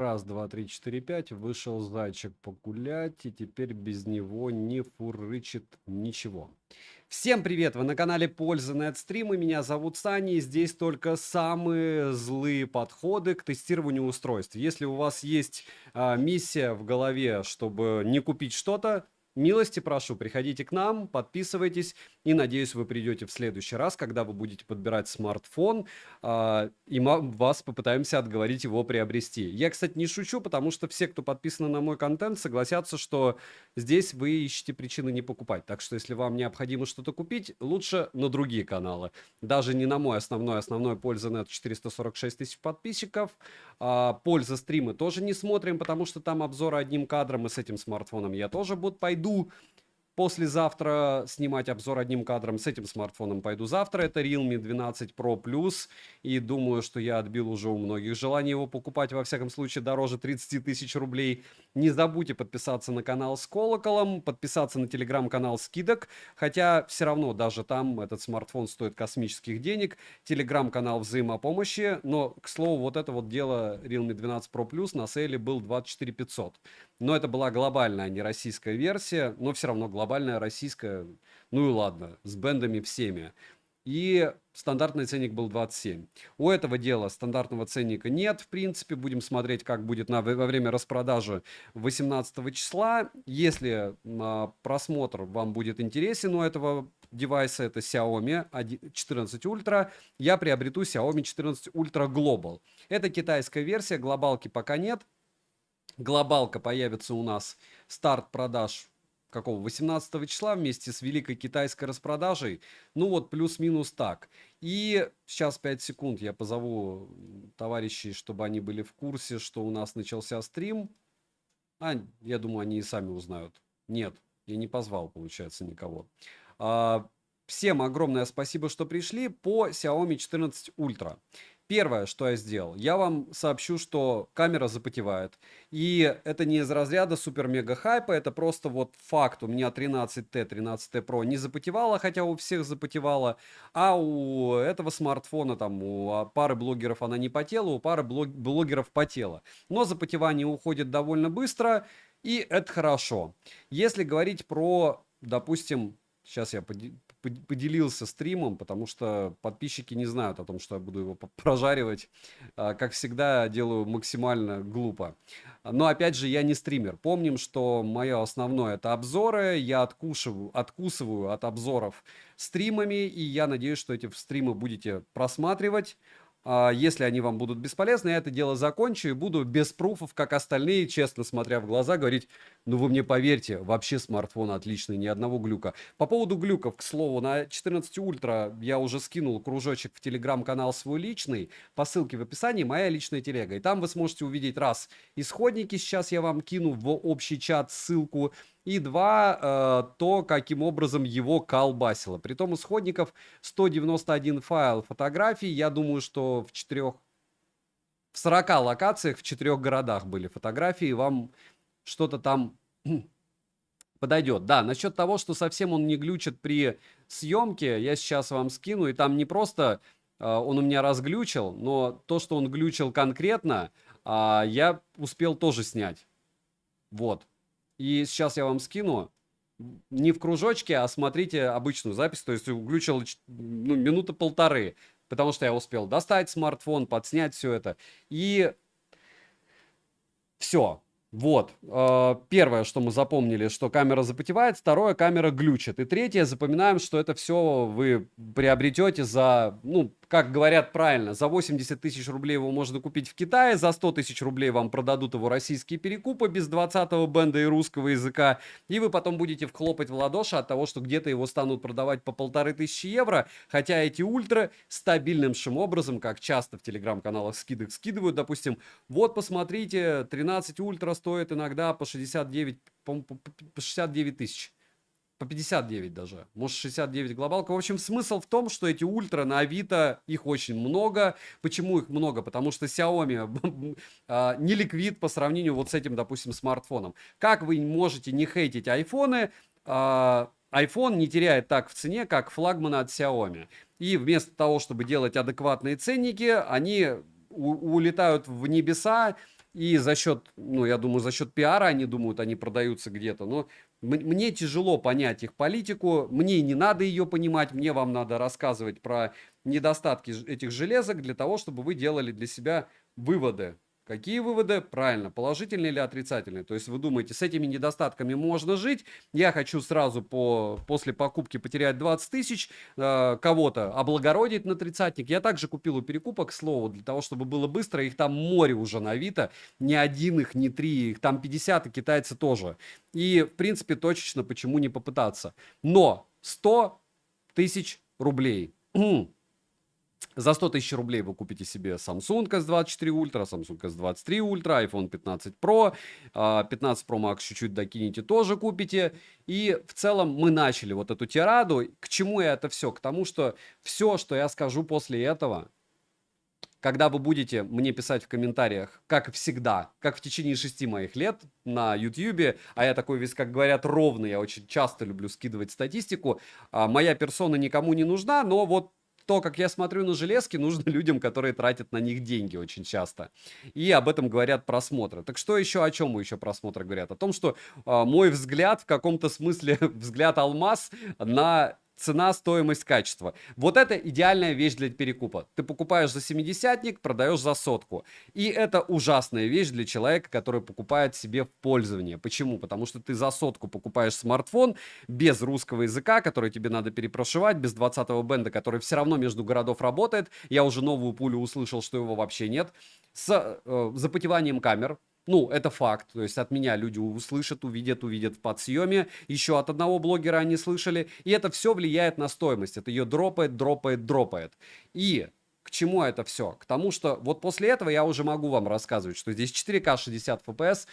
Раз, два, три, четыре, пять. Вышел зайчик погулять, и теперь без него не фурычит ничего. Всем привет! Вы на канале Польза Стримы. Меня зовут Саня, и здесь только самые злые подходы к тестированию устройств. Если у вас есть миссия в голове, чтобы не купить что-то, милости прошу, приходите к нам, подписывайтесь, и надеюсь, вы придете в следующий раз, когда вы будете подбирать смартфон, и мы вас попытаемся отговорить его приобрести. Я, кстати, не шучу, потому что все, кто подписаны на мой контент, согласятся, что здесь вы ищете причины не покупать. Так что, если вам необходимо что-то купить, лучше на другие каналы. Даже не на мой основной Польза.нет 446 тысяч подписчиков. Польза стримы тоже не смотрим, потому что там обзоры одним кадром, и с этим смартфоном я тоже пойду послезавтра снимать обзор одним кадром. С этим смартфоном пойду завтра. Это Realme 12 Pro Plus. И думаю, что я отбил уже у многих желание его покупать, во всяком случае, дороже 30 тысяч рублей. Не забудьте подписаться на канал с колоколом, подписаться на телеграм-канал скидок. Хотя все равно даже там этот смартфон стоит космических денег. Телеграм-канал взаимопомощи. Но, к слову, вот это вот дело Realme 12 Pro Plus на сейле был 24 500. Но это была глобальная, а не российская версия. Но все равно глобальная российская. Ну и ладно, с бендами всеми. И стандартный ценник был 27. У этого дела стандартного ценника нет, в принципе. Будем смотреть, как будет во время распродажи 18 числа. Если просмотр вам будет интересен у этого девайса, это Xiaomi 14 Ultra, я приобрету Xiaomi 14 Ultra Global. Это китайская версия, глобалки пока нет. Глобалка появится у нас, старт продаж какого, 18 числа вместе с великой китайской распродажей. Ну вот плюс-минус так. И сейчас 5 секунд я позову товарищей, чтобы они были в курсе, что у нас начался стрим. Я думаю, они и сами узнают. Нет, я не позвал, получается, никого. Всем огромное спасибо, что пришли по Xiaomi 14 Ultra. Первое, что я сделал, я вам сообщу, что камера запотевает. И это не из разряда супер-мега-хайпа, это просто вот факт. У меня 13T, 13T Pro не запотевало, хотя у всех запотевало. А у этого смартфона, там, у пары блогеров она не потела, у пары блогеров потела. Но запотевание уходит довольно быстро, и это хорошо. Если говорить про, допустим, сейчас я поделился стримом, потому что подписчики не знают о том, что я буду его прожаривать. Как всегда, делаю максимально глупо. Но, опять же, я не стример. Помним, что мое основное — это обзоры. Я откусываю от обзоров стримами, и я надеюсь, что эти стримы будете просматривать. Если они вам будут бесполезны, я это дело закончу и буду без пруфов, как остальные, честно смотря в глаза, говорить: ну вы мне поверьте, вообще смартфон отличный, ни одного глюка. По поводу глюков, к слову, на 14 Ультра я уже скинул кружочек в телеграм-канал свой личный, по ссылке в описании моя личная телега. И там вы сможете увидеть, раз, исходники, сейчас я вам кину в общий чат ссылку, и два, то, каким образом его колбасило. Притом исходников 191 файл фотографий. Я думаю, что в 40 локациях в 4 городах были фотографии. Вам что-то там подойдет. Да, насчет того, что совсем он не глючит при съемке, я сейчас вам скину. И там не просто он у меня разглючил, но то, что он глючил конкретно, я успел тоже снять. Вот. И сейчас я вам скину. Не в кружочке, а смотрите обычную запись. То есть глючил минуты полторы. Потому что я успел достать смартфон, подснять все это. И все. Вот. Первое, что мы запомнили, что камера запотевает. Второе, камера глючит. И третье, запоминаем, что это все вы приобретете за, ну, как говорят правильно, за 80 тысяч рублей его можно купить в Китае, за 100 тысяч рублей вам продадут его российские перекупы без 20-го бенда и русского языка, и вы потом будете вхлопать в ладоши от того, что где-то его станут продавать по 1500 евро, хотя эти ультра стабильным образом, как часто в телеграм-каналах скидок скидывают, допустим, вот посмотрите, 13 ультра стоит иногда по 69, по 69 тысяч. По 59 даже. Может, 69 глобалка. В общем, смысл в том, что эти ультра на Авито, их очень много. Почему их много? Потому что Xiaomi не ликвид по сравнению вот с этим, допустим, смартфоном. Как вы можете не хейтить айфоны? iPhone не теряет так в цене, как флагманы от Xiaomi. И вместо того, чтобы делать адекватные ценники, они улетают в небеса. и за счет, ну, я думаю, за счет пиара они думают, они продаются где-то, но мне тяжело понять их политику, мне не надо ее понимать, мне вам надо рассказывать про недостатки этих железок для того, чтобы вы делали для себя выводы. Какие выводы? Правильно, положительные или отрицательные. То есть вы думаете, с этими недостатками можно жить, я хочу сразу после покупки потерять 20 тысяч, кого-то облагородить на тридцатник. Я также купил у перекупа, к слову, для того, чтобы было быстро, их там море уже на Авито, не один их, не три, их там 50, и китайцы тоже. И, в принципе, точечно, почему не попытаться. Но 100 тысяч рублей. За 100 тысяч рублей вы купите себе Samsung S24 Ultra, Samsung S23 Ultra, iPhone 15 Pro, 15 Pro Max чуть-чуть докинете, тоже купите. И в целом мы начали вот эту тираду. К чему я это все? К тому, что все, что я скажу после этого, когда вы будете мне писать в комментариях, как всегда, как в течение 6 моих лет на YouTube, а я такой весь, как говорят, ровный, я очень часто люблю скидывать статистику, моя персона никому не нужна, но вот то, как я смотрю на железки, нужно людям, которые тратят на них деньги очень часто. И об этом говорят просмотры. Так что еще, о чем еще просмотры говорят? О том, что мой взгляд, в каком-то смысле, взгляд алмаз на цена, стоимость, качество. Вот это идеальная вещь для перекупа. Ты покупаешь за 70-ник, продаешь за 100. И это ужасная вещь для человека, который покупает себе в пользование. Почему? Потому что ты за 100 покупаешь смартфон без русского языка, который тебе надо перепрошивать, без 20-го бенда, который все равно между городов работает. Я уже новую пулю услышал, что его вообще нет. С запотеванием камер. Ну, это факт. То есть от меня люди услышат, увидят в подсъеме. Еще от одного блогера они слышали. И это все влияет на стоимость. Это ее дропает. И к чему это все? К тому, что вот после этого я уже могу вам рассказывать, что здесь 4К 60 FPS,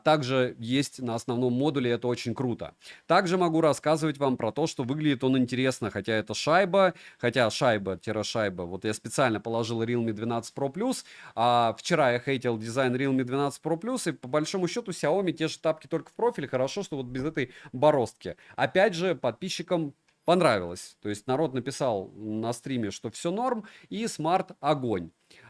также есть на основном модуле, это очень круто. Также могу рассказывать вам про то, что выглядит он интересно, хотя это шайба, шайба-шайба. Вот я специально положил Realme 12 Pro Plus, а вчера я хейтил дизайн Realme 12 Pro Plus, и по большому счету Xiaomi те же тапки только в профиль, хорошо, что вот без этой бороздки. Опять же, подписчикам понравилось. То есть народ написал на стриме, что все норм, и смарт огонь.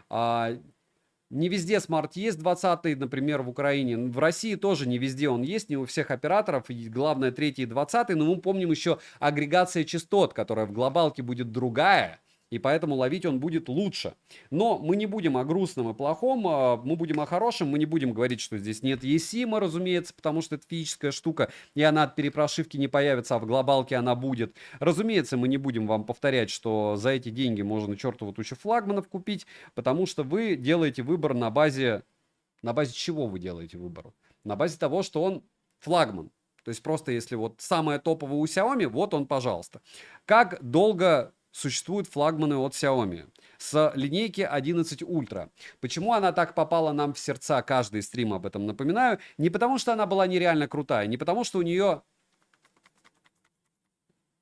Не везде смарт есть 20-й, например, в Украине. В России тоже не везде он есть, не у всех операторов. И главное, 3-й и 20-й. Но мы помним еще агрегация частот, которая в глобалке будет другая. И поэтому ловить он будет лучше. Но мы не будем о грустном и плохом, мы будем о хорошем. Мы не будем говорить, что здесь нет eSIM, разумеется, потому что это физическая штука, и она от перепрошивки не появится, а в глобалке она будет. Разумеется, мы не будем вам повторять, что за эти деньги можно чертову тучу флагманов купить, потому что вы делаете выбор на базе... На базе чего вы делаете выбор? На базе того, что он флагман. То есть просто если вот самое топовое у Xiaomi, вот он, пожалуйста. Как долго существуют флагманы от Xiaomi с линейки 11 Ultra? Почему она так попала нам в сердца? Каждый стрим об этом напоминаю. Не потому, что она была нереально крутая, не потому, что у нее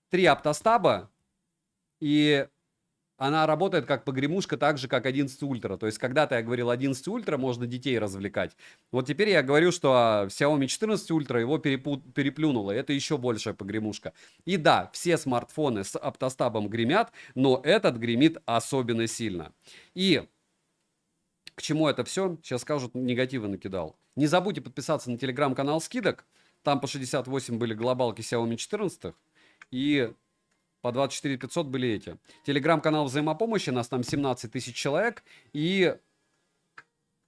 3 оптостаба, и она работает как погремушка, так же, как 11 Ультра. То есть, когда-то я говорил 11 Ультра, можно детей развлекать. Вот теперь я говорю, что Xiaomi 14 Ультра его переплюнуло. Это еще большая погремушка. И да, все смартфоны с оптостабом гремят, но этот гремит особенно сильно. И к чему это все? Сейчас скажут, негативы накидал. Не забудьте подписаться на телеграм-канал скидок. Там по 68 были глобалки Xiaomi 14. И по 24 500 были эти. Телеграм-канал взаимопомощи, нас там 17 тысяч человек. И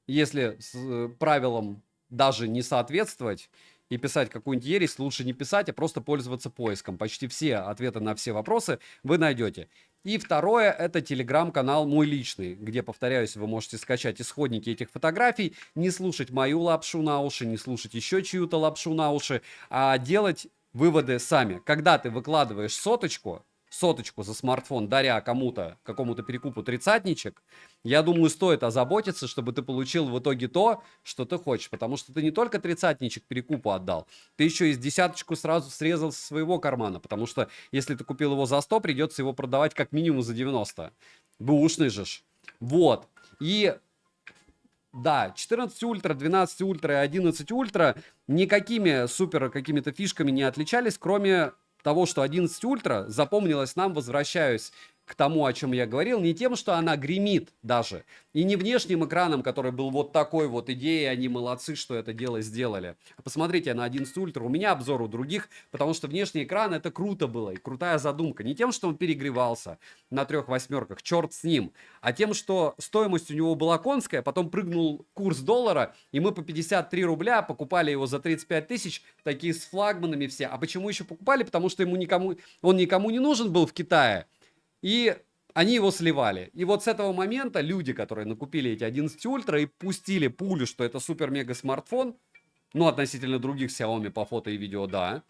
если с правилам даже не соответствовать и писать какую-нибудь ересь, лучше не писать, а просто пользоваться поиском. Почти все ответы на все вопросы вы найдете. И второе, это телеграм-канал мой личный, где, повторяюсь, вы можете скачать исходники этих фотографий, не слушать мою лапшу на уши, не слушать еще чью-то лапшу на уши, а делать выводы сами. Когда ты выкладываешь соточку за смартфон, даря кому-то, какому-то перекупу тридцатничек, я думаю, стоит озаботиться, чтобы ты получил в итоге то, что ты хочешь. Потому что ты не только тридцатничек перекупу отдал, ты еще и десяточку сразу срезал со своего кармана. Потому что если ты купил его за 100, придется его продавать как минимум за 90. Бэушный же ж. Вот. И да, 14 ультра, 12 ультра и 11 ультра никакими супер какими-то фишками не отличались, кроме того, что 11 ультра запомнилось нам, возвращаюсь к тому, о чем я говорил, не тем, что она гремит даже, и не внешним экраном, который был вот такой вот идеей, они молодцы, что это дело сделали. Посмотрите на 11 Ультра, у меня обзор у других, потому что внешний экран это круто было, и крутая задумка. Не тем, что он перегревался на 3/8, черт с ним, а тем, что стоимость у него была конская, потом прыгнул курс доллара, и мы по 53 рубля покупали его за 35 тысяч, такие с флагманами все. А почему еще покупали? Потому что он никому не нужен был в Китае. И они его сливали. И вот с этого момента люди, которые накупили эти 11 Ультра и пустили пулю, что это супер-мега смартфон, ну, относительно других Xiaomi по фото и видео, да,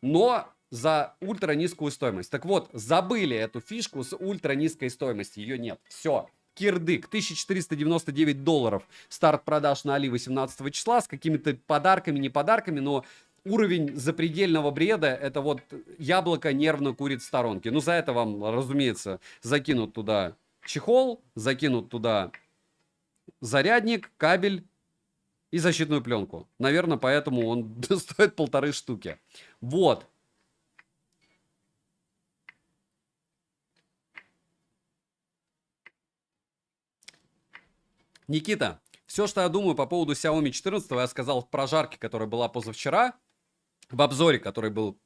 но за ультра низкую стоимость. Так вот, забыли эту фишку с ультра низкой стоимостью, ее нет. Все. Кирдык, $1499, старт продаж на Али 18 числа с какими-то подарками, не подарками, но уровень запредельного бреда, это вот яблоко нервно курит в сторонке. Ну, за это вам, разумеется, закинут туда чехол, закинут туда зарядник, кабель и защитную пленку. Наверное, поэтому он стоит 1,5 штуки. Вот. Никита, все, что я думаю по поводу Xiaomi 14, я сказал в прожарке, которая была позавчера, в обзоре, который был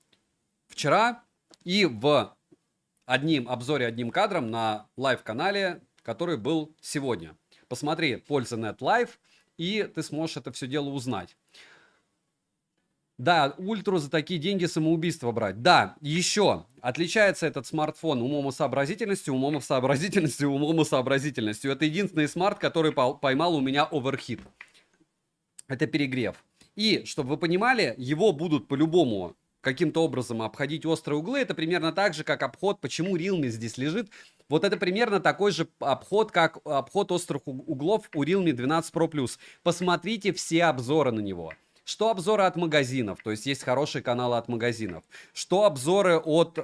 вчера, и в обзоре одним кадром на лайв-канале, который был сегодня. Посмотри Польза.нет лайв, и ты сможешь это все дело узнать. Да, ультру за такие деньги самоубийство брать. Да, еще отличается этот смартфон умом и сообразительностью, умом и сообразительностью, умом и сообразительностью. Это единственный смарт, который поймал у меня оверхит. Это перегрев. И, чтобы вы понимали, его будут по-любому каким-то образом обходить острые углы. Это примерно так же, как обход, почему Realme здесь лежит. Вот это примерно такой же обход, как обход острых углов у Realme 12 Pro Plus. Посмотрите все обзоры на него. Что обзоры от магазинов, то есть есть хорошие каналы от магазинов. Что обзоры от,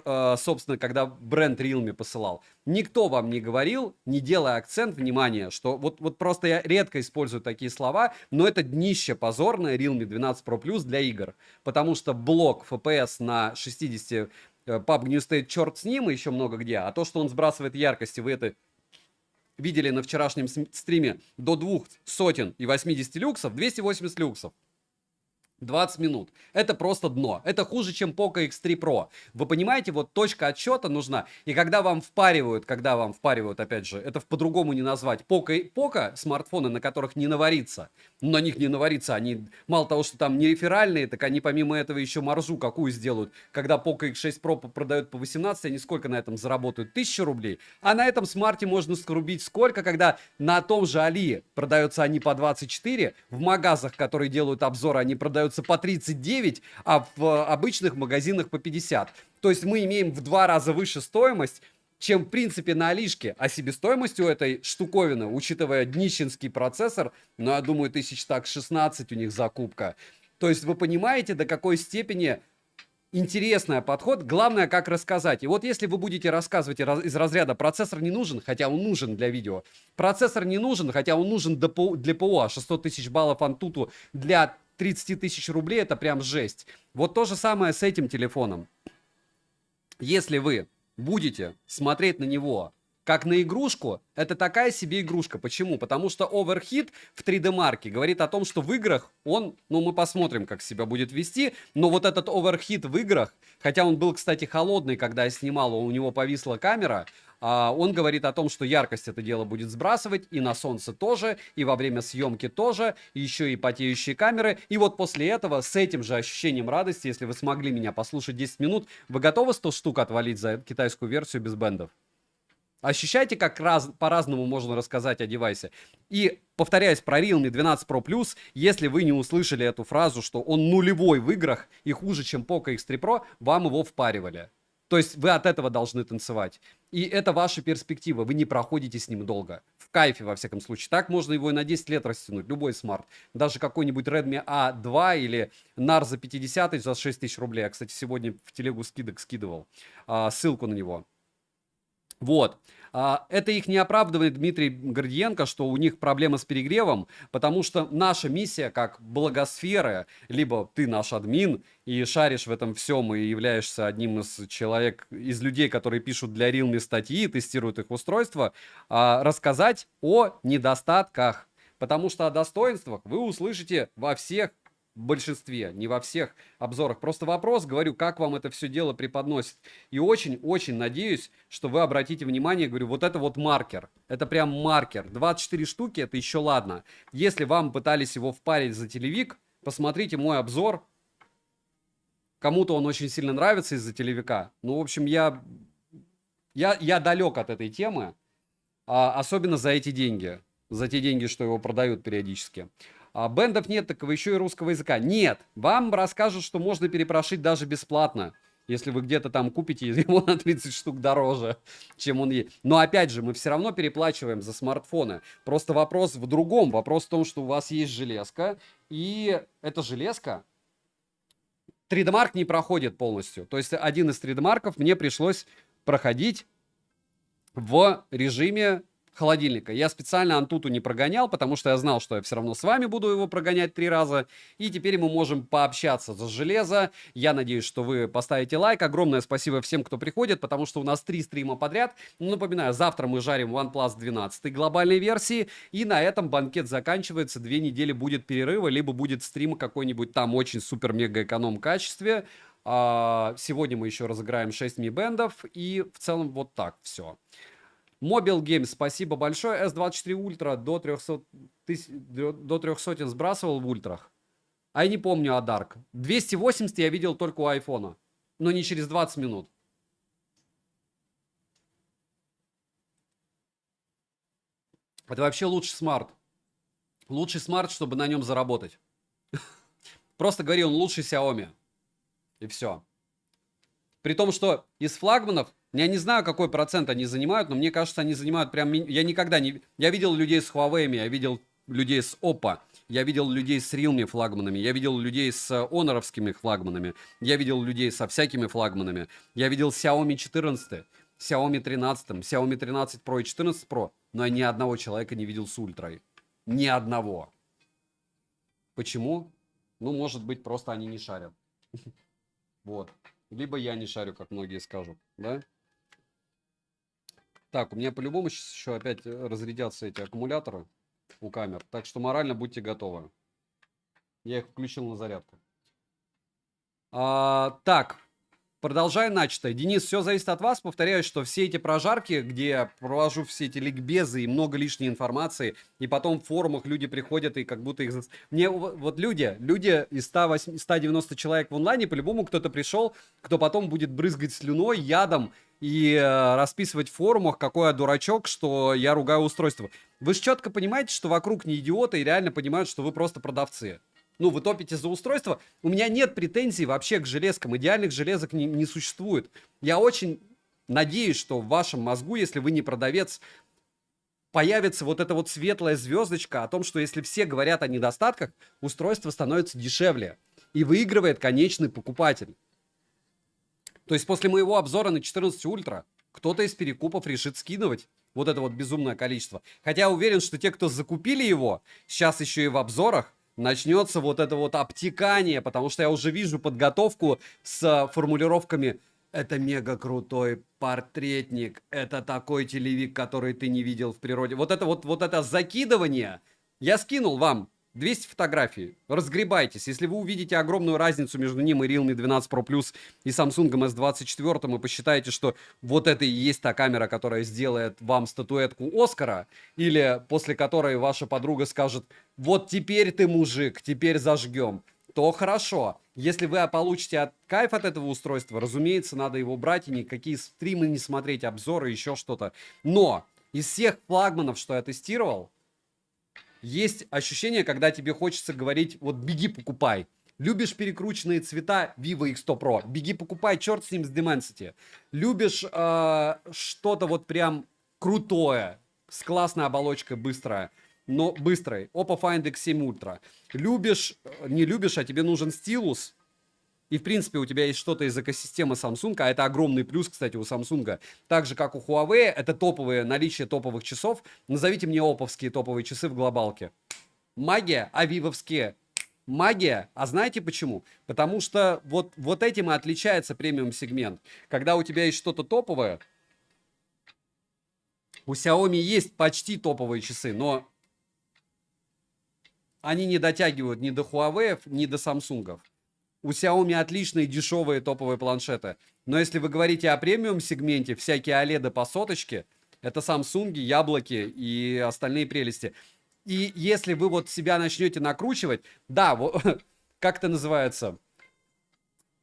собственно, когда бренд Realme посылал. Никто вам не говорил, не делая акцент, внимание, что вот просто я редко использую такие слова, но это днище позорное Realme 12 Pro Plus для игр. Потому что блок FPS на 60 PUBG New State черт с ним и еще много где. А то, что он сбрасывает яркости, вы это видели на вчерашнем стриме, до 280 люксов, 280 люксов. 20 минут. Это просто дно. Это хуже, чем Poco X3 Pro. Вы понимаете, вот точка отсчета нужна. И когда вам впаривают, опять же, это по-другому не назвать, Poco смартфоны, на которых не наварится. На них не наварится. Они, мало того, что там не реферальные, так они помимо этого еще маржу какую сделают. Когда Poco X6 Pro продают по 18, они сколько на этом заработают? 1000 рублей. А на этом смарте можно скрубить сколько, когда на том же Али продаются они по 24, в магазах, которые делают обзоры, они продаются по 39, а в обычных магазинах по 50. То есть мы имеем в 2 раза выше стоимость, чем в принципе на Алишке. А себестоимость у этой штуковины, учитывая днищенский процессор, ну я думаю 16 у них закупка. То есть вы понимаете, до какой степени интересный подход, главное, как рассказать. И вот если вы будете рассказывать из разряда «процессор не нужен», хотя он нужен для видео, «процессор не нужен», хотя он нужен для ПО, 600 тысяч баллов Antutu для 30 тысяч рублей, это прям жесть. Вот то же самое с этим телефоном. Если вы будете смотреть на него как на игрушку, это такая себе игрушка. Почему? Потому что оверхит в 3D Mark говорит о том, что в играх он, ну мы посмотрим, как себя будет вести, но вот этот оверхит в играх, хотя он был, кстати, холодный, когда я снимал, у него повисла камера, он говорит о том, что яркость это дело будет сбрасывать, и на солнце тоже, и во время съемки тоже, и еще и потеющие камеры. И вот после этого, с этим же ощущением радости, если вы смогли меня послушать 10 минут, вы готовы 100 штук отвалить за китайскую версию без бендов? Ощущаете, как по-разному можно рассказать о девайсе. И, повторяюсь, про Realme 12 Pro Plus, если вы не услышали эту фразу, что он нулевой в играх и хуже, чем Poco X3 Pro, вам его впаривали. То есть вы от этого должны танцевать. И это ваша перспектива, вы не проходите с ним долго. В кайфе, во всяком случае. Так можно его и на 10 лет растянуть, любой смарт. Даже какой-нибудь Redmi A2 или Narza 50 за 6 тысяч рублей. Я, кстати, сегодня в телегу скидок скидывал ссылку на него. Вот. Это их не оправдывает Дмитрий Гордиенко, что у них проблемы с перегревом, потому что наша миссия как благосферы, либо ты наш админ и шаришь в этом всем и являешься одним из человек, из людей, которые пишут для Realme статьи, тестируют их устройства, рассказать о недостатках. Потому что о достоинствах вы услышите во всех, в большинстве, не во всех обзорах. Просто вопрос, говорю, как вам это все дело преподносит. И очень-очень надеюсь, что вы обратите внимание, говорю, вот это вот маркер. Это прям маркер. 24 штуки, это еще ладно. Если вам пытались его впарить за телевик, посмотрите мой обзор. Кому-то он очень сильно нравится из-за телевика. Ну, в общем, я далек от этой темы. Особенно за эти деньги. За те деньги, что его продают периодически. Бендов нет, так вы еще и русского языка. Нет, вам расскажут, что можно перепрошить даже бесплатно. Если вы где-то там купите его на 30 штук дороже, чем он есть. Но опять же, мы все равно переплачиваем за смартфоны. Просто вопрос в другом. Вопрос в том, что у вас есть железка. И эта железка 3D Mark не проходит полностью. То есть один из 3D Mark'ов мне пришлось проходить в режиме холодильника. Я специально Антуту не прогонял, потому что я знал, что я все равно с вами буду его прогонять 3 раза. И теперь мы можем пообщаться за железо. Я надеюсь, что вы поставите лайк. Огромное спасибо всем, кто приходит, потому что у нас 3 стрима подряд. Напоминаю, завтра мы жарим OnePlus 12 глобальной версии. И на этом банкет заканчивается. 2 недели будет перерыва, либо будет стрим какой-нибудь там очень супер-мега-эконом качестве. Сегодня мы еще разыграем 6 Mi Band'ов. И в целом вот так все. Mobile Games, спасибо большое. S24 Ultra до 300 сбрасывал в ультрах. А я не помню о Dark. 280 я видел только у айфона. Но не через 20 минут. Это вообще лучший смарт. Лучший смарт, чтобы на нем заработать. Просто говори, он лучший Xiaomi. И все. При том, что из флагманов, я не знаю, какой процент они занимают, но мне кажется, они занимают прям... Я никогда не... Я видел людей с Huawei, я видел людей с Oppo, я видел людей с Realme флагманами, я видел людей с Honor'овскими флагманами, я видел людей со всякими флагманами, я видел Xiaomi 14, Xiaomi 13, Xiaomi 13 Pro и 14 Pro, но я ни одного человека не видел с ультрой. Ни одного. Почему? Ну, может быть, просто они не шарят. Вот. Либо я не шарю, как многие скажут, да? Так, у меня по-любому сейчас еще опять разрядятся эти аккумуляторы у камер. Так что морально будьте готовы. Я их включил на зарядку. Так, продолжаем начатое. Денис, все зависит от вас. Повторяю, что все эти прожарки, где я провожу все эти ликбезы и много лишней информации, и потом в форумах люди приходят и как будто их... Мне вот люди из 190 человек в онлайне, по-любому кто-то пришел, кто потом будет брызгать слюной, ядом и расписывать в форумах, какой я дурачок, что я ругаю устройство. Вы же четко понимаете, что вокруг не идиоты и реально понимают, что вы просто продавцы. Ну, вы топите за устройство. У меня нет претензий вообще к железкам. Идеальных железок не существует. Я очень надеюсь, что в вашем мозгу, если вы не продавец, появится вот эта вот светлая звездочка о том, что если все говорят о недостатках, устройство становится дешевле. И выигрывает конечный покупатель. То есть после моего обзора на 14 Ультра кто-то из перекупов решит скидывать вот это вот безумное количество. Хотя я уверен, что те, кто закупили его, сейчас еще и в обзорах, начнется вот это вот обтекание, потому что я уже вижу подготовку с формулировками «Это мега крутой портретник, это такой телевик, который ты не видел в природе». Вот это закидывание я скинул вам. 200 фотографий. Разгребайтесь. Если вы увидите огромную разницу между ним и Realme 12 Pro Plus и Samsung S24 и посчитаете, что вот это и есть та камера, которая сделает вам статуэтку Оскара, или после которой ваша подруга скажет: вот теперь ты мужик, теперь зажгем, то хорошо. Если вы получите кайф от этого устройства, разумеется, надо его брать и никакие стримы не смотреть, обзоры, еще что-то. Но из всех флагманов, что я тестировал, есть ощущение, когда тебе хочется говорить: вот беги покупай. Любишь перекрученные цвета Vivo X100 Pro? Беги покупай, черт с ним, с Dimensity. Любишь что-то вот прям крутое, с классной оболочкой, быстрой, Oppo Find X7 Ultra. Любишь, не любишь, а тебе нужен стилус, и, в принципе, у тебя есть что-то из экосистемы Samsung, а это огромный плюс, кстати, у Samsung, так же, как у Huawei, это топовые, наличие топовых часов. Назовите мне оповские топовые часы в глобалке. Магия, а вивовские магия. А знаете почему? Потому что вот этим и отличается премиум-сегмент. Когда у тебя есть что-то топовое, у Xiaomi есть почти топовые часы, но они не дотягивают ни до Huawei, ни до Samsung. У Xiaomi отличные дешевые топовые планшеты. Но если вы говорите о премиум-сегменте, всякие OLED по соточке, это Samsung, яблоки и остальные прелести. И если вы вот себя начнете накручивать, да, вот, как это называется,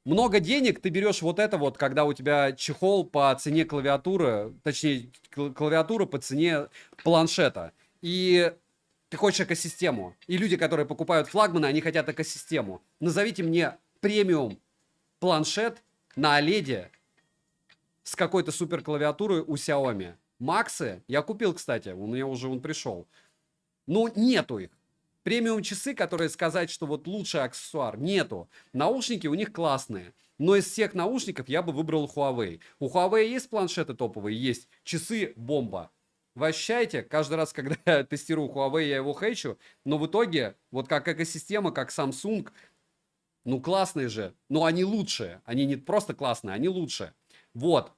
много денег, ты берешь вот это вот, когда у тебя чехол по цене клавиатуры, точнее, клавиатура по цене планшета. И ты хочешь экосистему. И люди, которые покупают флагманы, они хотят экосистему. Назовите мне премиум планшет на OLED с какой-то супер клавиатурой у Xiaomi. Максы я купил, кстати, у меня уже он пришел. Ну, нету их. Премиум часы, которые сказать, что вот лучший аксессуар, нету. Наушники у них классные. Но из всех наушников я бы выбрал Huawei. У Huawei есть планшеты топовые? Есть. Часы бомба. Вы ощущаете? Каждый раз, когда я тестирую Huawei, я его хейчу. Но в итоге, вот как экосистема, как Samsung, ну классные же. Но они лучшие. Они не просто классные, они лучшие. Вот.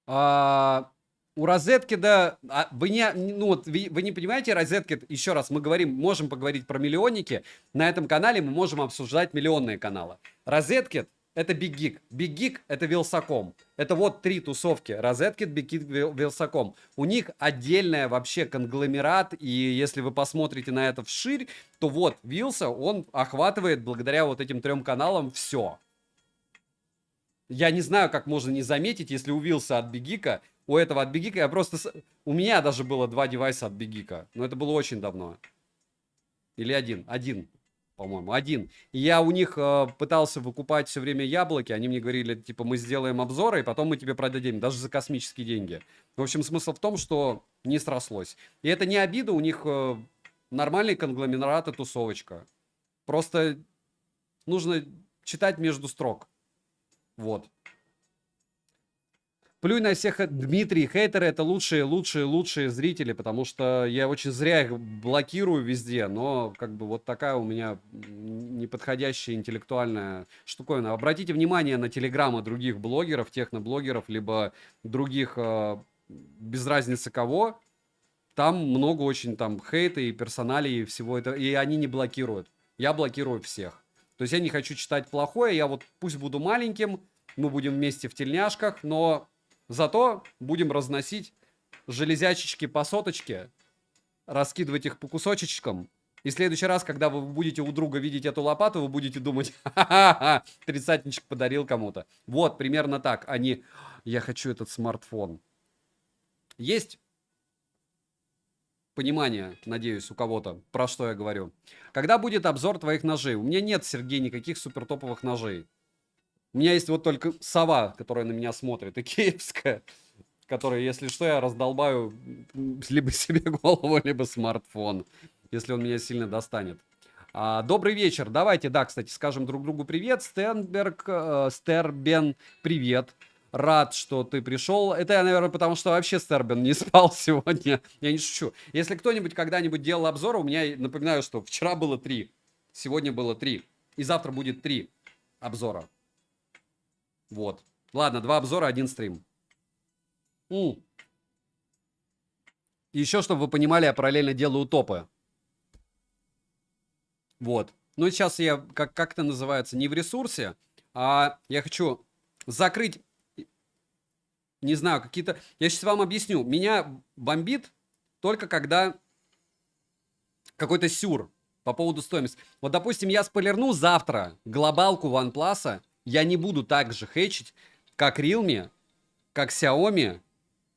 У Розеткеда, вы не, ну, вот, вы не понимаете, Розеткед, еще раз, мы говорим, можем поговорить про миллионники, на этом канале мы можем обсуждать миллионные каналы. Розеткед — это Big Geek, Big Geek — это Wylsacom, это вот три тусовки, Розеткед, Big Geek, Wylsacom. У них отдельная вообще конгломерат, и если вы посмотрите на это вширь, то вот Вилса, он охватывает благодаря вот этим трем каналам все. Я не знаю, как можно не заметить, если у Вилса от Бигика, у этого от Бигика, я просто... У меня даже было 2 девайса от Бигика, но это было очень давно. Или один, по-моему, один. И я у них пытался выкупать все время яблоки, они мне говорили, типа, мы сделаем обзоры, и потом мы тебе продадим, даже за космические деньги. В общем, смысл в том, что не срослось. И это не обида, у них нормальный конгломерат и тусовочка. Просто нужно читать между строк. Вот. Плюй на всех, Дмитрий, хейтеры — это лучшие зрители, потому что я очень зря их блокирую везде, но как бы вот такая у меня неподходящая интеллектуальная штуковина. Обратите внимание на телеграммы других блогеров, техноблогеров, либо других, без разницы кого, там много очень там хейта и персоналей и всего этого, и они не блокируют. Я блокирую всех. То есть я не хочу читать плохое, я вот пусть буду маленьким, мы будем вместе в тельняшках, но зато будем разносить железячечки по соточке, раскидывать их по кусочечкам. И в следующий раз, когда вы будете у друга видеть эту лопату, вы будете думать, ха-ха-ха, тридцатничек подарил кому-то. Вот, примерно так, а не я хочу этот смартфон. Есть понимание, надеюсь, у кого-то, про что я говорю. Когда будет обзор твоих ножей? У меня нет, Сергей, никаких супертоповых ножей. У меня есть вот только сова, которая на меня смотрит, и киевская, которая, если что, я раздолбаю либо себе голову, либо смартфон, если он меня сильно достанет. Добрый вечер. Давайте, да, кстати, скажем друг другу привет. Стенберг, Стербен, привет. Рад, что ты пришел. Это, наверное, потому что вообще Стербен не спал сегодня. Я не шучу. Если кто-нибудь когда-нибудь делал обзоры, у меня, напоминаю, что вчера было 3, сегодня было 3, и завтра будет 3 обзора. Вот. Ладно, 2 обзора, 1 стрим. И еще, чтобы вы понимали, я параллельно делаю топы. Вот. Ну, сейчас я, как это называется, не в ресурсе, а я хочу закрыть, не знаю, какие-то... Я сейчас вам объясню. Меня бомбит только когда какой-то сюр по поводу стоимости. Вот, допустим, я спойлерну завтра глобалку OnePlus, я не буду так же хейчить, как Realme, как Xiaomi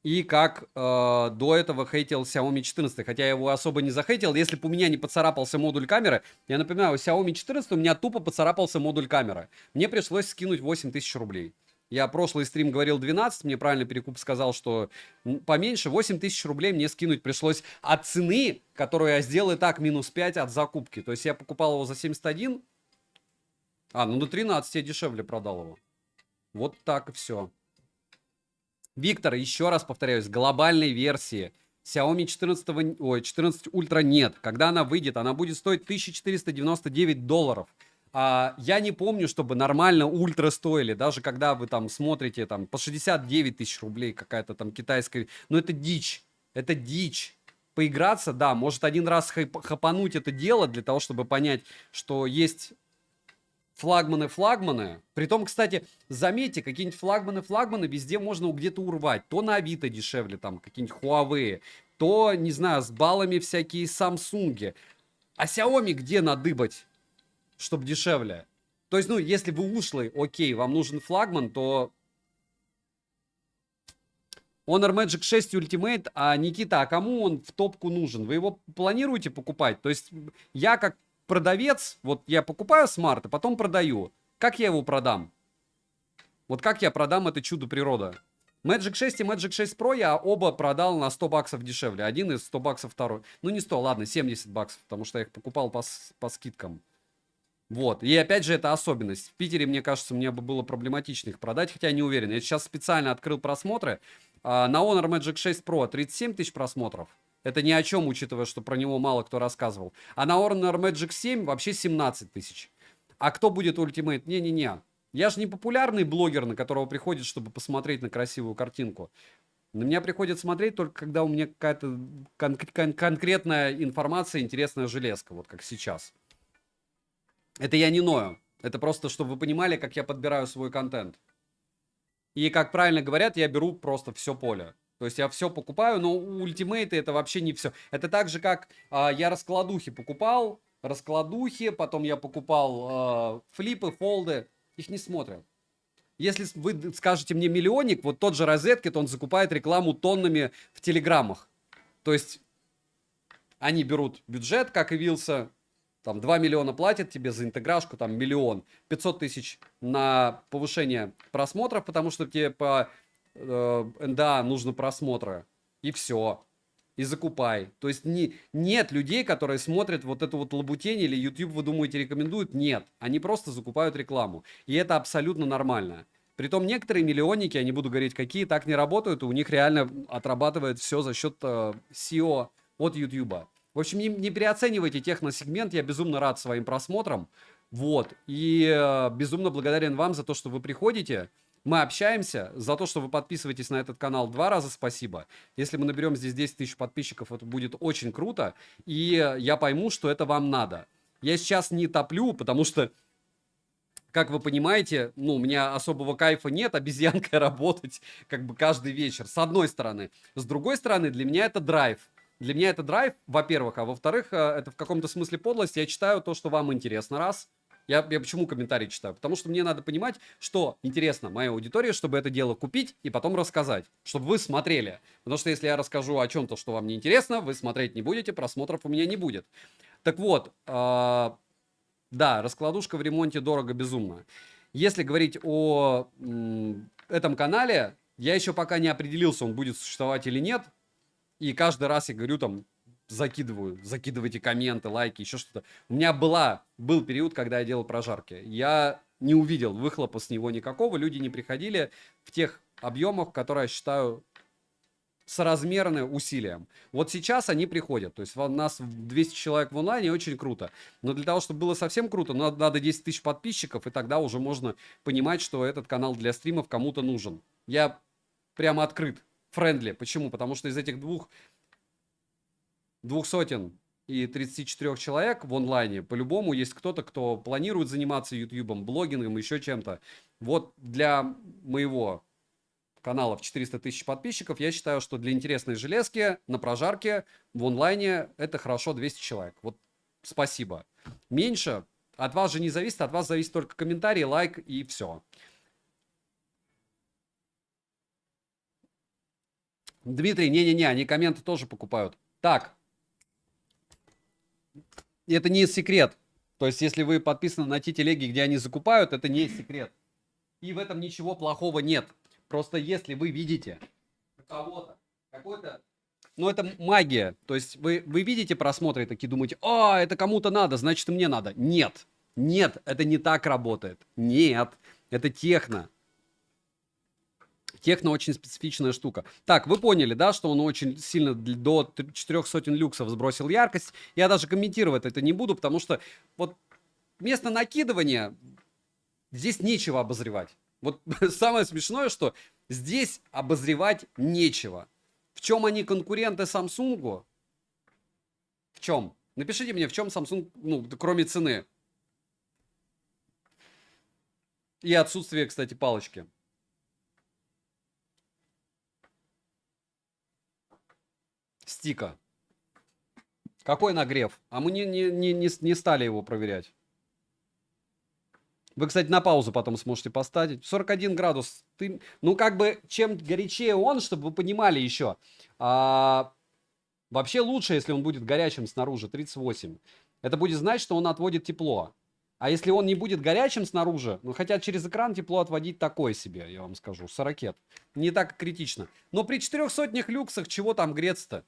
и как до этого хейтил Xiaomi 14. Хотя я его особо не захейтил. Если бы у меня не поцарапался модуль камеры, я напоминаю, у Xiaomi 14 у меня тупо поцарапался модуль камеры. Мне пришлось скинуть 8000 рублей. Я прошлый стрим говорил 12, мне правильно перекуп сказал, что поменьше, 8 тысяч рублей мне скинуть пришлось от цены, которую я сделал и так минус 5 от закупки. То есть я покупал его за 71, ну до 13 я дешевле продал его. Вот так и все. Виктор, еще раз повторяюсь, глобальной версии Xiaomi 14 Ultra нет. Когда она выйдет, она будет стоить $1499. Я не помню, чтобы нормально ультра стоили, даже когда вы там смотрите там по 69 тысяч рублей какая-то там китайская. Но это дичь. Это дичь. Поиграться, да, может один раз хапануть это дело для того, чтобы понять, что есть флагманы. Притом, кстати, заметьте, какие-нибудь флагманы везде можно где-то урвать. То на Авито дешевле, там, какие-нибудь Huawei, то, не знаю, с баллами всякие Samsung. А Xiaomi где надыбать, чтобы дешевле? То есть, ну, если вы ушлый, окей, вам нужен флагман, то Honor Magic 6 Ultimate, Никита, а кому он в топку нужен? Вы его планируете покупать? То есть, я как продавец, вот я покупаю смарт, а потом продаю. Как я его продам? Вот как я продам это чудо природы? Magic 6 и Magic 6 Pro я оба продал на 100 баксов дешевле. Один из 100 баксов, второй. Ну не 100, ладно, 70 баксов, потому что я их покупал по скидкам. Вот. И опять же, это особенность. В Питере, мне кажется, мне бы было проблематично их продать, хотя я не уверен. Я сейчас специально открыл просмотры. На Honor Magic 6 Pro 37 тысяч просмотров. Это ни о чем, учитывая, что про него мало кто рассказывал. А на Honor Magic 7 вообще 17 тысяч. А кто будет Ultimate? Не-не-не. Я же не популярный блогер, на которого приходит, чтобы посмотреть на красивую картинку. На меня приходит смотреть только когда у меня какая-то конкретная информация, интересная железка, вот как сейчас. Это я не ною. Это просто, чтобы вы понимали, как я подбираю свой контент. И, как правильно говорят, я беру просто все поле. То есть я все покупаю, но ультимейты это вообще не все. Это так же, как я раскладухи покупал, потом я покупал флипы, фолды. Их не смотрят. Если вы скажете мне миллионник, вот тот же Розеткет, он закупает рекламу тоннами в телеграммах. То есть они берут бюджет, как и Вилса, там 2 миллиона платят тебе за интеграшку, там миллион, 500 тысяч на повышение просмотров, потому что тебе по НДА нужно просмотры, и все. И закупай. То есть нет людей, которые смотрят вот эту вот лабутень, или YouTube, вы думаете, рекомендуют? Нет. Они просто закупают рекламу. И это абсолютно нормально. Притом некоторые миллионники, я не буду говорить какие, так не работают, и у них реально отрабатывает все за счет SEO от YouTube. В общем, не переоценивайте техносегмент, я безумно рад своим просмотрам. Вот. И безумно благодарен вам за то, что вы приходите. Мы общаемся. За то, что вы подписываетесь на этот канал, 2 раза спасибо. Если мы наберем здесь 10 тысяч подписчиков, это будет очень круто. И я пойму, что это вам надо. Я сейчас не топлю, потому что, как вы понимаете, ну, у меня особого кайфа нет обезьянкой работать как бы каждый вечер, с одной стороны. С другой стороны, для меня это драйв. Для меня это драйв, во-первых, а во-вторых, это в каком-то смысле подлость. Я читаю то, что вам интересно, раз. Я почему комментарии читаю? Потому что мне надо понимать, что интересно моей аудитории, чтобы это дело купить и потом рассказать, чтобы вы смотрели. Потому что если я расскажу о чем-то, что вам не интересно, вы смотреть не будете, просмотров у меня не будет. Так вот, да, раскладушка в ремонте дорого безумно. Если говорить о этом канале, я еще пока не определился, он будет существовать или нет. И каждый раз я говорю там, закидывайте комменты, лайки, еще что-то. У меня был период, когда я делал прожарки. Я не увидел выхлопа с него никакого, люди не приходили в тех объемах, которые я считаю соразмерны усилиям. Вот сейчас они приходят. То есть у нас 200 человек в онлайне, очень круто. Но для того, чтобы было совсем круто, надо 10 тысяч подписчиков, и тогда уже можно понимать, что этот канал для стримов кому-то нужен. Я прямо открыт. Френдли. Почему? Потому что из этих 200 и 34 человек в онлайне по-любому есть кто-то, кто планирует заниматься ютубом, блогингом, еще чем-то. Вот для моего канала в 400 тысяч подписчиков я считаю, что для интересной железки на прожарке в онлайне это хорошо 200 человек. Вот спасибо. Меньше от вас же не зависит, от вас зависит только комментарий, лайк и все. Дмитрий, не-не-не, они комменты тоже покупают. Так. Это не секрет. То есть, если вы подписаны на те телеги, где они закупают, это не секрет. И в этом ничего плохого нет. Просто если вы видите кого-то, какой-то... Ну, это магия. То есть вы видите просмотры и такие думаете, а, это кому-то надо, значит, и мне надо. Нет. Нет, это не так работает. Нет, это техно. Техно очень специфичная штука. Так, вы поняли, да, что он очень сильно до 400 люксов сбросил яркость. Я даже комментировать это не буду, потому что вот вместо накидывания здесь нечего обозревать. Вот самое смешное, что здесь обозревать нечего. В чем они конкуренты Samsung? В чем? Напишите мне, в чем Samsung, ну, кроме цены. И отсутствие, кстати, палочки. Стика. Какой нагрев? А мы не стали его проверять. Вы, кстати, на паузу потом сможете поставить. 41 градус. Ну, как бы, чем горячее он, чтобы вы понимали еще. Вообще лучше, если он будет горячим снаружи, 38. Это будет значить, что он отводит тепло. А если он не будет горячим снаружи, ну, хотят через экран тепло отводить такое себе, я вам скажу, с ракет. Не так критично. Но при 400 люксах чего там греться-то?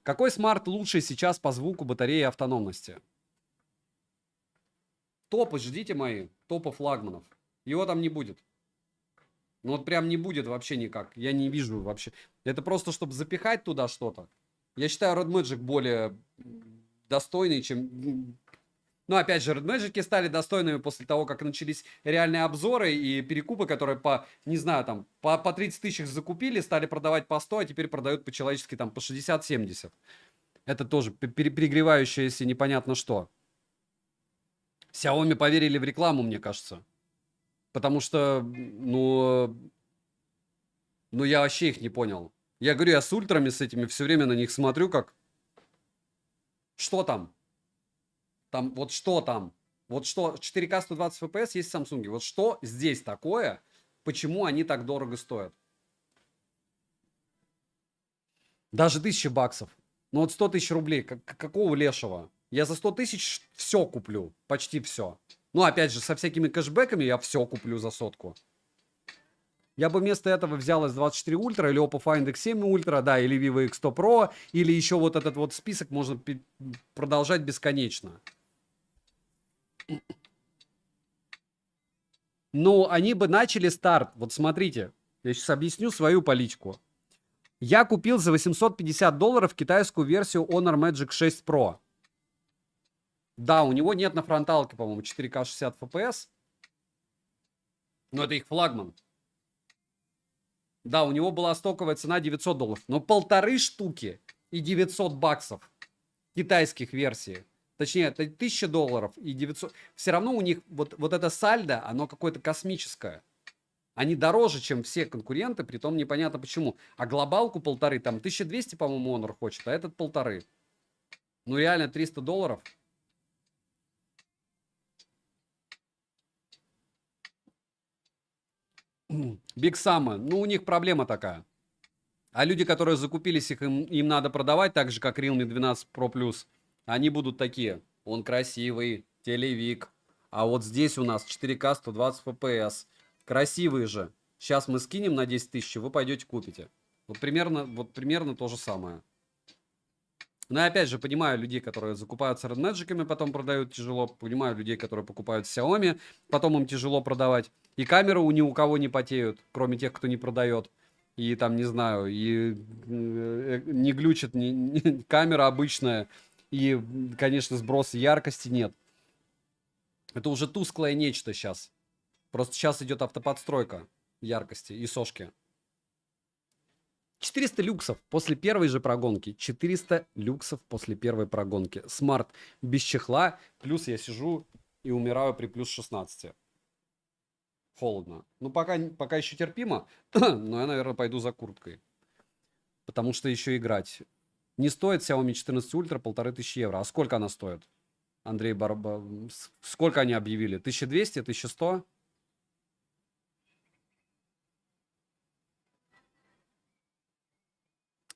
Какой смарт лучше сейчас по звуку, батареи и автономности? Топы, ждите мои, топы флагманов. Его там не будет. Ну вот прям не будет вообще никак. Я не вижу вообще. Это просто, чтобы запихать туда что-то. Я считаю Red Magic более достойный, чем... Ну, опять же, Red Magic стали достойными после того, как начались реальные обзоры и перекупы, которые по, не знаю, там, по 30 тысяч закупили, стали продавать по 100, а теперь продают по-человечески там по 60-70. Это тоже перегревающееся непонятно что. Xiaomi поверили в рекламу, мне кажется. Потому что, ну я вообще их не понял. Я говорю, я с ультрами с этими все время на них смотрю, как... Что там? Там, вот что там? Вот что, 4К 120 FPS есть в Samsung. Вот что здесь такое? Почему они так дорого стоят? Даже 1000 баксов. Ну вот 100 тысяч рублей. Какого лешего? Я за 100 тысяч все куплю. Почти все. Ну, опять же, со всякими кэшбэками я все куплю за сотку. Я бы вместо этого взял S24 Ultra или Oppo Find X7 Ultra, да, или Vivo X100 Pro, или еще вот этот вот список можно продолжать бесконечно. Ну, они бы начали старт. Вот смотрите, я сейчас объясню свою политику. Я купил за $850 китайскую версию Honor Magic 6 Pro. Да, у него нет на фронталке, по-моему, 4К 60 FPS. Но это их флагман. Да, у него была стоковая цена $900. Но 1,5 штуки и 900 баксов китайских версий. Точнее, это $1000 и 900. Все равно у них вот это сальдо, оно какое-то космическое. Они дороже, чем все конкуренты, притом непонятно почему. А глобалку 1,5, там 1200, по-моему, Honor хочет, а этот 1,5. Ну реально $300. Big Summer. Ну, у них проблема такая. А люди, которые закупились, им надо продавать, так же, как Realme 12 Pro Plus. Они будут такие. Он красивый, телевик. А вот здесь у нас 4К 120 FPS. Красивый же. Сейчас мы скинем на 10 тысяч, вы пойдете купите. Вот примерно то же самое. Но я опять же понимаю людей, которые закупаются Red Magic'ами, потом продают тяжело. Понимаю людей, которые покупают Xiaomi, потом им тяжело продавать. И камеры ни у кого не потеют, кроме тех, кто не продает. И там, не знаю, и не глючит камера обычная. И, конечно, сброса яркости нет. Это уже тусклое нечто сейчас. Просто сейчас идет автоподстройка яркости и сошки. 400 люксов после первой же прогонки. 400 люксов после первой прогонки. Смарт без чехла. Плюс я сижу и умираю при плюс 16. Холодно. Ну, пока еще терпимо. Но я, наверное, пойду за курткой. Потому что еще играть. Не стоит Xiaomi 14 Ultra 1500 евро. А сколько она стоит? Андрей Барба... Сколько они объявили? 1200? 1100?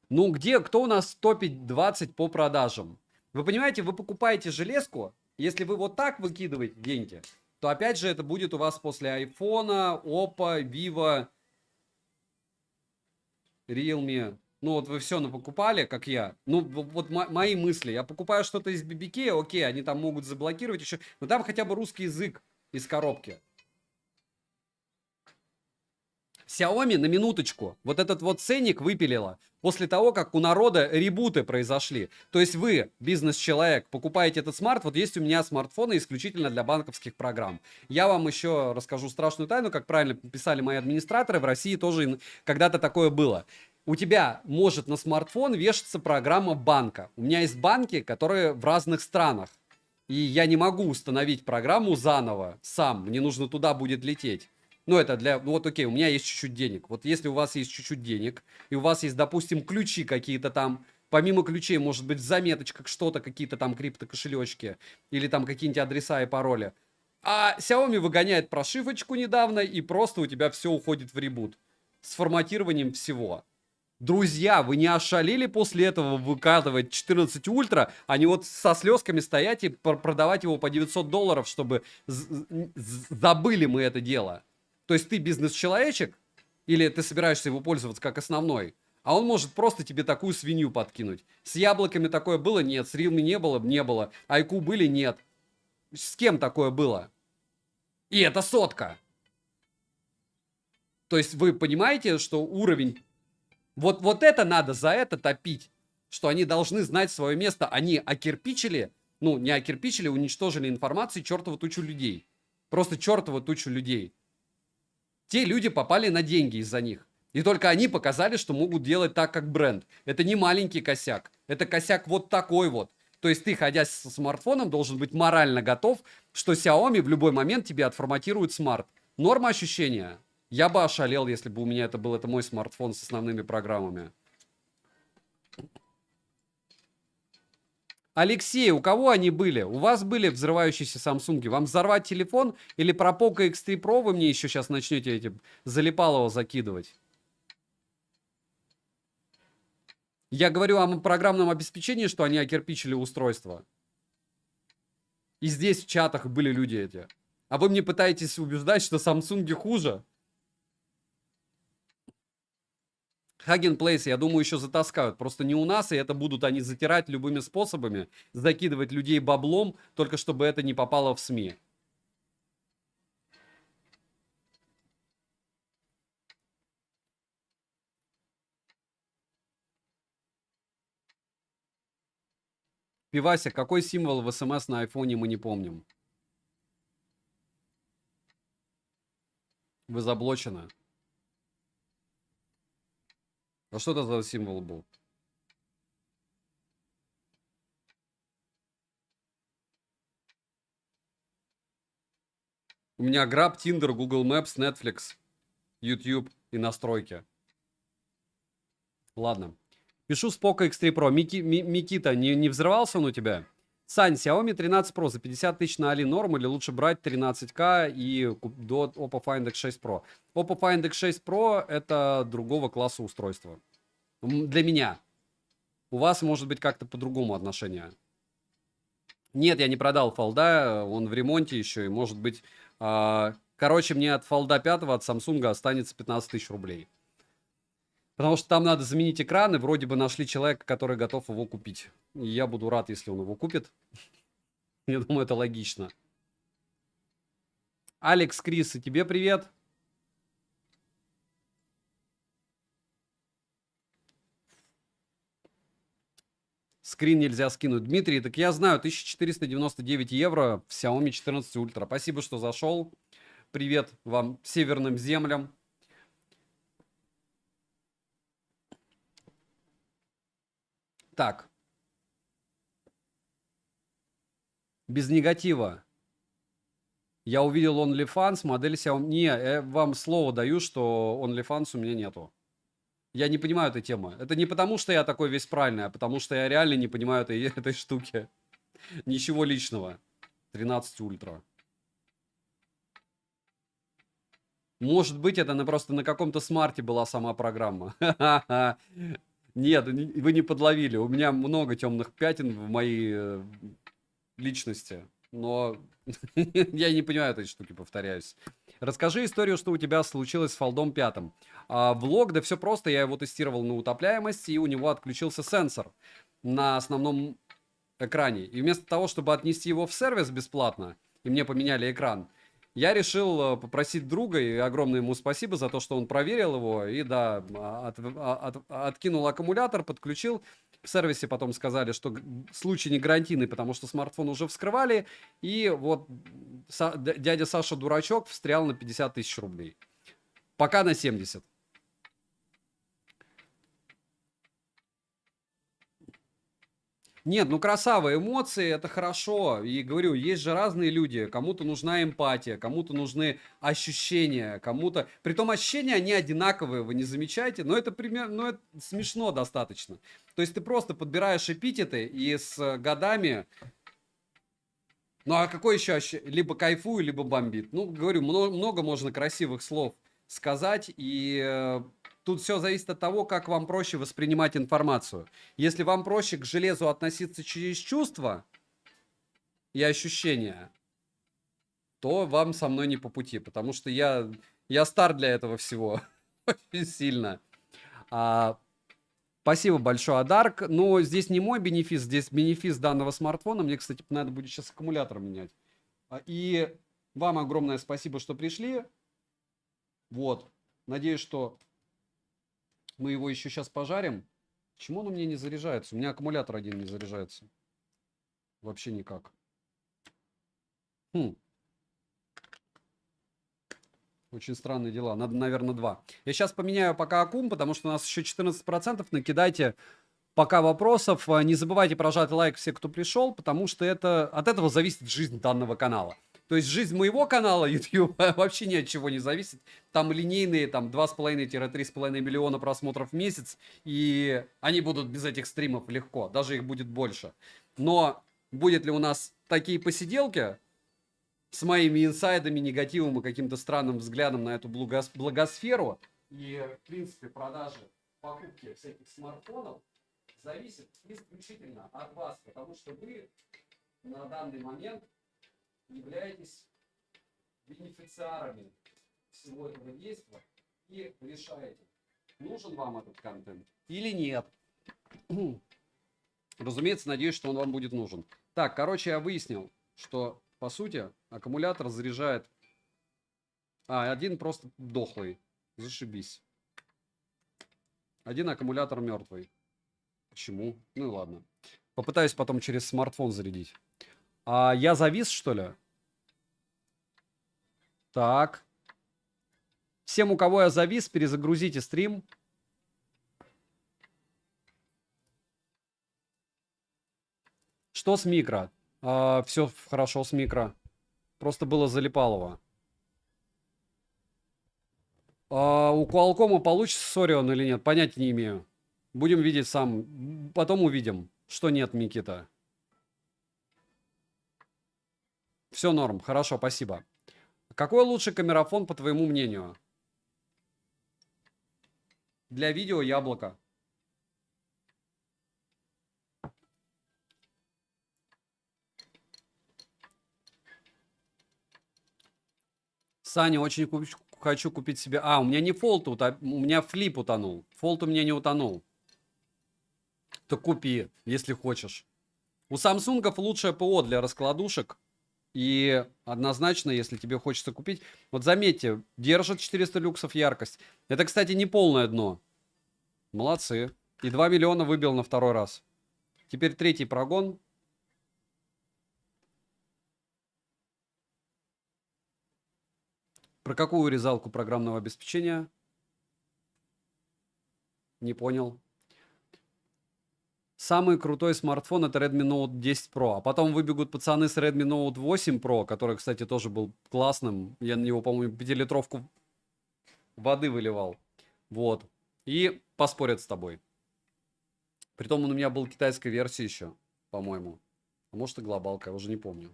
Ну, кто у нас топит 20 по продажам? Вы понимаете, вы покупаете железку, если вы вот так выкидываете деньги, то опять же это будет у вас после айфона, Oppo, Vivo, Realme. Ну вот вы все покупали, как я. Ну вот мои мысли. Я покупаю что-то из BBK, окей, они там могут заблокировать еще. Но там хотя бы русский язык из коробки. Xiaomi на минуточку вот этот вот ценник выпилила после того, как у народа ребуты произошли. То есть вы, бизнес-человек, покупаете этот смарт, вот есть у меня смартфоны исключительно для банковских программ. Я вам еще расскажу страшную тайну, как правильно писали мои администраторы, в России тоже когда-то такое было. У тебя может на смартфон вешаться программа банка. У меня есть банки, которые в разных странах. И я не могу установить программу заново сам. Мне нужно туда будет лететь. Ну, это для... Вот, окей, у меня есть чуть-чуть денег. Вот если у вас есть чуть-чуть денег, и у вас есть, допустим, ключи какие-то там, помимо ключей, может быть, в заметочках что-то, какие-то там криптокошелечки, или там какие-нибудь адреса и пароли. А Xiaomi выгоняет прошивочку недавно, и просто у тебя все уходит в ребут. С форматированием всего. Друзья, вы не ошалели после этого выкатывать 14 ультра, а не вот со слезками стоять и продавать его по $900, чтобы забыли мы это дело. То есть ты бизнес-человечек, или ты собираешься его пользоваться как основной, а он может просто тебе такую свинью подкинуть. С яблоками такое было? Нет. С Realme не было? Не было. Айку были? Нет. С кем такое было? И это сотка. То есть вы понимаете, что уровень... Вот это надо за это топить. Что они должны знать свое место. Они окирпичили, ну не окирпичили, уничтожили информацию чертову тучу людей. Просто чертову тучу людей. Те люди попали на деньги из-за них. И только они показали, что могут делать так, как бренд. Это не маленький косяк. Это косяк вот такой вот. То есть ты, ходя со смартфоном, должен быть морально готов, что Xiaomi в любой момент тебе отформатирует смарт. Норма ощущения? Я бы ошалел, если бы у меня это был мой смартфон с основными программами. Алексей, у кого они были? У вас были взрывающиеся Samsung? Вам взорвать телефон? Или про Poco X3 Pro вы мне еще сейчас начнете эти залипалово закидывать? Я говорю о программном обеспечении, что они окирпичили устройство. И здесь в чатах были люди эти. А вы мне пытаетесь убеждать, что Samsung хуже? Hagen Place, я думаю, еще затаскают. Просто не у нас, и это будут они затирать любыми способами, закидывать людей баблом, только чтобы это не попало в СМИ. Пивася, какой символ в СМС на айфоне мы не помним? Вы заблочены. А что это за символ был? У меня Grab, Tinder, Google Maps, Netflix, YouTube и настройки. Ладно. Пишу с Poco X3 Pro. Микита, не взрывался он у тебя? Сань, Xiaomi 13 Pro за 50 тысяч на Али норм или лучше брать 13К и до Oppo Find X6 Pro? Oppo Find X6 Pro это другого класса устройство. Для меня. У вас может быть как-то по-другому отношение. Нет, я не продал Fold, он в ремонте еще, и может быть... короче, мне от Fold 5 от Samsung останется 15 тысяч рублей. Потому что там надо заменить экран, и вроде бы нашли человека, который готов его купить. И я буду рад, если он его купит. Я думаю, это логично. Алекс Крис, и тебе привет. Скрин нельзя скинуть. Дмитрий, так я знаю, 1499 евро в Xiaomi 14 Ultra. Спасибо, что зашел. Привет вам, северным землям. Так. Без негатива. Я увидел OnlyFans, модель Xiaomi. Не, я вам слово даю, что OnlyFans у меня нету. Я не понимаю этой темы. Это не потому, что я такой весь правильный, а потому что я реально не понимаю этой штуки. Ничего личного. 13 ультра. Может быть, это просто на каком-то смарте была сама программа. Нет, вы не подловили. У меня много темных пятен в моей личности. но я не понимаю этой штуки, повторяюсь. Расскажи историю, что у тебя случилось с фолдом 5. Влог, да все просто, я его тестировал на утопляемость, и у него отключился сенсор на основном экране. И вместо того, чтобы отнести его в сервис бесплатно, и мне поменяли экран, я решил попросить друга, и огромное ему спасибо за то, что он проверил его, и да, откинул аккумулятор, подключил. В сервисе потом сказали, что случай не гарантийный, потому что смартфон уже вскрывали, и вот дядя Саша дурачок встрял на 50 тысяч рублей. Пока на 70. Нет, ну красавые эмоции, это хорошо. И говорю, есть же разные люди. Кому-то нужна эмпатия, кому-то нужны ощущения, кому-то... Притом ощущения, они одинаковые, вы не замечаете? Но это примерно, ну, это смешно достаточно. То есть ты просто подбираешь эпитеты, и с годами... Ну а какой еще ощущение? Либо кайфую, либо бомбит. Ну, говорю, много можно красивых слов сказать, и тут все зависит от того, как вам проще воспринимать информацию. Если вам проще к железу относиться через чувства и ощущения, то вам со мной не по пути, потому что я стар для этого всего очень сильно. Спасибо большое, Адарк. Но здесь не мой бенефис, здесь бенефис данного смартфона. Мне, кстати, надо будет сейчас аккумулятор менять. И вам огромное спасибо, что пришли. Вот. Надеюсь, что мы его еще сейчас пожарим. Почему он у меня не заряжается? У меня аккумулятор один не заряжается. Вообще никак. Очень странные дела. Надо, наверное, 2. Я сейчас поменяю пока аккум, потому что у нас еще 14%. Накидайте пока вопросов. Не забывайте прожать лайк все, кто пришел, потому что от этого зависит жизнь данного канала. То есть жизнь моего канала YouTube вообще ни от чего не зависит. Там линейные, там 2,5-3,5 миллиона просмотров в месяц, и они будут без этих стримов легко, даже их будет больше. Но будет ли у нас такие посиделки с моими инсайдами, негативом и каким-то странным взглядом на эту благосферу, и, в принципе, продажи, покупки всяких смартфонов, зависит исключительно от вас, потому что вы на данный момент являетесь бенефициарами всего этого действия и решаете, нужен вам этот контент или нет. Разумеется, надеюсь, что он вам будет нужен. Так, короче, я выяснил, что, по сути, аккумулятор заряжает... один просто дохлый. Зашибись. Один аккумулятор мертвый. Почему? Ну и ладно. Попытаюсь потом через смартфон зарядить. Я завис, что ли? Так. Всем, у кого я завис, перезагрузите стрим. Что с микро? Все хорошо с микро. Просто было залипалово. У Qualcomm получится с Orion или нет? Понятия не имею. Будем видеть сам. Потом увидим, что нет, Микита. Все норм. Хорошо, спасибо. Какой лучший камерафон, по твоему мнению? Для видео яблоко. Саня, очень хочу купить себе... у меня не фолт, у меня флип утонул. Фолт у меня не утонул. То купи, если хочешь. У Самсунгов лучшее ПО для раскладушек. И однозначно, если тебе хочется купить... Вот заметьте, держит 400 люксов яркость. Это, кстати, не полное дно. Молодцы. И 2 миллиона выбил на второй раз. Теперь третий прогон. Про какую резалку программного обеспечения? Не понял. Самый крутой смартфон — это Redmi Note 10 Pro. А потом выбегут пацаны с Redmi Note 8 Pro, который, кстати, тоже был классным. Я на него, по-моему, 5-литровку воды выливал. Вот. И поспорят с тобой. Притом он у меня был китайской версии еще, по-моему. А может и глобалка, я уже не помню.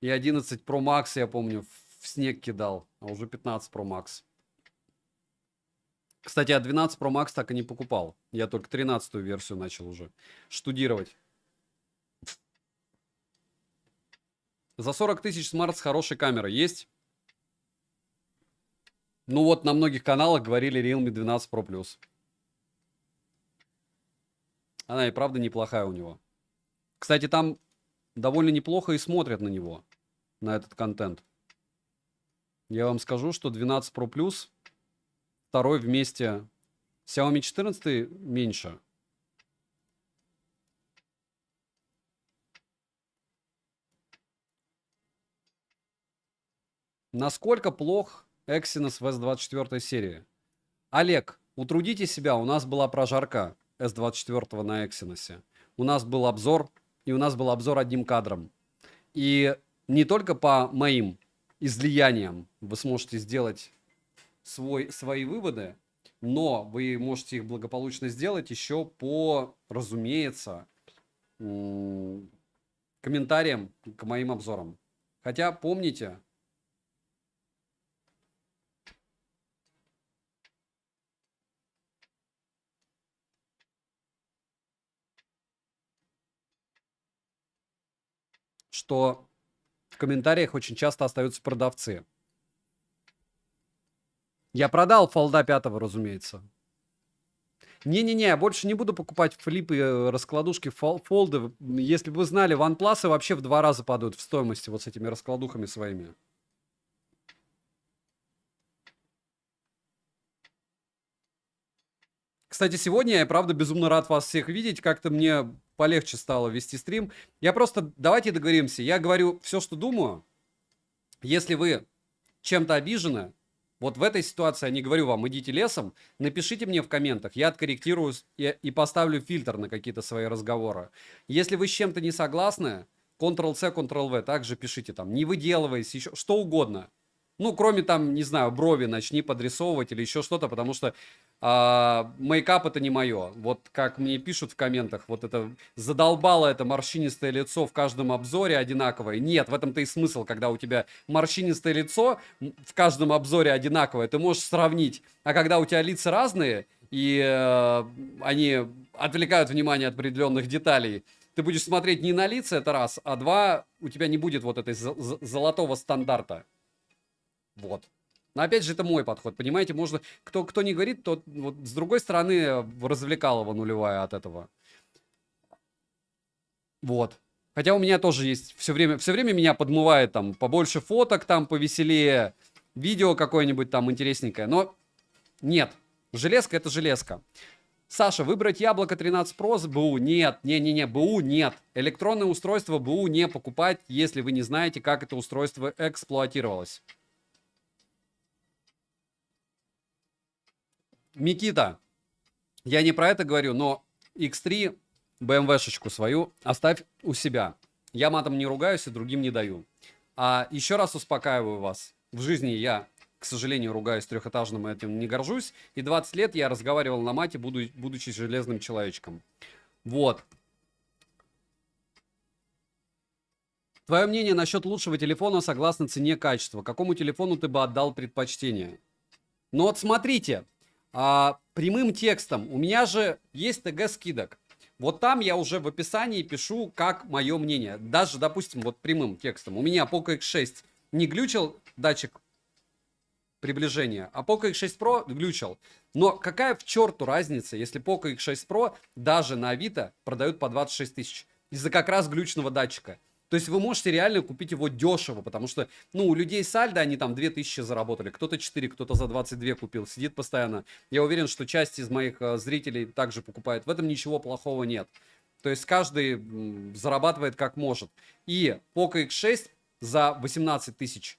И 11 Pro Max, я помню, в снег кидал. А уже 15 Pro Max. Кстати, я 12 Pro Max так и не покупал. Я только 13-ю версию начал уже штудировать. За 40 тысяч смарт с хорошей камерой есть? Ну вот на многих каналах говорили Realme 12 Pro Plus. Она и правда неплохая у него. Кстати, там довольно неплохо и смотрят на него, на этот контент. Я вам скажу, что 12 Pro Plus, второй вместе Xiaomi 14 меньше. Насколько плох Exynos в S24 серии? Олег, утрудите себя, у нас была прожарка S24 на Exynos. У нас был обзор, и у нас был обзор одним кадром. И не только по моим излияниям вы сможете сделать свои выводы, но вы можете их благополучно сделать еще по, разумеется, комментариям к моим обзорам. Хотя помните, что в комментариях очень часто остаются продавцы. Я продал фолда 5, разумеется. Не-не-не, я больше не буду покупать флипы, раскладушки, фолды. Если бы вы знали, OnePlus вообще в 2 раза падают в стоимости вот с этими раскладухами своими. Кстати, сегодня я, правда, безумно рад вас всех видеть. Как-то мне полегче стало вести стрим. Я просто... Давайте договоримся. Я говорю все, что думаю. Если вы чем-то обижены, вот в этой ситуации я не говорю вам, идите лесом, напишите мне в комментах, я откорректирую и поставлю фильтр на какие-то свои разговоры. Если вы с чем-то не согласны, Ctrl-C, Ctrl-V, также пишите там, не выделываясь, еще что угодно. Ну, кроме там, не знаю, брови начни подрисовывать или еще что-то, потому что мейкап это не мое. Вот как мне пишут в комментах, вот это задолбало это морщинистое лицо в каждом обзоре одинаковое. Нет, в этом-то и смысл, когда у тебя морщинистое лицо в каждом обзоре одинаковое, ты можешь сравнить. А когда у тебя лица разные, и они отвлекают внимание от определенных деталей, ты будешь смотреть не на лица, это раз, а два, у тебя не будет вот этой золотого стандарта. Вот. Но опять же, это мой подход, понимаете, можно, кто не говорит, то вот с другой стороны развлекалово нулевая от этого. Вот. Хотя у меня тоже есть все время меня подмывает там побольше фоток, там повеселее, видео какое-нибудь там интересненькое, но нет, железка это железка. Саша, выбрать яблоко 13 Pro с БУ? Нет, не-не-не, БУ нет. Электронное устройство БУ не покупать, если вы не знаете, как это устройство эксплуатировалось. Микита, я не про это говорю, но X3, BMW-шечку свою оставь у себя. Я матом не ругаюсь и другим не даю. А еще раз успокаиваю вас. В жизни я, к сожалению, ругаюсь трехэтажным, и этим не горжусь. И 20 лет я разговаривал на мате, будучи железным человечком. Вот. Твое мнение насчет лучшего телефона согласно цене качества. Какому телефону ты бы отдал предпочтение? Ну вот смотрите. Прямым текстом. У меня же есть ТГ скидок. Вот там я уже в описании пишу, как мое мнение. Даже, допустим, вот прямым текстом. У меня Poco X6 не глючил датчик приближения, а Poco X6 Pro глючил. Но какая в черту разница, если Poco X6 Pro даже на Авито продают по 26 тысяч? Из-за как раз глючного датчика. То есть вы можете реально купить его дешево, потому что, ну, у людей сальдо, они там 2000 заработали, кто-то 4, кто-то за 22 купил, сидит постоянно. Я уверен, что часть из моих зрителей также покупает. В этом ничего плохого нет. То есть каждый зарабатывает как может. И Poco X6 за 18 тысяч.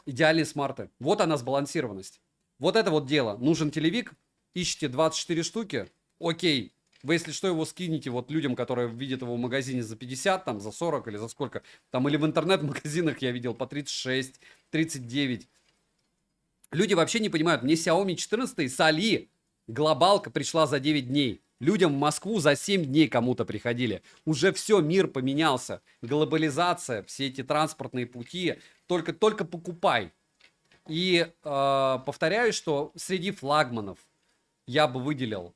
Идеальные смарты. Вот она сбалансированность. Вот это вот дело. Нужен телевик, ищите 24 штуки, окей. Вы, если что, его скинете вот людям, которые видят его в магазине за 50, там, за 40 или за сколько. Там, или в интернет-магазинах я видел по 36, 39. Люди вообще не понимают. Мне Xiaomi 14 с Али глобалка пришла за 9 дней. Людям в Москву за 7 дней кому-то приходили. Уже все, мир поменялся. Глобализация, все эти транспортные пути. Только покупай. И повторяю, что среди флагманов я бы выделил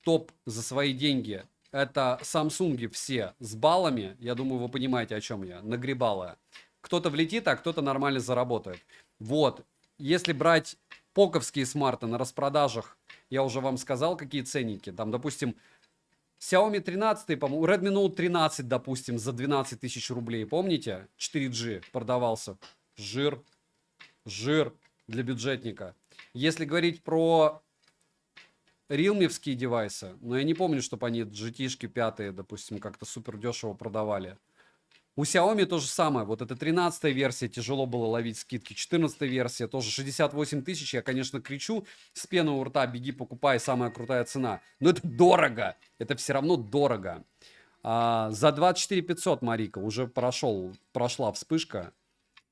топ за свои деньги. Это Samsung все с баллами. Я думаю, вы понимаете, о чем я. Нагребало. Кто-то влетит, а кто-то нормально заработает. Вот. Если брать поковские смарты на распродажах, я уже вам сказал, какие ценники. Там, допустим, Xiaomi 13, по-моему, Redmi Note 13, допустим, за 12 тысяч рублей. Помните? 4G продавался. Жир. Жир для бюджетника. Если говорить про риелмевские девайсы, но я не помню, чтобы они GT-шки 5, допустим, как-то супер дешево продавали. У Xiaomi то же самое. Вот эта 13-я версия, тяжело было ловить скидки. 14-я версия, тоже 68 тысяч. Я, конечно, кричу с пены у рта: беги, покупай, самая крутая цена. Но это дорого. Это все равно дорого. За 24 500, Марика, уже прошла вспышка.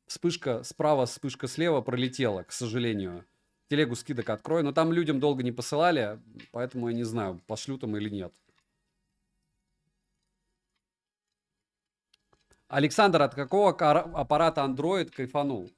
Вспышка справа, вспышка слева пролетела, к сожалению. Телегу скидок открою. Но там людям долго не посылали, поэтому я не знаю, пошлю там или нет. Александр, от какого аппарата Android кайфанул?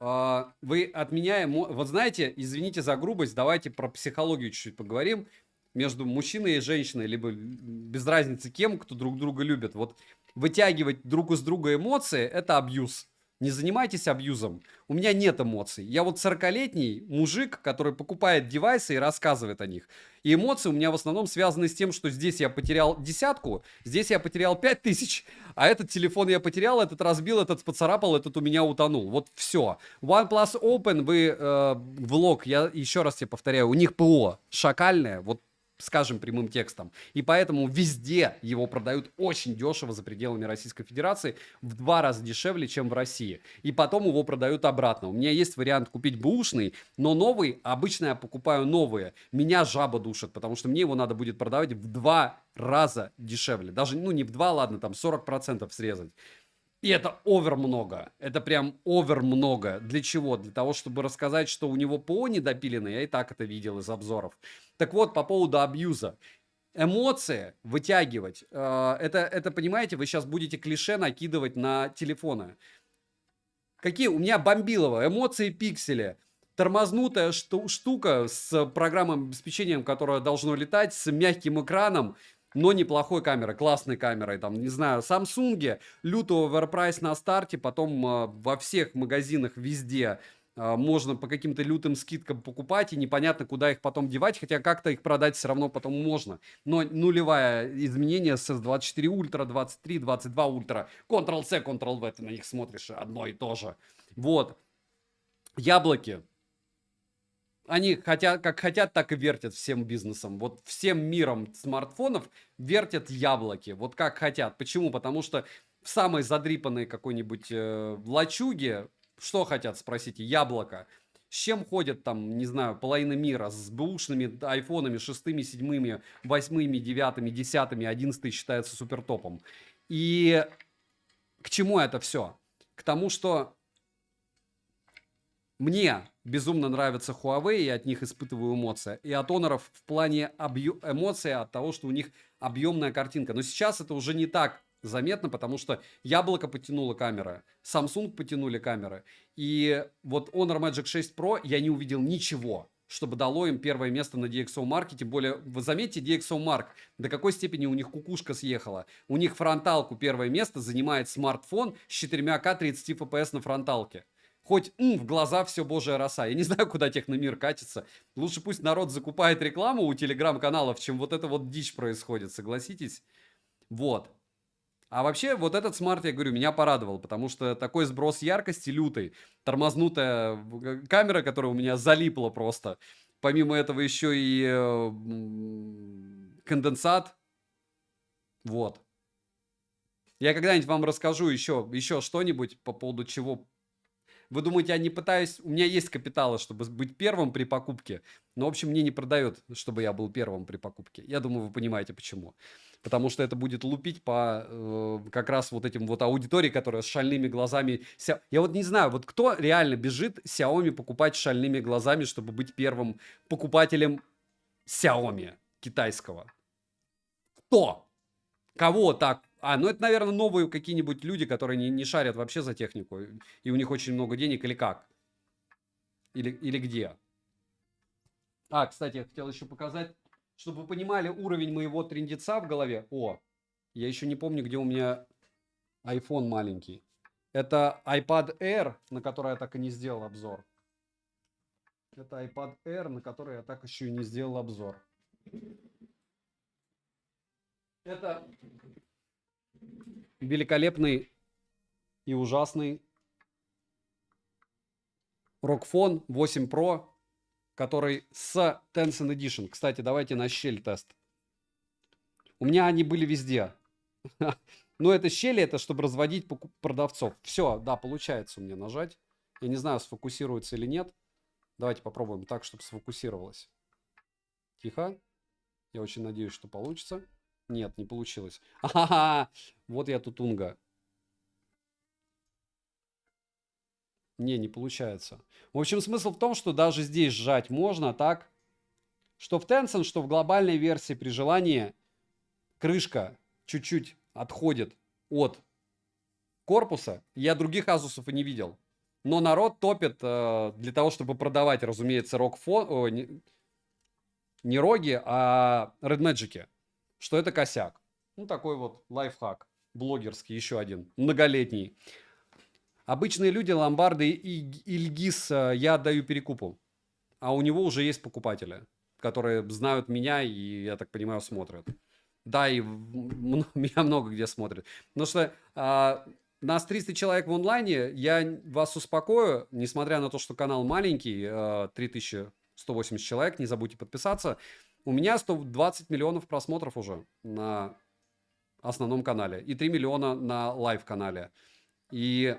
Вы от меня... Вот знаете, извините за грубость, давайте про психологию чуть-чуть поговорим. Между мужчиной и женщиной, либо без разницы кем, кто друг друга любит. Вот вытягивать друг из друга эмоции — это абьюз. Не занимайтесь абьюзом. У меня нет эмоций. Я вот 40-летний мужик, который покупает девайсы и рассказывает о них. И эмоции у меня в основном связаны с тем, что здесь я потерял десятку, здесь я потерял 5000, а этот телефон я потерял, этот разбил, этот поцарапал, этот у меня утонул. Вот все. OnePlus Open, влог, я еще раз тебе повторяю, у них ПО шакальное, вот скажем прямым текстом. И поэтому везде его продают очень дешево за пределами Российской Федерации, в 2 раза дешевле, чем в России. И потом его продают обратно. У меня есть вариант купить бэушный, но новый, обычно я покупаю новые. Меня жаба душит, потому что мне его надо будет продавать в 2 раза дешевле. Даже, ну не в 2, ладно, там 40% срезать. И это овер много. Это прям овер много. Для чего? Для того, чтобы рассказать, что у него ПО недопилено. Я и так это видел из обзоров. Так вот, по поводу абьюза. Эмоции вытягивать. Это, понимаете, вы сейчас будете клише накидывать на телефоны. Какие? У меня бомбилово. Эмоции пиксели. Тормознутая штука с программным обеспечением, которое должно летать, с мягким экраном, но неплохой камерой, классной камерой, там, не знаю, Samsung, лютый оверпрайс на старте, потом во всех магазинах везде можно по каким-то лютым скидкам покупать, и непонятно, куда их потом девать, хотя как-то их продать все равно потом можно. Но нулевое изменение с S24 Ultra, 23, 22 Ultra, Ctrl-C, Ctrl-V, ты на них смотришь, одно и то же. Вот. Яблоки. Они хотят, как хотят, так и вертят всем бизнесом. Вот всем миром смартфонов вертят яблоки. Вот как хотят. Почему? Потому что в самой задрипанной какой-нибудь лачуге, что хотят, спросите, яблоко. С чем ходят там, не знаю, половина мира? С бэушными айфонами 6, 7, 8, 9, 10, 11 считается супертопом. И к чему это все? К тому, что мне безумно нравится Huawei, я от них испытываю эмоции. И от Honor в плане эмоций от того, что у них объемная картинка. Но сейчас это уже не так заметно, потому что Яблоко потянуло камеры, Samsung потянули камеры. И вот Honor Magic 6 Pro я не увидел ничего, чтобы дало им первое место на DxOMark. Тем более, вы заметьте, DxOMark, до какой степени у них кукушка съехала. У них фронталку первое место занимает смартфон с 4К 30 FPS на фронталке. Хоть в глаза все божья роса. Я не знаю, куда техномир катится. Лучше пусть народ закупает рекламу у телеграм-каналов, чем вот эта вот дичь происходит, согласитесь? Вот. А вообще, вот этот смарт, я говорю, меня порадовал, потому что такой сброс яркости лютый. Тормознутая камера, которая у меня залипла просто. Помимо этого еще и конденсат. Вот. Я когда-нибудь вам расскажу еще что-нибудь по поводу чего. Вы думаете, я не пытаюсь... У меня есть капиталы, чтобы быть первым при покупке. Но, в общем, мне не продают, чтобы я был первым при покупке. Я думаю, вы понимаете, почему. Потому что это будет лупить по как раз вот этим вот аудитории, которая с шальными глазами... Я вот не знаю, вот кто реально бежит Xiaomi покупать с шальными глазами, чтобы быть первым покупателем Xiaomi китайского? Кто? Кого так? Ну это, наверное, новые какие-нибудь люди, которые не шарят вообще за технику, и у них очень много денег, или как? Или где? Кстати, я хотел еще показать, чтобы вы понимали уровень моего трындеца в голове. Я еще не помню, где у меня iPhone маленький. Это iPad Air, на который я так и не сделал обзор. Это iPad Air, на который я так еще и не сделал обзор. Это великолепный и ужасный ROG Phone 8 Pro, который с Tencent Edition. Кстати, давайте на щель тест. У меня они были везде. Но это щели, это чтобы разводить продавцов. Все, да, получается у меня нажать. Я не знаю, сфокусируется или нет. Давайте попробуем так, чтобы сфокусировалось. Тихо. Я очень надеюсь, что получится. Нет, не получилось. Ага, вот я тут унга. Не получается. В общем, смысл в том, что даже здесь сжать можно так, что в Tencent, что в глобальной версии при желании крышка чуть-чуть отходит от корпуса. Я других Asus'ов и не видел. Но народ топит для того, чтобы продавать, разумеется, не роги, а Red Magic'и. Что это косяк. Ну, такой вот лайфхак. Блогерский, еще один. Многолетний. Обычные люди, ломбарды и Ильгиз я отдаю перекупу. А у него уже есть покупатели, которые знают меня и, я так понимаю, смотрят. Да, и меня много где смотрят. Потому что нас 300 человек в онлайне, я вас успокою, несмотря на то, что канал маленький, 3180 человек, не забудьте подписаться. У меня 120 миллионов просмотров уже на основном канале и 3 миллиона на лайв-канале. И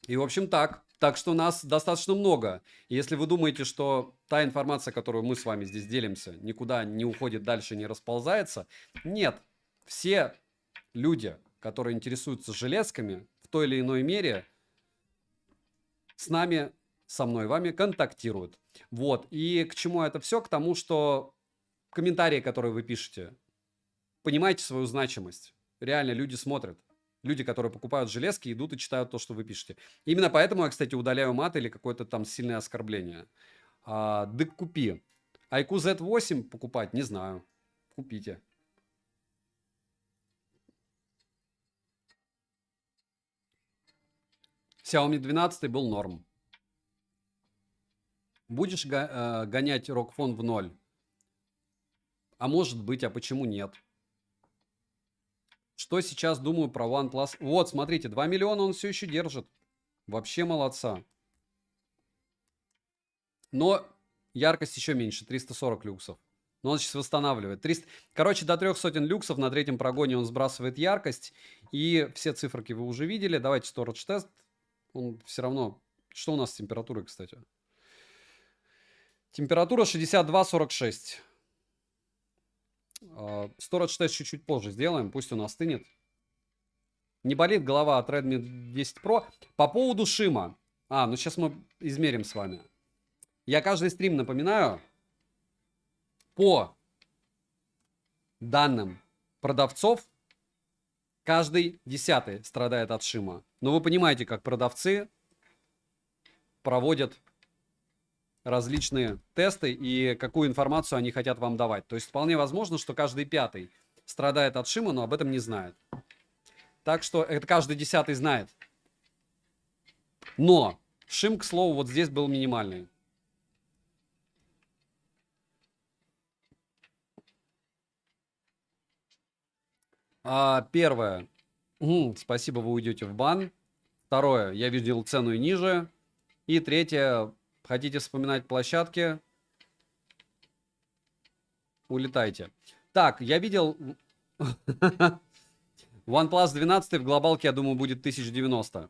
в общем так. Так что нас достаточно много. И если вы думаете, что та информация, которую мы с вами здесь делимся, никуда не уходит дальше, не расползается, нет. Все люди, которые интересуются железками в той или иной мере, с нами, со мной, вами контактируют. Вот. И к чему это все? К тому, что комментарии, которые вы пишете, понимаете свою значимость. Реально люди смотрят. Люди, которые покупают железки, идут и читают то, что вы пишете. Именно поэтому я, кстати, удаляю мат или какое-то там сильное оскорбление. Дык купи. IQ Z8 покупать? Не знаю. Купите. Xiaomi 12 был норм. Будешь гонять ROG Phone в ноль? А может быть, а почему нет? Что сейчас думаю про OnePlus? Вот, смотрите, 2 миллиона он все еще держит. Вообще молодца. Но яркость еще меньше, 340 люксов. Но он сейчас восстанавливает. 300... Короче, до 300 люксов на третьем прогоне он сбрасывает яркость. И все циферки вы уже видели. Давайте storage тест. Он все равно... Что у нас с температурой, кстати? Температура 62-46. Storage тест чуть-чуть позже сделаем, пусть он остынет. Не болит голова от Redmi 10 Pro. По поводу шима. Ну сейчас мы измерим с вами. Я каждый стрим напоминаю. По данным продавцов, каждый 10-й страдает от шима. Но вы понимаете, как продавцы проводят различные тесты и какую информацию они хотят вам давать. То есть вполне возможно, что каждый 5-й страдает от шима, но об этом не знает. Так что это каждый 10-й знает. Но шим, к слову, вот здесь был минимальный. Первое. Спасибо, вы уйдете в бан. Второе. Я видел цену и ниже. И третье. Хотите вспоминать площадки? Улетайте. Так, я видел... OnePlus 12 в глобалке, я думаю, будет 1090.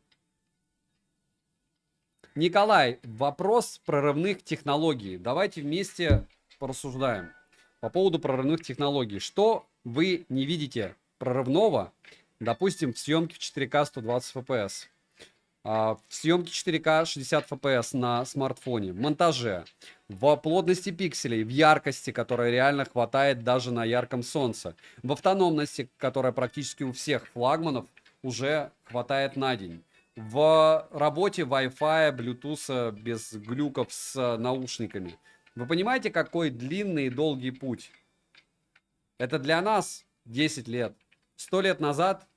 Николай, вопрос прорывных технологий. Давайте вместе порассуждаем по поводу прорывных технологий. Что вы не видите прорывного, допустим, в съемке в 4К 120 FPS? В съемке 4К 60 FPS на смартфоне, в монтаже, в плотности пикселей, в яркости, которая реально хватает даже на ярком солнце, в автономности, которая практически у всех флагманов уже хватает на день, в работе Wi-Fi, Bluetooth без глюков с наушниками. Вы понимаете, какой длинный и долгий путь? Это для нас 10 лет, 100 лет назад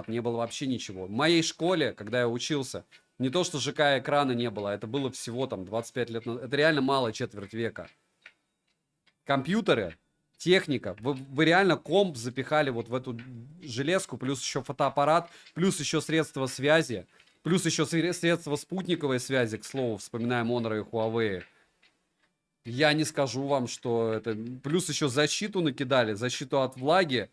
не было вообще ничего. В моей школе, когда я учился, не то что ЖК экрана не было, это было всего там 25 лет назад. Это реально мало, четверть века. Компьютеры, техника. Вы реально комп запихали вот в эту железку, плюс еще фотоаппарат, плюс еще средства связи, плюс еще средства спутниковой связи, к слову, вспоминаем Honor и Huawei. Я не скажу вам, что это... Плюс еще защиту накидали, защиту от влаги.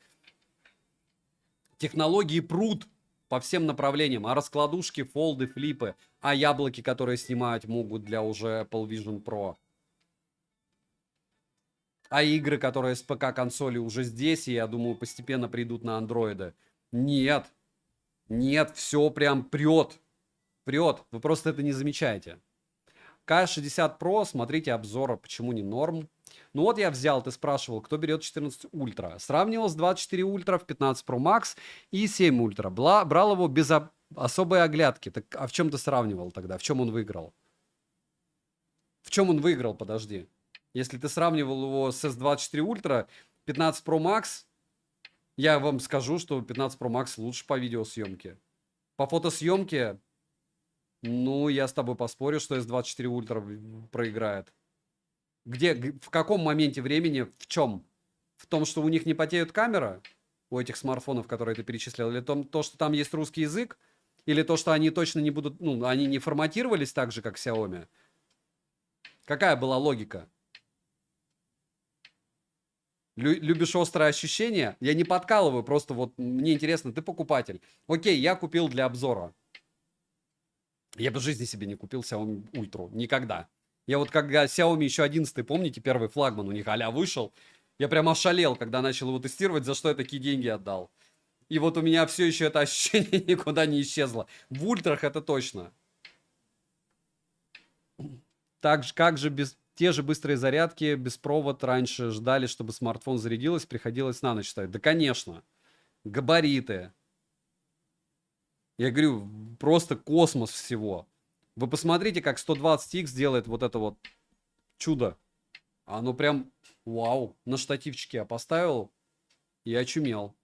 Технологии прут по всем направлениям. А раскладушки, фолды, флипы. А яблоки, которые снимать могут для уже Apple Vision Pro. А игры, которые с ПК-консоли уже здесь, и я думаю, постепенно придут на андроиды. Нет. Нет, все прям прет. Прет. Вы просто это не замечаете. К60 Pro, смотрите обзоры, почему не норм. Ну вот я взял, ты спрашивал, кто берет 14 Ультра. Сравнивал с 24 Ультра в 15 Pro Max и 7 Ультра. Брал его без особой оглядки. Так, а в чем ты сравнивал тогда? В чем он выиграл? В чем он выиграл, подожди. Если ты сравнивал его с S24 Ultra, 15 Pro Max, я вам скажу, что 15 Pro Max лучше по видеосъемке. По фотосъемке, ну, я с тобой поспорю, что S24 Ultra проиграет. Где, в каком моменте времени, в чем? В том, что у них не потеют камеры, у этих смартфонов, которые ты перечислял, или то, что там есть русский язык, или то, что они точно не будут, ну, они не форматировались так же, как Xiaomi. Какая была логика? Любишь острые ощущения? Я не подкалываю, просто вот мне интересно, ты покупатель. Окей, я купил для обзора. Я бы в жизни себе не купил Xiaomi Ultra. Никогда. Я вот когда Xiaomi еще 11, помните, первый флагман у них а-ля вышел, я прям ошалел, когда начал его тестировать, за что я такие деньги отдал. И вот у меня все еще это ощущение никуда не исчезло. В ультрах это точно. Так же, как же без... Те же быстрые зарядки, без провод раньше ждали, чтобы смартфон зарядилось, приходилось на ночь ставить. Да, конечно. Габариты. Я говорю, просто космос всего. Вы посмотрите, как 120X делает вот это вот чудо. Оно прям, вау. На штативчике я поставил и очумел.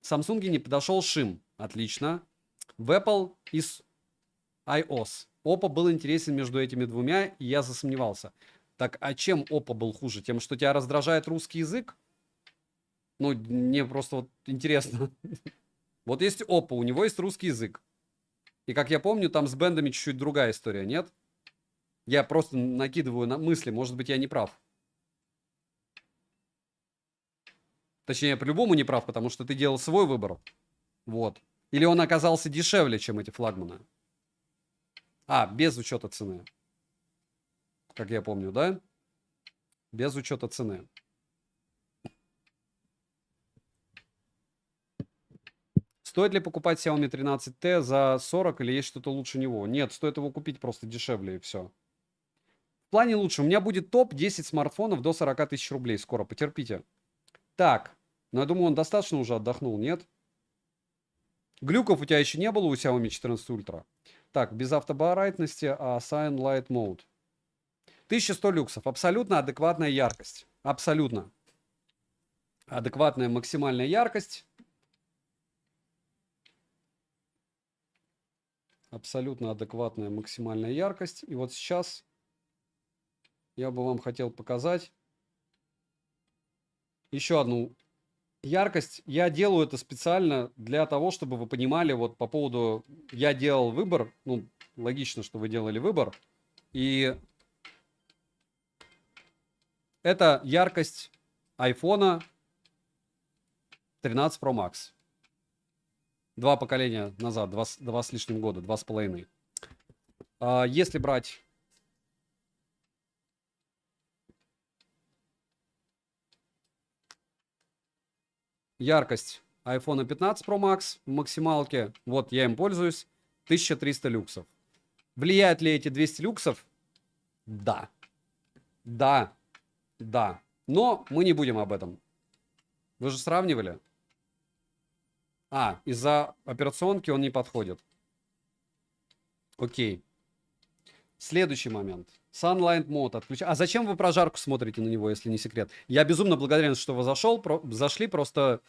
В Samsung не подошел шим. Отлично. В Apple из iOS. Oppo был интересен между этими двумя, и я засомневался. Так, а чем Oppo был хуже? Тем, что тебя раздражает русский язык? Ну, мне просто вот интересно. Вот есть Oppo, у него есть русский язык. И, как я помню, там с бендами чуть-чуть другая история, нет? Я просто накидываю на мысли, может быть, я не прав. Точнее, я по-любому не прав, потому что ты делал свой выбор. Вот. Или он оказался дешевле, чем эти флагманы. А, без учета цены. Как я помню, да? Без учета цены. Стоит ли покупать Xiaomi 13T за 40 или есть что-то лучше него? Нет, стоит его купить просто дешевле и все. В плане лучше. У меня будет топ 10 смартфонов до 40 тысяч рублей скоро. Потерпите. Так. Ну, я думаю, он достаточно уже отдохнул, нет? Глюков у тебя еще не было у Xiaomi 14 Ultra? Так, без автобарайтности, а Sign Light Mode. 1100 люксов. Абсолютно адекватная яркость. Абсолютно. Адекватная максимальная яркость. Абсолютно адекватная максимальная яркость. И вот сейчас я бы вам хотел показать еще одну яркость. Я делаю это специально для того, чтобы вы понимали вот по поводу... Я делал выбор. Ну, логично, что вы делали выбор. И это яркость iPhone 13 Pro Max. 2 поколения назад, 2 с лишним года, 2,5. Если брать яркость iPhone 15 Pro Max в максималке, вот я им пользуюсь, 1300 люксов. Влияют ли эти 200 люксов? Да. Да. Да. Но мы не будем об этом. Вы же сравнивали? А, из-за операционки он не подходит. Окей. Следующий момент. Sunlight мод отключай. А зачем вы прожарку смотрите на него, если не секрет? Я безумно благодарен, что вы зашли, просто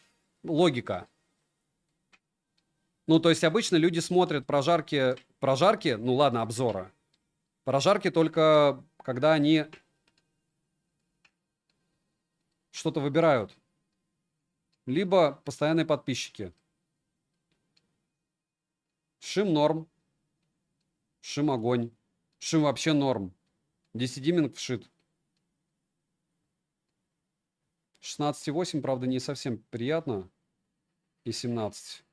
логика. Ну, то есть обычно люди смотрят прожарки, ну ладно, обзора. Прожарки только когда они что-то выбирают. Либо постоянные подписчики. Шим норм. Шим огонь. Шим вообще норм. DC-диминг вшит. 16,8, правда, не совсем приятно. И 17.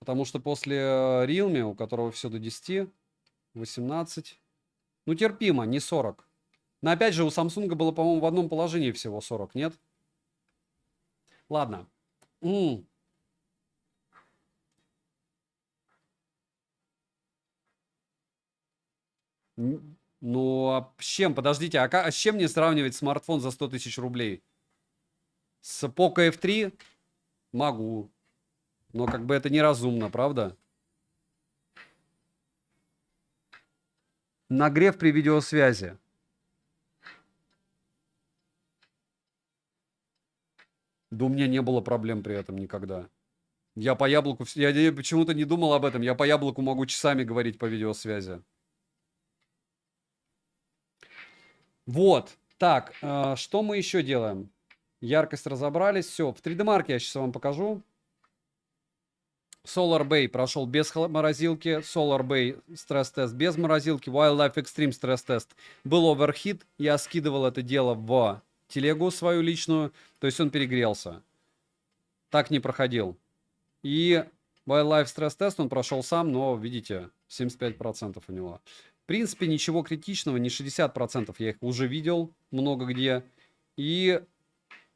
Потому что после Realme, у которого все до 10, 18. Ну, терпимо, не 40. Но опять же, у Samsung было, по-моему, в одном положении всего 40, нет? Ладно. Ну, а с чем? Подождите, с чем мне сравнивать смартфон за 100 тысяч рублей? С Poco F3? Могу. Но как бы это неразумно, правда? Нагрев при видеосвязи. Да у меня не было проблем при этом никогда. Я по яблоку... Я почему-то не думал об этом. Я по яблоку могу часами говорить по видеосвязи. Вот. Так, что мы еще делаем? Яркость разобрались. Все, в 3D Mark я сейчас вам покажу. Solar Bay прошел без морозилки. Solar Bay стресс-тест без морозилки. Wildlife Extreme стресс-тест был оверхит. Я скидывал это дело в телегу свою личную. То есть он перегрелся. Так не проходил. И Wildlife стресс-тест он прошел сам, но, видите, 75% у него. В принципе, ничего критичного, не 60%. Я их уже видел много где. И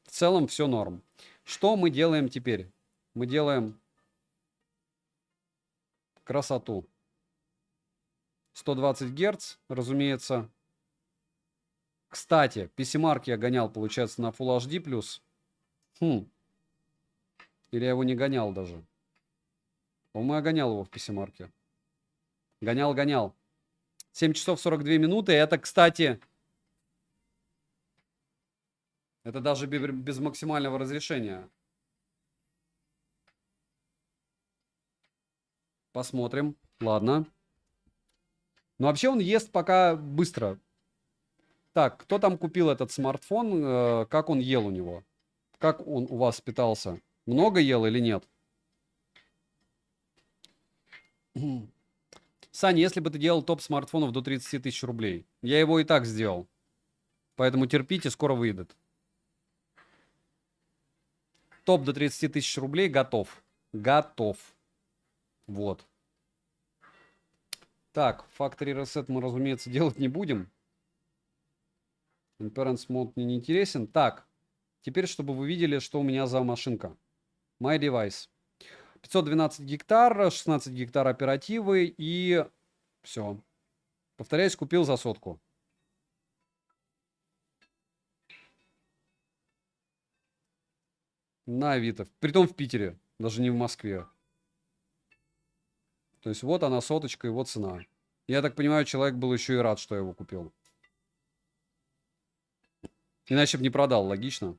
в целом все норм. Что мы делаем теперь? Мы делаем красоту. 120 Гц, разумеется. Кстати, PCMark я гонял, получается, на Full HD+. Или я его не гонял даже. По-моему, я гонял его в PCMark. Гонял. 7 часов 42 минуты. Это, кстати... Это даже без максимального разрешения. Посмотрим. Ладно. Но вообще он ест пока быстро. Так, кто там купил этот смартфон? Как он ел у него? Как он у вас питался? Много ел или нет? Саня, если бы ты делал топ смартфонов до 30 тысяч рублей. Я его и так сделал. Поэтому терпите, скоро выйдет. Топ до 30 тысяч рублей готов. Готов. Вот. Так, Factory Reset мы, разумеется, делать не будем. Imperance Mode мне не интересен. Так, теперь, чтобы вы видели, что у меня за машинка. My Device. 512 гектар, 16 гектар оперативы и все. Повторяюсь, купил за 100. На Авито. Притом в Питере, даже не в Москве. То есть вот она 100, и вот цена. Я так понимаю, человек был еще и рад, что я его купил. Иначе бы не продал, логично.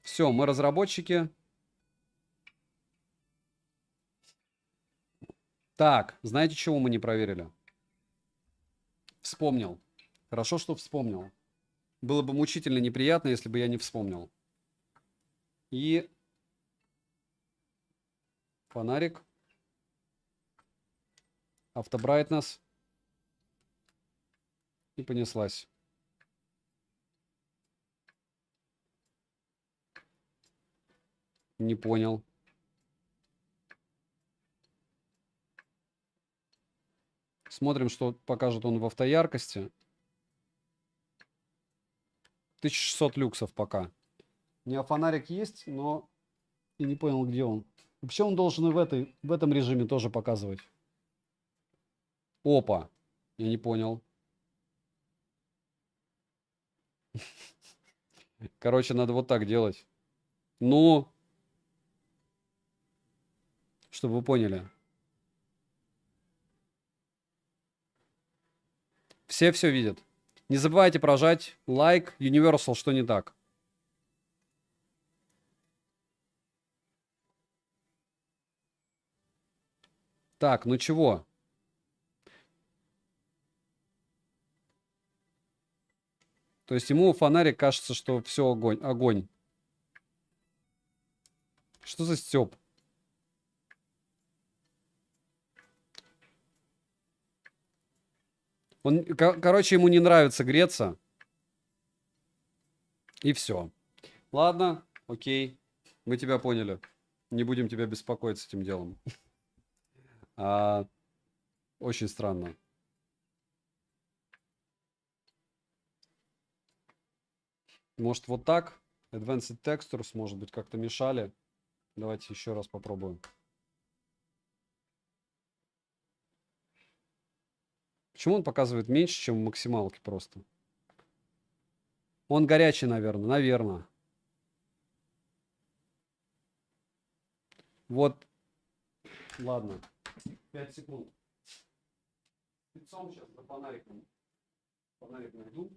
Все, мы разработчики. Так, знаете, чего мы не проверили? Вспомнил. Хорошо, что вспомнил. Было бы мучительно неприятно, если бы я не вспомнил. И фонарик. Автобрайтнесс. И понеслась. Не понял. Смотрим, что покажет он в автояркости. 1600 люксов пока. У меня фонарик есть, но я не понял, где он. Вообще он должен и в этом режиме тоже показывать. Опа. Я не понял. Короче, надо вот так делать. Ну, чтобы вы поняли. Все видят. Не забывайте прожать лайк. Universal, что не так? Так, ну чего? То есть ему фонарик кажется, что все огонь. Огонь. Что за стёб? Он, короче, ему не нравится греться. И все. Ладно, окей. Мы тебя поняли. Не будем тебя беспокоить с этим делом. Очень странно. Может, вот так? Advanced Textures, может быть, как-то мешали. Давайте еще раз попробуем. Почему он показывает меньше, чем в максималке просто? Он горячий, наверное. Наверное. Вот. Ладно. 5 секунд. Спецом сейчас за фонариком. Фонарик найду.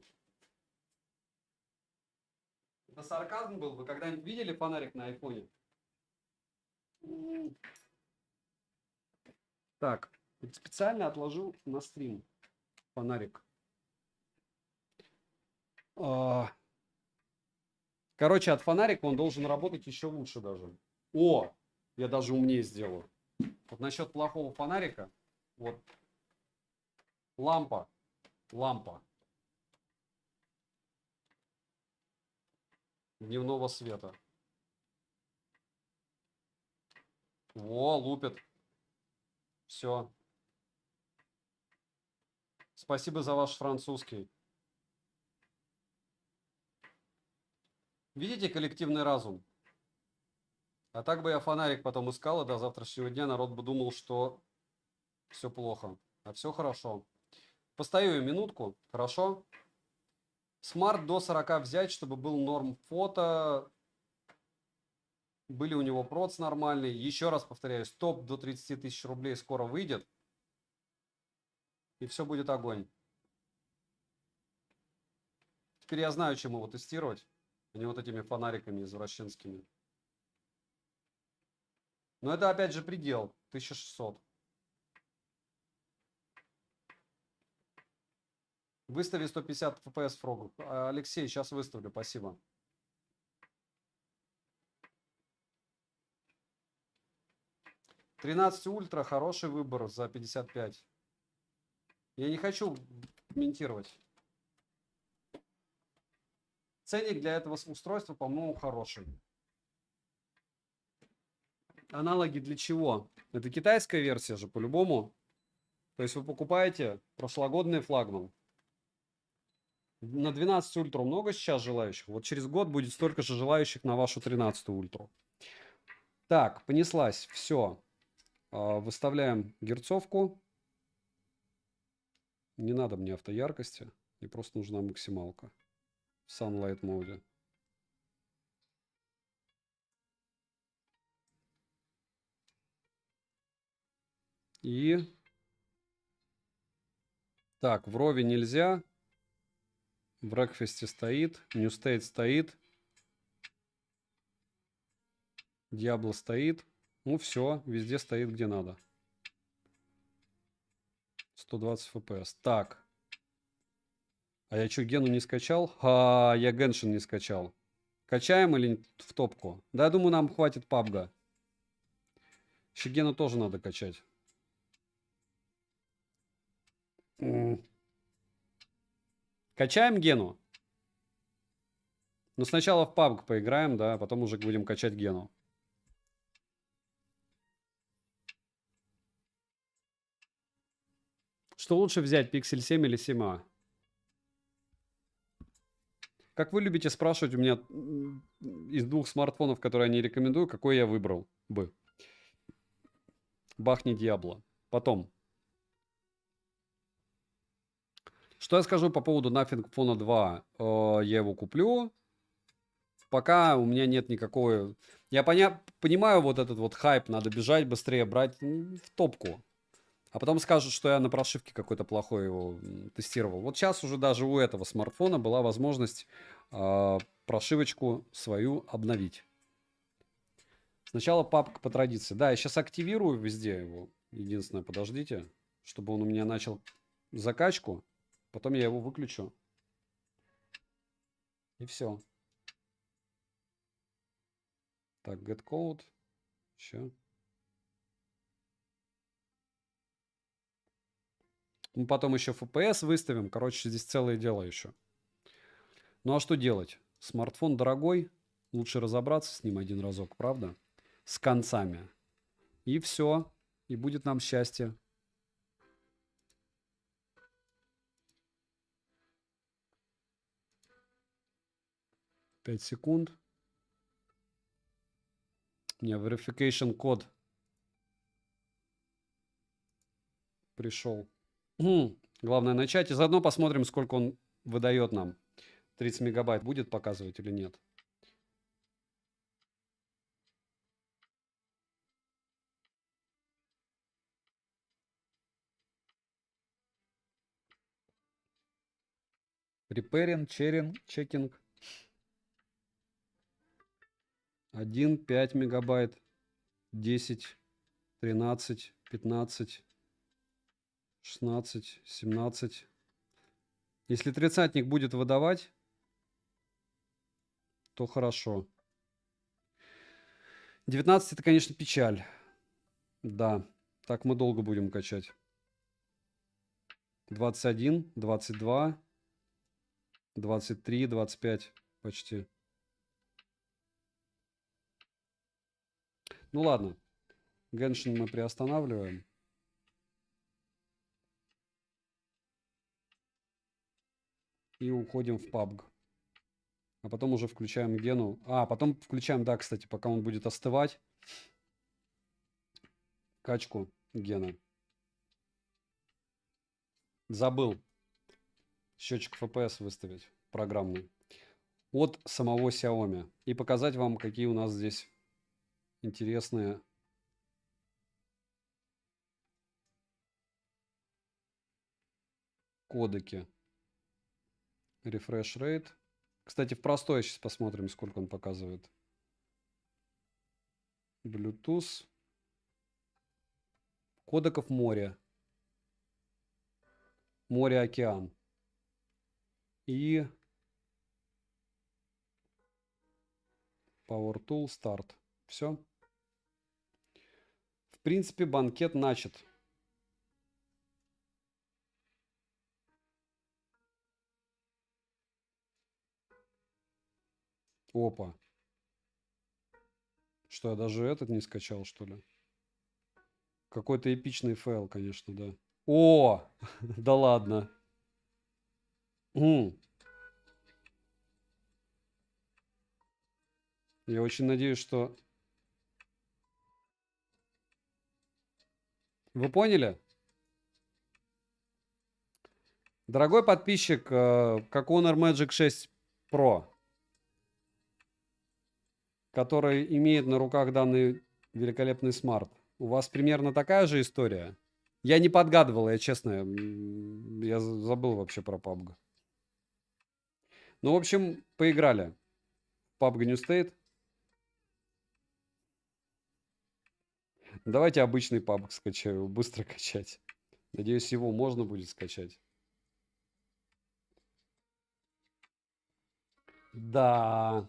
Это сарказм был? Вы когда-нибудь видели фонарик на айфоне? Так. Специально отложил на стрим фонарик. Короче, от фонарика он должен работать еще лучше даже. О! Я даже умнее сделаю. Вот насчет плохого фонарика. Вот. Лампа. Лампа. Дневного света. Во, лупит. Все. Спасибо за ваш французский. Видите коллективный разум? А так бы я фонарик потом искал, и до завтрашнего дня народ бы думал, что все плохо. А все хорошо. Постою минутку, хорошо? Смарт до 40 взять, чтобы был норм фото. Были у него проц нормальные. Еще раз повторяюсь, топ до 30 тысяч рублей скоро выйдет. И все будет огонь. Теперь я знаю, чем его тестировать, а не вот этими фонариками извращенскими. Но это опять же предел. 1600. Выстави 150 FPS фрогу. Алексей, сейчас выставлю, спасибо. «13 ультра» хороший выбор за 55. Я не хочу комментировать. Ценник для этого устройства, по-моему, хороший. Аналоги для чего? Это китайская версия же, по-любому. То есть вы покупаете прошлогодний флагман. На 12 ультру много сейчас желающих. Вот через год будет столько же желающих на вашу 13 ультру. Так, понеслась. Все. Выставляем герцовку. Не надо мне автояркости. Мне просто нужна максималка. В Sunlight моде. И... Так, в Рове нельзя. В Breakfast стоит. New State стоит. Diablo стоит. Ну все, везде стоит где надо. 120 FPS. Так. А я что, Гену не скачал? Я Геншин не скачал. Качаем или в топку? Да, я думаю, нам хватит пабга. Еще Гену тоже надо качать. Качаем Гену. Но сначала в PUBG поиграем, да, а потом уже будем качать Гену. Что лучше взять, Pixel 7 или 7a? Как вы любите спрашивать, у меня из двух смартфонов, которые я не рекомендую, какой я выбрал бы? Бахни Диабло. Потом. Что я скажу по поводу Nothing Phone 2? Я его куплю. Пока у меня нет никакой... Я понимаю вот этот вот хайп, надо бежать быстрее, брать в топку. А потом скажут, что я на прошивке какой-то плохой его тестировал. Вот сейчас уже даже у этого смартфона была возможность прошивочку свою обновить. Сначала папка по традиции. Да, я сейчас активирую везде его. Единственное, подождите, чтобы он у меня начал закачку. Потом я его выключу. И все. Так, get code. Еще. Мы потом еще FPS выставим. Короче, здесь целое дело еще. Ну а что делать? Смартфон дорогой. Лучше разобраться с ним один разок, правда? С концами. И все. И будет нам счастье. 5 секунд. У меня verification код пришел. Главное начать. И заодно посмотрим, сколько он выдает нам. 30 мегабайт будет показывать или нет. Repairing, чекинг. 1, 5 мегабайт, 10, 13, 15, 16, 17. Если тридцатник будет выдавать, то хорошо. 19 это, конечно, печаль. Да, так мы долго будем качать. 21, 22, 23, 25 почти. Ну ладно. Genshin мы приостанавливаем. И уходим в PUBG. А потом уже включаем Гену. А, потом включаем, да, кстати, пока он будет остывать. Качку Гена. Забыл счетчик FPS выставить программный от самого Xiaomi. И показать вам, какие у нас здесь интересные кодеки. Refresh rate. Кстати, в простой сейчас посмотрим, сколько он показывает. Bluetooth. Кодеков море. Море-океан. И Power Tool Start. Все. В принципе, банкет начат. Опа. Что, я даже этот не скачал, что ли? Какой-то эпичный файл, конечно, да. О! Да ладно. Я очень надеюсь, что... Вы поняли? Дорогой подписчик, как Honor Magic 6 Pro, который имеет на руках данный великолепный смарт, у вас примерно такая же история? Я не подгадывал, я честно, я забыл вообще про PUBG. Ну, в общем, поиграли. PUBG New State. Давайте обычный PUBG скачаю, быстро качать. Надеюсь, его можно будет скачать. Да.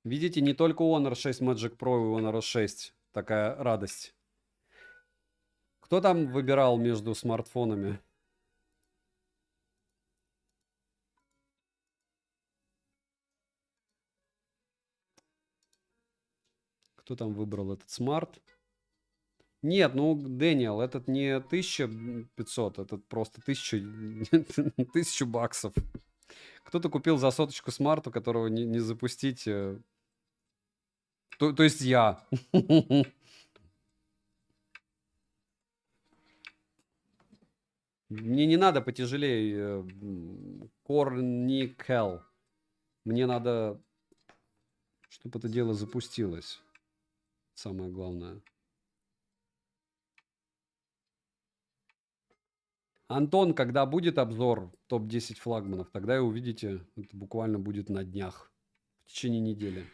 Видите, не только у Honor 6 Magic Pro и Honor 6 такая радость. Кто там выбирал между смартфонами? Кто там выбрал этот смарт? Нет, ну, Дэниел, этот не 1500, этот просто 1000 баксов. Кто-то купил за соточку смарт, у которого не запустить... То есть я. Мне не надо потяжелее Корникел. Мне надо, чтобы это дело запустилось. Самое главное. Антон, когда будет обзор топ-10 флагманов, тогда и увидите. Это буквально будет на днях. В течение недели.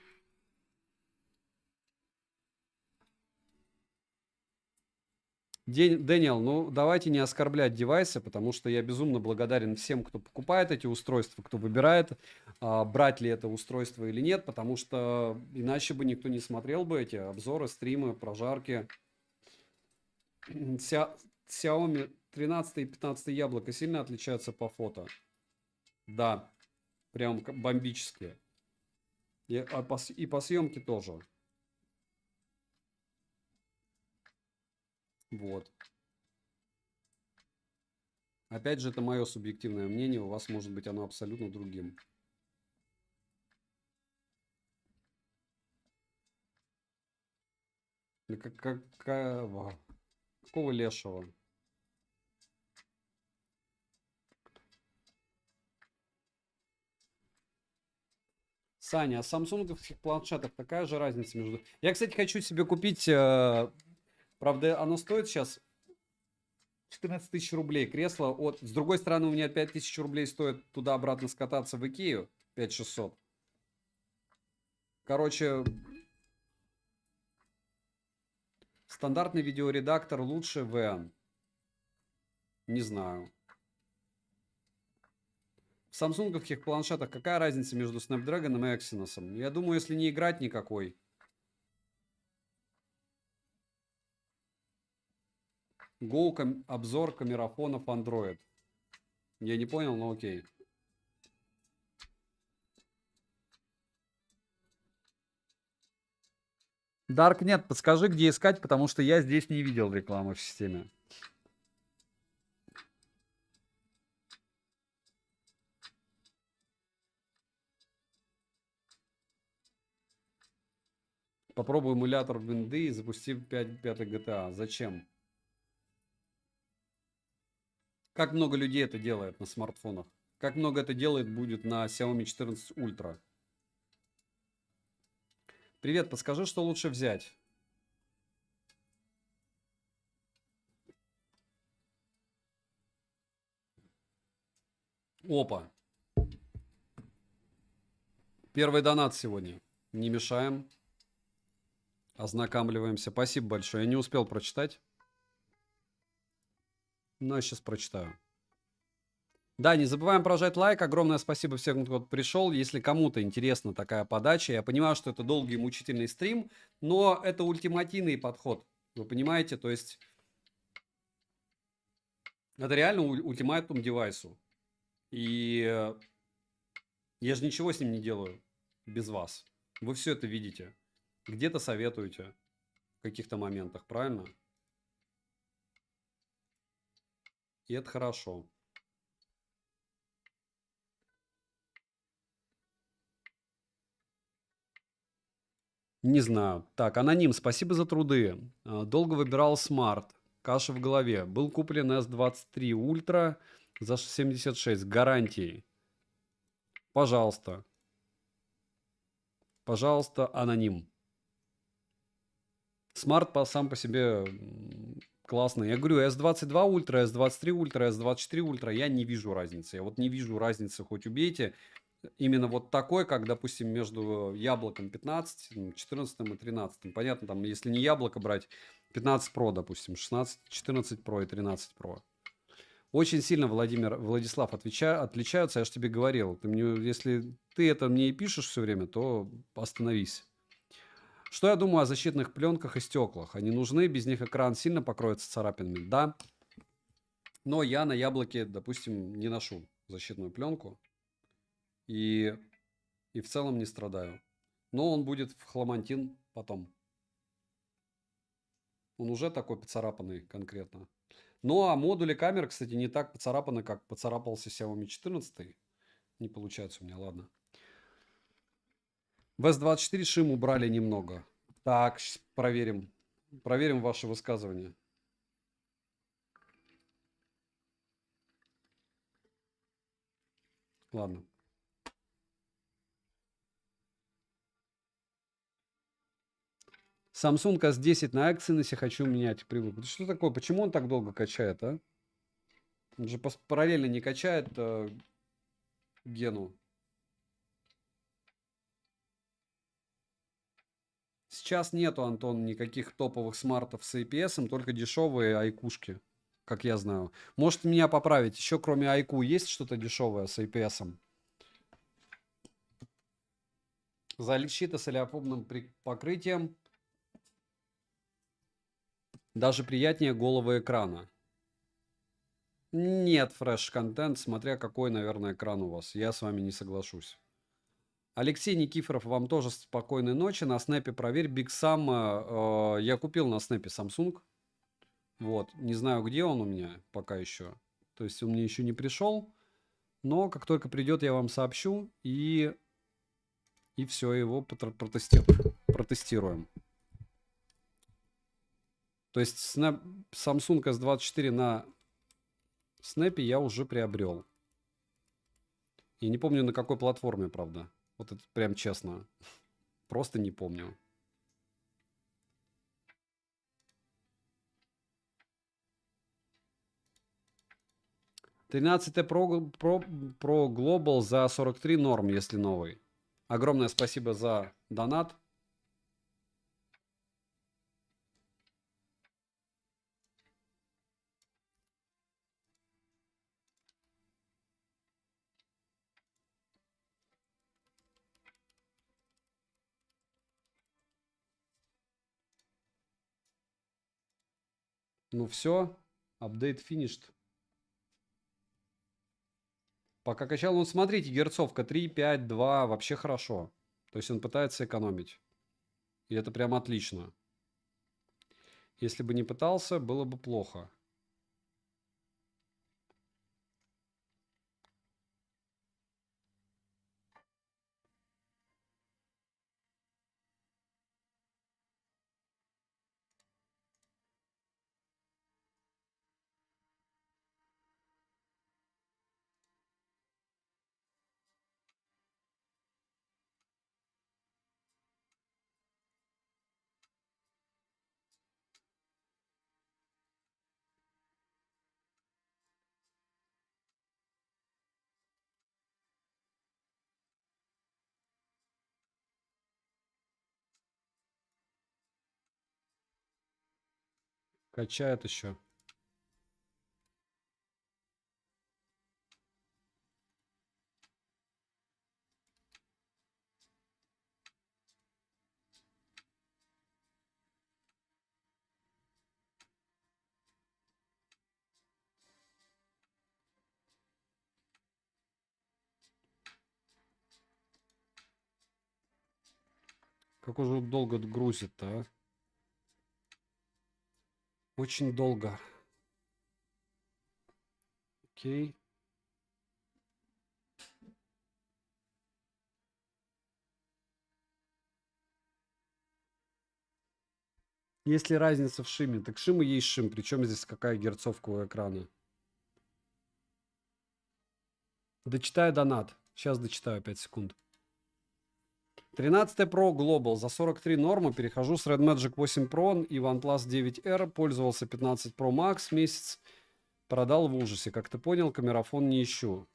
Дэниел, ну давайте не оскорблять девайсы, потому что я безумно благодарен всем, кто покупает эти устройства, кто выбирает, брать ли это устройство или нет, потому что иначе бы никто не смотрел бы эти обзоры, стримы, прожарки. Xiaomi 13 и 15 яблоко сильно отличаются по фото. Да, прям бомбические. И по съемке тоже. Вот. Опять же, это мое субъективное мнение, у вас может быть оно абсолютно другим. Какого лешего? Саня, а самсунговских планшетах такая же разница между... Я, кстати, хочу себе купить... правда, оно стоит сейчас 14 тысяч рублей. Кресло от... С другой стороны, у меня 5 тысяч рублей стоит туда-обратно скататься в Икею. 5600. Короче, стандартный видеоредактор лучше VN. Не знаю. В самсунговских планшетах какая разница между Snapdragon и Exynos? Я думаю, если не играть, никакой. Go обзор камерафонов Android. Я не понял, но окей. Dark нет, подскажи, где искать, потому что я здесь не видел рекламы в системе. Попробуй эмулятор винды и запусти 5 GTA. Зачем? Как много людей это делает на смартфонах? Как много это делает будет на Xiaomi 14 Ultra? Привет, подскажи, что лучше взять? Опа. Первый донат сегодня. Не мешаем. Ознакомливаемся. Спасибо большое. Я не успел прочитать. Но я сейчас прочитаю. Да, не забываем прожать лайк. Огромное спасибо всем, кто пришел. Если кому-то интересна такая подача, я понимаю, что это долгий и мучительный стрим, но это ультимативный подход. Вы понимаете? То есть это реально ультиматум девайсу. И я же ничего с ним не делаю без вас. Вы все это видите. Где-то советуете в каких-то моментах, правильно? И это хорошо. Не знаю. Так, аноним, спасибо за труды. Долго выбирал смарт. Каша в голове. Был куплен S23 Ultra за 76 с гарантией. Пожалуйста. Пожалуйста, аноним. Смарт сам по себе классный. Я говорю, S22 Ultra, S23 Ultra, S24 Ultra, я не вижу разницы. Я вот не вижу разницы, хоть убейте. Именно вот такой, как, допустим, между яблоком 15, 14 и 13. Понятно, там, если не яблоко брать, 15 Pro, допустим, 16, 14 Pro и 13 Pro. Очень сильно, Владислав, отличаются, я же тебе говорил. Если ты это мне и пишешь все время, то остановись. Что я думаю о защитных пленках и стеклах? Они нужны, без них экран сильно покроется царапинами? Да. Но я на яблоке, допустим, не ношу защитную пленку. И в целом не страдаю. Но он будет в хламантин потом. Он уже такой поцарапанный конкретно. Ну, а модули камер, кстати, не так поцарапаны, как поцарапался Xiaomi 14. Не получается у меня, ладно. В S24 шим убрали немного. Так, проверим. Проверим ваше высказывание. Ладно. Samsung S10 на Exynos хочу менять. Привык. Что такое? Почему он так долго качает, а? Он же параллельно не качает Гену. Сейчас нету, Антон, никаких топовых смартов с APS, только дешевые айкушки, как я знаю. Может меня поправить, еще кроме айку есть что-то дешевое с APS? Защита с олеофобным покрытием. Даже приятнее голого экрана. Нет, фреш-контент, смотря какой, наверное, экран у вас. Я с вами не соглашусь. Алексей Никифоров, вам тоже спокойной ночи. На снэпе проверь. Big Sam я купил на снэпе Samsung. Вот. Не знаю, где он у меня пока еще. То есть он мне еще не пришел. Но как только придет, я вам сообщу. И все, его протестируем. То есть Samsung S24 на снэпе я уже приобрел. Я не помню, на какой платформе, правда. Вот это прям честно. Просто не помню. Тринадцатый Pro Global за 43 норм, если новый. Огромное спасибо за донат. Ну все, апдейт finished. Пока качал, ну смотрите, герцовка 3, 5, 2, вообще хорошо. То есть он пытается экономить. И это прям отлично. Если бы не пытался, было бы плохо. Качает еще. Как уже долго грузит-то, а? Очень долго. Окей. Есть ли разница в шиме? Так шим и есть шим. Причем здесь какая герцовка у экрана? Дочитаю донат. Сейчас дочитаю 5 секунд. 13 Pro Global за 43 нормы. Перехожу с Red Magic 8 Pro и OnePlus 9R. Пользовался 15 Pro Max месяц. Продал в ужасе. Как ты понял, камерафон не ищу.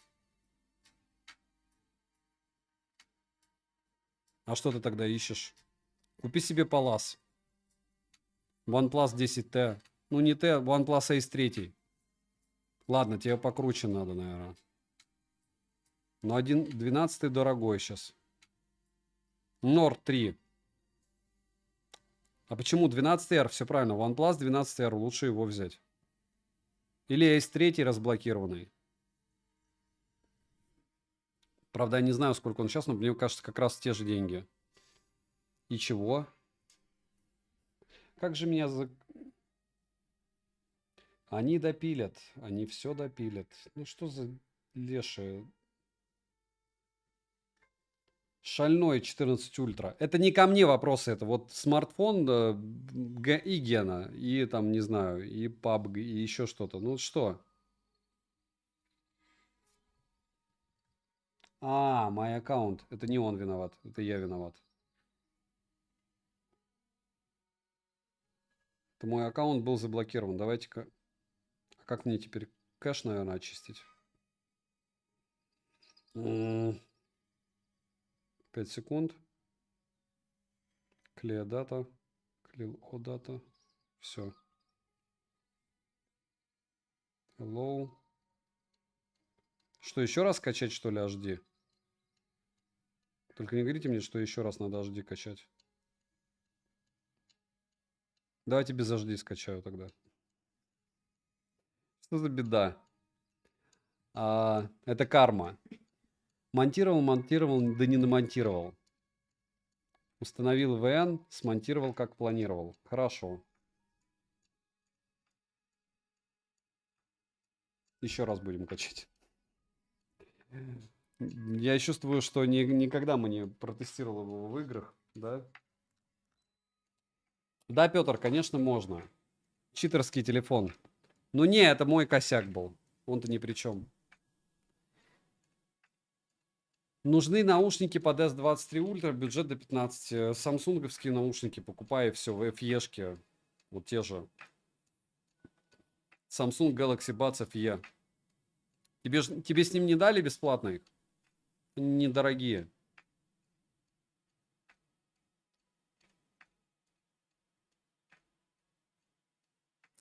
А что ты тогда ищешь? Купи себе Palace. OnePlus 10T. Ну не T, OnePlus Ace 3. Ладно, тебе покруче надо, наверное. Но 12 дорогой сейчас. Nord 3. А почему 12R? Все правильно. OnePlus 12R. Лучше его взять. Или Ace 3 разблокированный. Правда, я не знаю, сколько он сейчас, но мне кажется, как раз те же деньги. И чего? Как же меня Они допилят. Они все допилят. Ну что за лешие? Шальной 14 ультра. Это не ко мне вопросы. Это вот смартфон и Гена. И там, не знаю, и PUBG, и еще что-то. Ну что? А, мой аккаунт. Это не он виноват. Это я виноват. Это мой аккаунт был заблокирован. Давайте-ка... А как мне теперь Кэш, наверное, очистить. 5 секунд. Clear data. Clear all data. Все. Hello. Что, еще раз качать, что ли, HD? Только не говорите мне, что еще раз надо HD качать. Давайте без HD скачаю тогда. Что за беда? Это карма. Монтировал, да не намонтировал. Установил VN, смонтировал, как планировал. Хорошо. Еще раз будем качать. Я чувствую, что никогда мы не протестировали его в играх, да? Да, Петр, конечно, можно. Читерский телефон. Ну не, это мой косяк был. Он-то ни при чем. Нужны наушники под S23 Ultra, бюджет до 15. Самсунговские наушники покупай, все, в FE-шке. Вот те же. Samsung Galaxy Buds FE. Тебе с ним не дали бесплатно их? Они недорогие.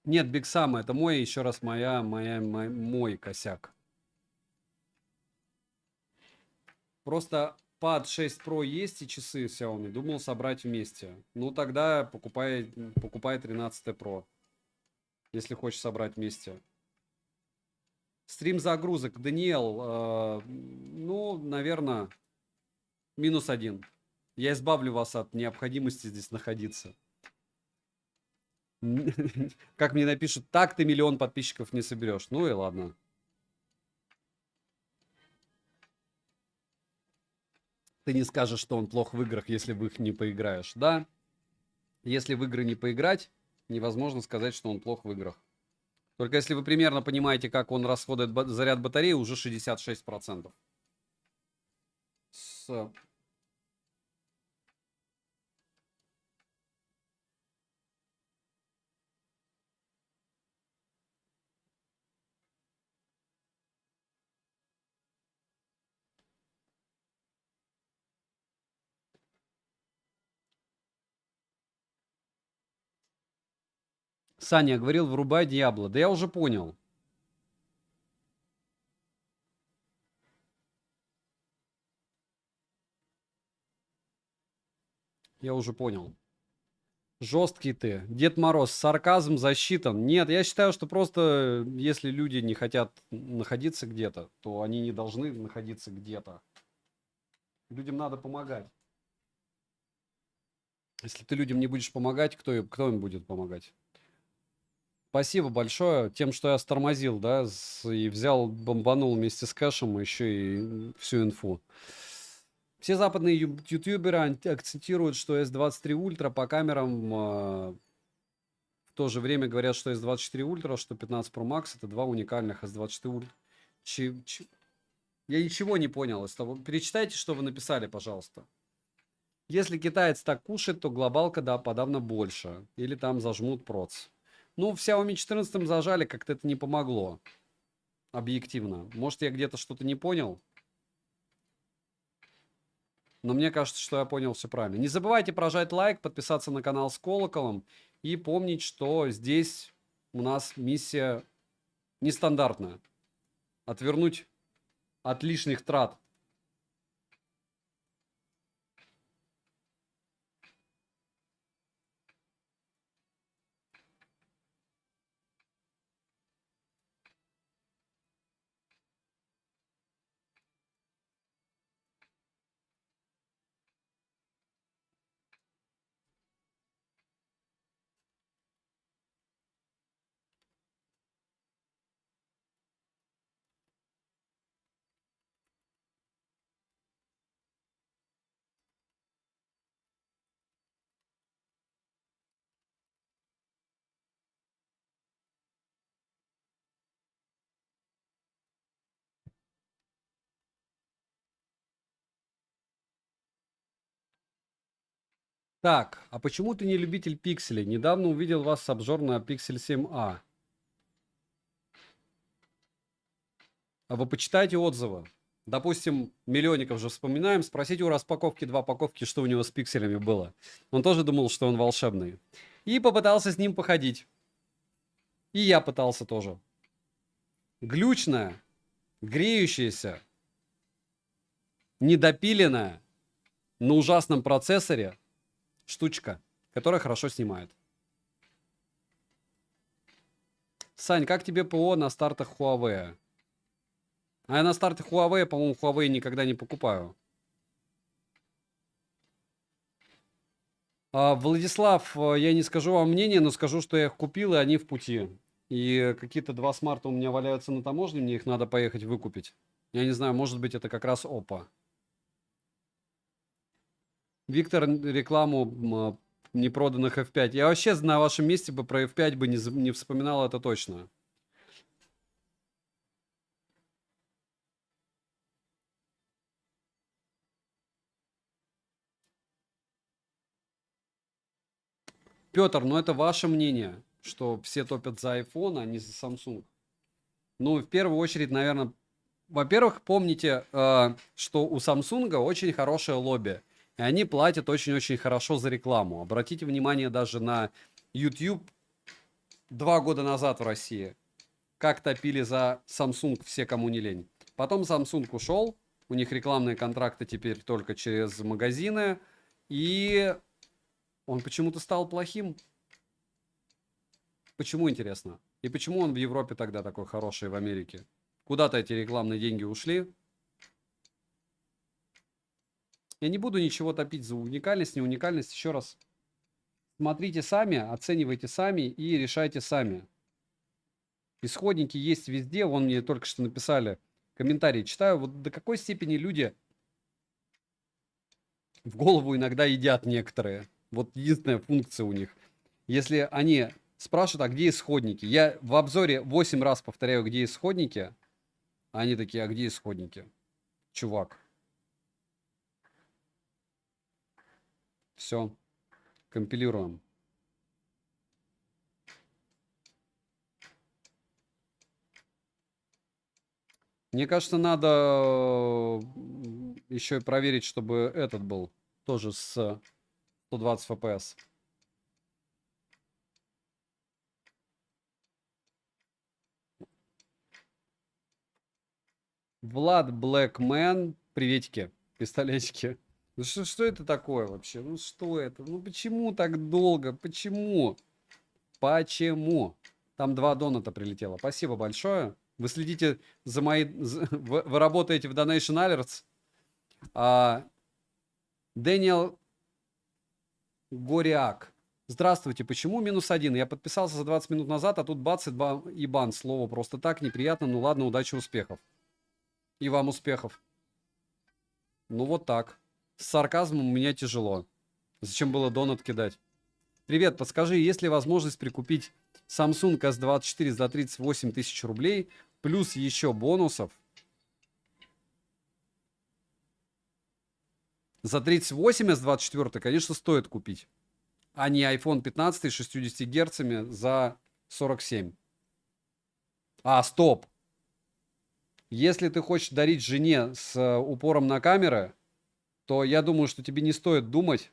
Нет, Big Sam, это мой, еще раз, мой косяк. Просто Pad 6 Pro есть и часы Xiaomi. Думал собрать вместе. Ну, тогда покупай 13 Pro. Если хочешь собрать вместе. Стрим загрузок. Даниэл, ну, наверное, -1. Я избавлю вас от необходимости здесь находиться. Как мне напишут, так ты 1 миллион подписчиков не соберешь. Ну и ладно. Ты не скажешь, что он плох в играх, если в их не поиграешь. Да, если в игры не поиграть, невозможно сказать, что он плох в играх. Только если вы примерно понимаете, как он расходует заряд батареи, уже 66%. Саня говорил, врубай Диабло. Да я уже понял. Я уже понял. Жесткий ты. Дед Мороз, сарказм засчитан. Нет, я считаю, что просто если люди не хотят находиться где-то, то они не должны находиться где-то. Людям надо помогать. Если ты людям не будешь помогать, кто им будет помогать? Спасибо большое тем, что я стормозил, да, и взял, бомбанул вместе с кэшем еще и всю инфу. Все западные ютуберы акцентируют, что S23 Ultra по камерам в то же время говорят, что S24 Ultra, что 15 Pro Max это два уникальных S24 Ultra. Я ничего не понял из того. Перечитайте, что вы написали, пожалуйста. Если китаец так кушает, то глобалка, да, подавно больше. Или там зажмут проц. Ну, в Xiaomi 14 зажали, как-то это не помогло. Объективно. Может, я где-то что-то не понял? Но мне кажется, что я понял все правильно. Не забывайте прожать лайк, подписаться на канал с колоколом. И помнить, что здесь у нас миссия нестандартная. Отвернуть от лишних трат. Так, а почему ты не любитель пикселей? Недавно увидел вас с обзор на Pixel 7a. А вы почитайте отзывы. Допустим, Миллионников же вспоминаем. Спросите у распаковки 2 паковки, что у него с пикселями было. Он тоже думал, что он волшебный. И попытался с ним походить. И я пытался тоже. Глючная, греющаяся, недопиленная, на ужасном процессоре штучка, которая хорошо снимает. Сань, как тебе ПО на стартах Huawei? А я на старте Huawei, по-моему, Huawei никогда не покупаю. Владислав, я не скажу вам мнение, но скажу, что я их купил, и они в пути. И какие-то 2 смарта у меня валяются на таможне, мне их надо поехать выкупить. Я не знаю, может быть, это как раз Oppo. Виктор, рекламу непроданных F5. Я вообще на вашем месте бы про F5 бы не вспоминал, это точно. Петр, ну это ваше мнение, что все топят за iPhone, а не за Samsung. Ну, в первую очередь, наверное, во-первых, помните, что у Samsung очень хорошее лобби. И они платят очень-очень хорошо за рекламу. Обратите внимание даже на YouTube 2 года назад в России. Как топили за Samsung все, кому не лень. Потом Samsung ушел. У них рекламные контракты теперь только через магазины. И он почему-то стал плохим. Почему, интересно? И почему он в Европе тогда такой хороший, в Америке? Куда-то эти рекламные деньги ушли. Я не буду ничего топить за уникальность, не уникальность. Еще раз. Смотрите сами, оценивайте сами и решайте сами. Исходники есть везде. Вон мне только что написали комментарии. Читаю, вот до какой степени люди в голову иногда едят некоторые. Вот единственная функция у них. Если они спрашивают, а где исходники? Я в обзоре 8 раз повторяю, где исходники. А они такие, а где исходники? Чувак. Все. Компилируем. Мне кажется, надо еще и проверить, чтобы этот был тоже с 120 FPS. Влад Блэкмен, приветики, пистолетики. Ну что это такое вообще? Ну что это? Ну почему так долго? Почему? Почему? Там 2 доната прилетело. Спасибо большое. Вы следите за моей... Вы работаете в Donation Alerts. Дэниел Гориак. Здравствуйте. Почему -1? Я подписался за 20 минут назад, а тут бац и бан. Слово просто так неприятно. Ну ладно, удачи, успехов. И вам успехов. Ну вот так. С сарказмом у меня тяжело. Зачем было донат кидать? Привет, подскажи, есть ли возможность прикупить Samsung S24 за 38 тысяч рублей, плюс еще бонусов? За 38 S24, конечно, стоит купить. А не iPhone 15 с 60 герцами за 47. Стоп. Если ты хочешь дарить жене с упором на камеры, то я думаю, что тебе не стоит думать,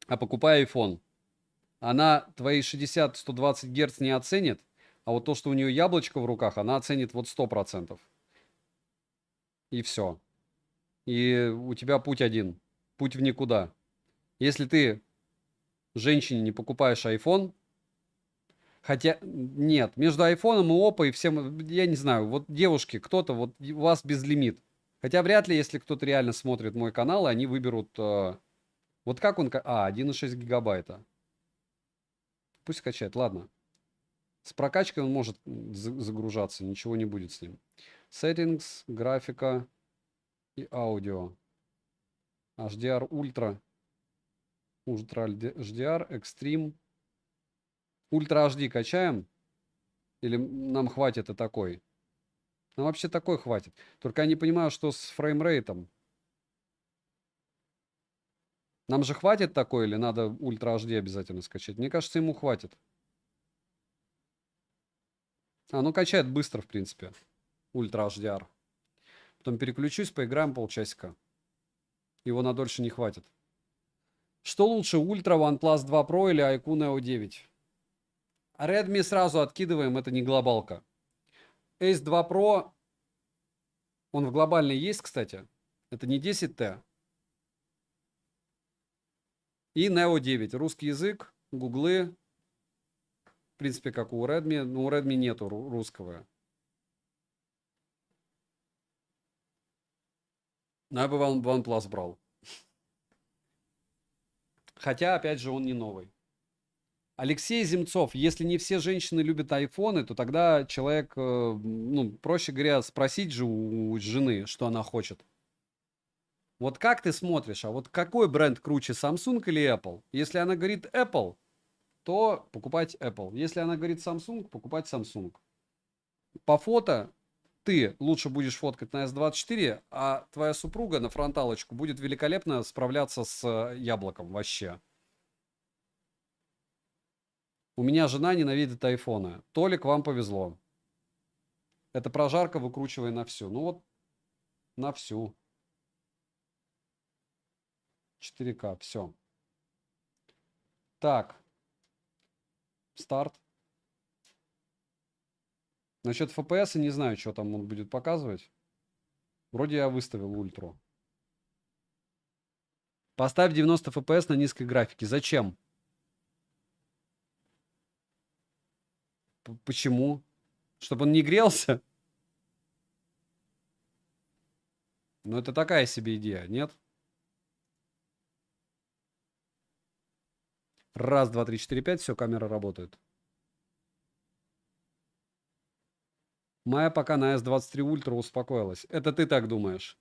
а покупай iPhone. Она твои 60-120 Гц не оценит, а вот то, что у нее яблочко в руках, она оценит вот 100%. И все. И у тебя путь один. Путь в никуда. Если ты женщине не покупаешь iPhone, хотя нет, между айфоном и Oppo и всем, я не знаю, вот девушки, кто-то, вот у вас безлимит. Хотя вряд ли, если кто-то реально смотрит мой канал, они выберут... вот как он... 1,6 гигабайта. Пусть качает, ладно. С прокачкой он может загружаться, ничего не будет с ним. Settings, графика и аудио. HDR Ultra. Ultra HDR, Extreme. Ультра HD качаем? Или нам хватит и такой? Нам вообще такой хватит. Только я не понимаю, что с фреймрейтом. Нам же хватит такой или надо Ультра HD обязательно скачать? Мне кажется, ему хватит. Ну качает быстро, в принципе. Ультра HDR. Потом переключусь, поиграем полчасика. Его на дольше не хватит. Что лучше, Ультра, OnePlus 2 Pro или iQOO Neo 9? Redmi сразу откидываем, это не глобалка. Ace 2 Pro, он в глобальной есть, кстати. Это не 10T. И Neo 9. Русский язык, гуглы. В принципе, как у Redmi. Но у Redmi нету русского. Но я бы OnePlus брал. Хотя, опять же, он не новый. Алексей Земцов. Если не все женщины любят айфоны, то тогда человек, ну, проще говоря, спросить же у жены, что она хочет. Вот как ты смотришь, а вот какой бренд круче, Samsung или Apple? Если она говорит Apple, то покупать Apple. Если она говорит Samsung, покупать Samsung. По фото ты лучше будешь фоткать на S24, а твоя супруга на фронталочку будет великолепно справляться с яблоком вообще. У меня жена ненавидит айфоны. Толик, вам повезло. Это прожарка, выкручивай на всю. Ну вот, на всю. 4К, все. Так. Старт. Насчет FPS не знаю, что там он будет показывать. Вроде я выставил ультру. Поставь 90 FPS на низкой графике. Зачем? Почему? Чтобы он не грелся? Ну, это такая себе идея, нет? Раз, два, три, четыре, пять. Все, камера работает. Моя пока на S23 Ultra успокоилась. Это ты так думаешь.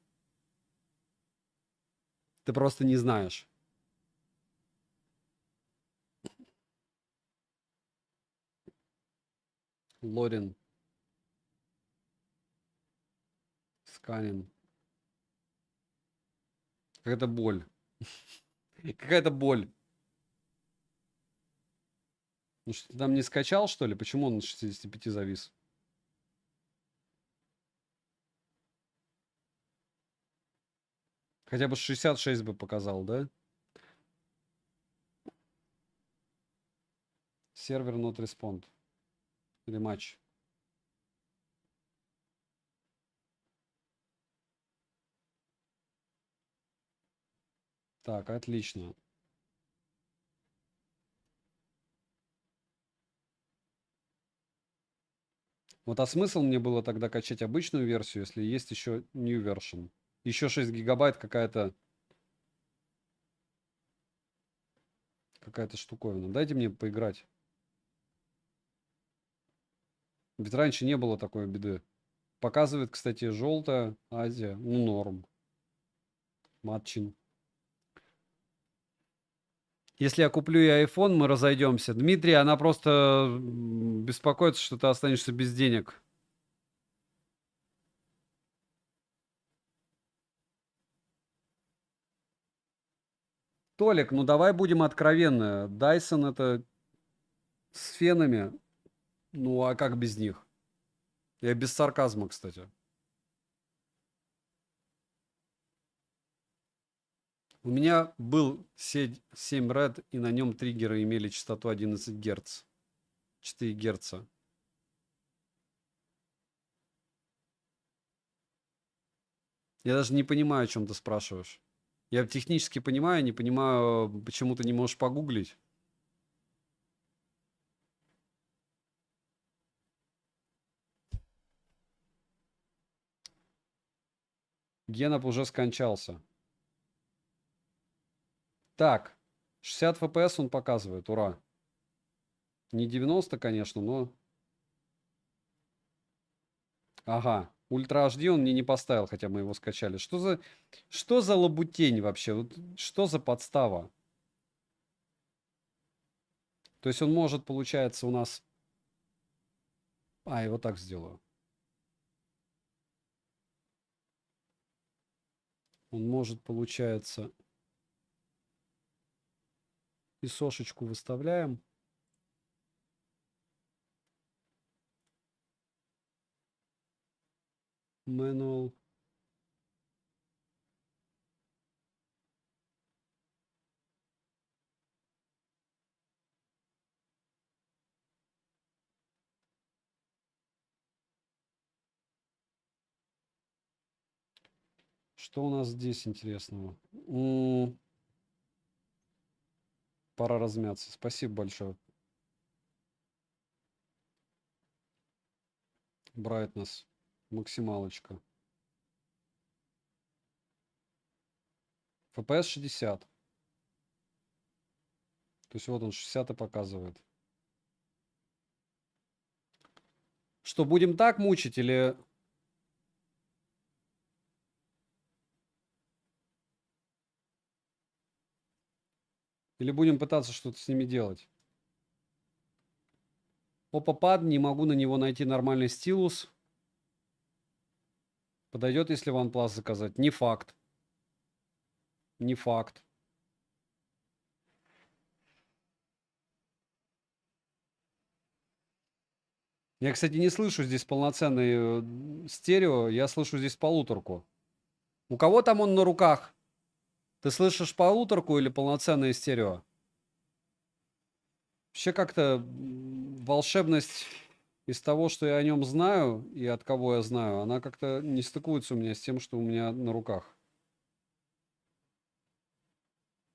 Ты просто не знаешь. Лорин. Сканин. Какая-то боль. Какая-то боль. Ну что, ты там не скачал, что ли? Почему он на 65 завис? Хотя бы 66 бы показал, да? Сервер not respond. Или матч. Так, отлично. Вот а смысл мне было тогда качать обычную версию, если есть еще new version? Еще 6 гигабайт какая-то штуковина. Дайте мне поиграть. Ведь раньше не было такой беды. Показывает, кстати, желтая Азия. Ну, норм. Матчин. Если я куплю ей iPhone, мы разойдемся. Дмитрий, она просто беспокоится, что ты останешься без денег. Толик, ну давай будем откровенны. Dyson это с фенами. Ну а как без них? Я без сарказма, кстати. У меня был 7 Red, и на нем триггеры имели частоту 11 Гц. 4 Гц. Я даже не понимаю, о чем ты спрашиваешь. Я технически понимаю, не понимаю, почему ты не можешь погуглить. Генов уже скончался. Так, 60 FPS он показывает, ура. Не 90, конечно, но... Ага, Ультра HD он мне не поставил, хотя мы его скачали. Что за лабутень вообще? Вот что за подстава? То есть он может, получается, у нас... А, его так сделаю. Он может, получается... И сошечку выставляем. Manual. Что у нас здесь интересного? Пора размяться. Спасибо большое. Брайтнесс. Максималочка. FPS 60. То есть вот он 60 и показывает. Что, будем так мучить или... Или будем пытаться что-то с ними делать? Опа, пад, не могу на него найти нормальный стилус. Подойдет, если OnePlus заказать? Не факт. Не факт. Я, кстати, не слышу здесь полноценный стерео. Я слышу здесь полуторку. У кого там он на руках? Ты слышишь полуторку или полноценное стерео? Вообще как-то волшебность из того, что я о нем знаю и от кого я знаю, она как-то не стыкуется у меня с тем, что у меня на руках.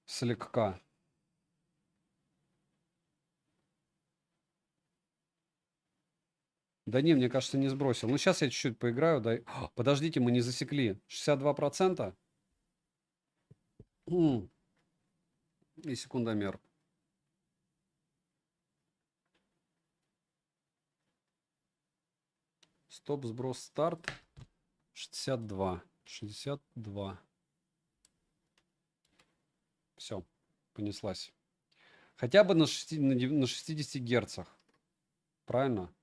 Слегка. Да не, мне кажется, не сбросил. Ну, сейчас я чуть-чуть поиграю. Дай... Подождите, мы не засекли. 62%? И секундомер. Стоп, сброс, старт. 62. 62. Все, понеслась. Хотя бы на 60 герцах. Правильно?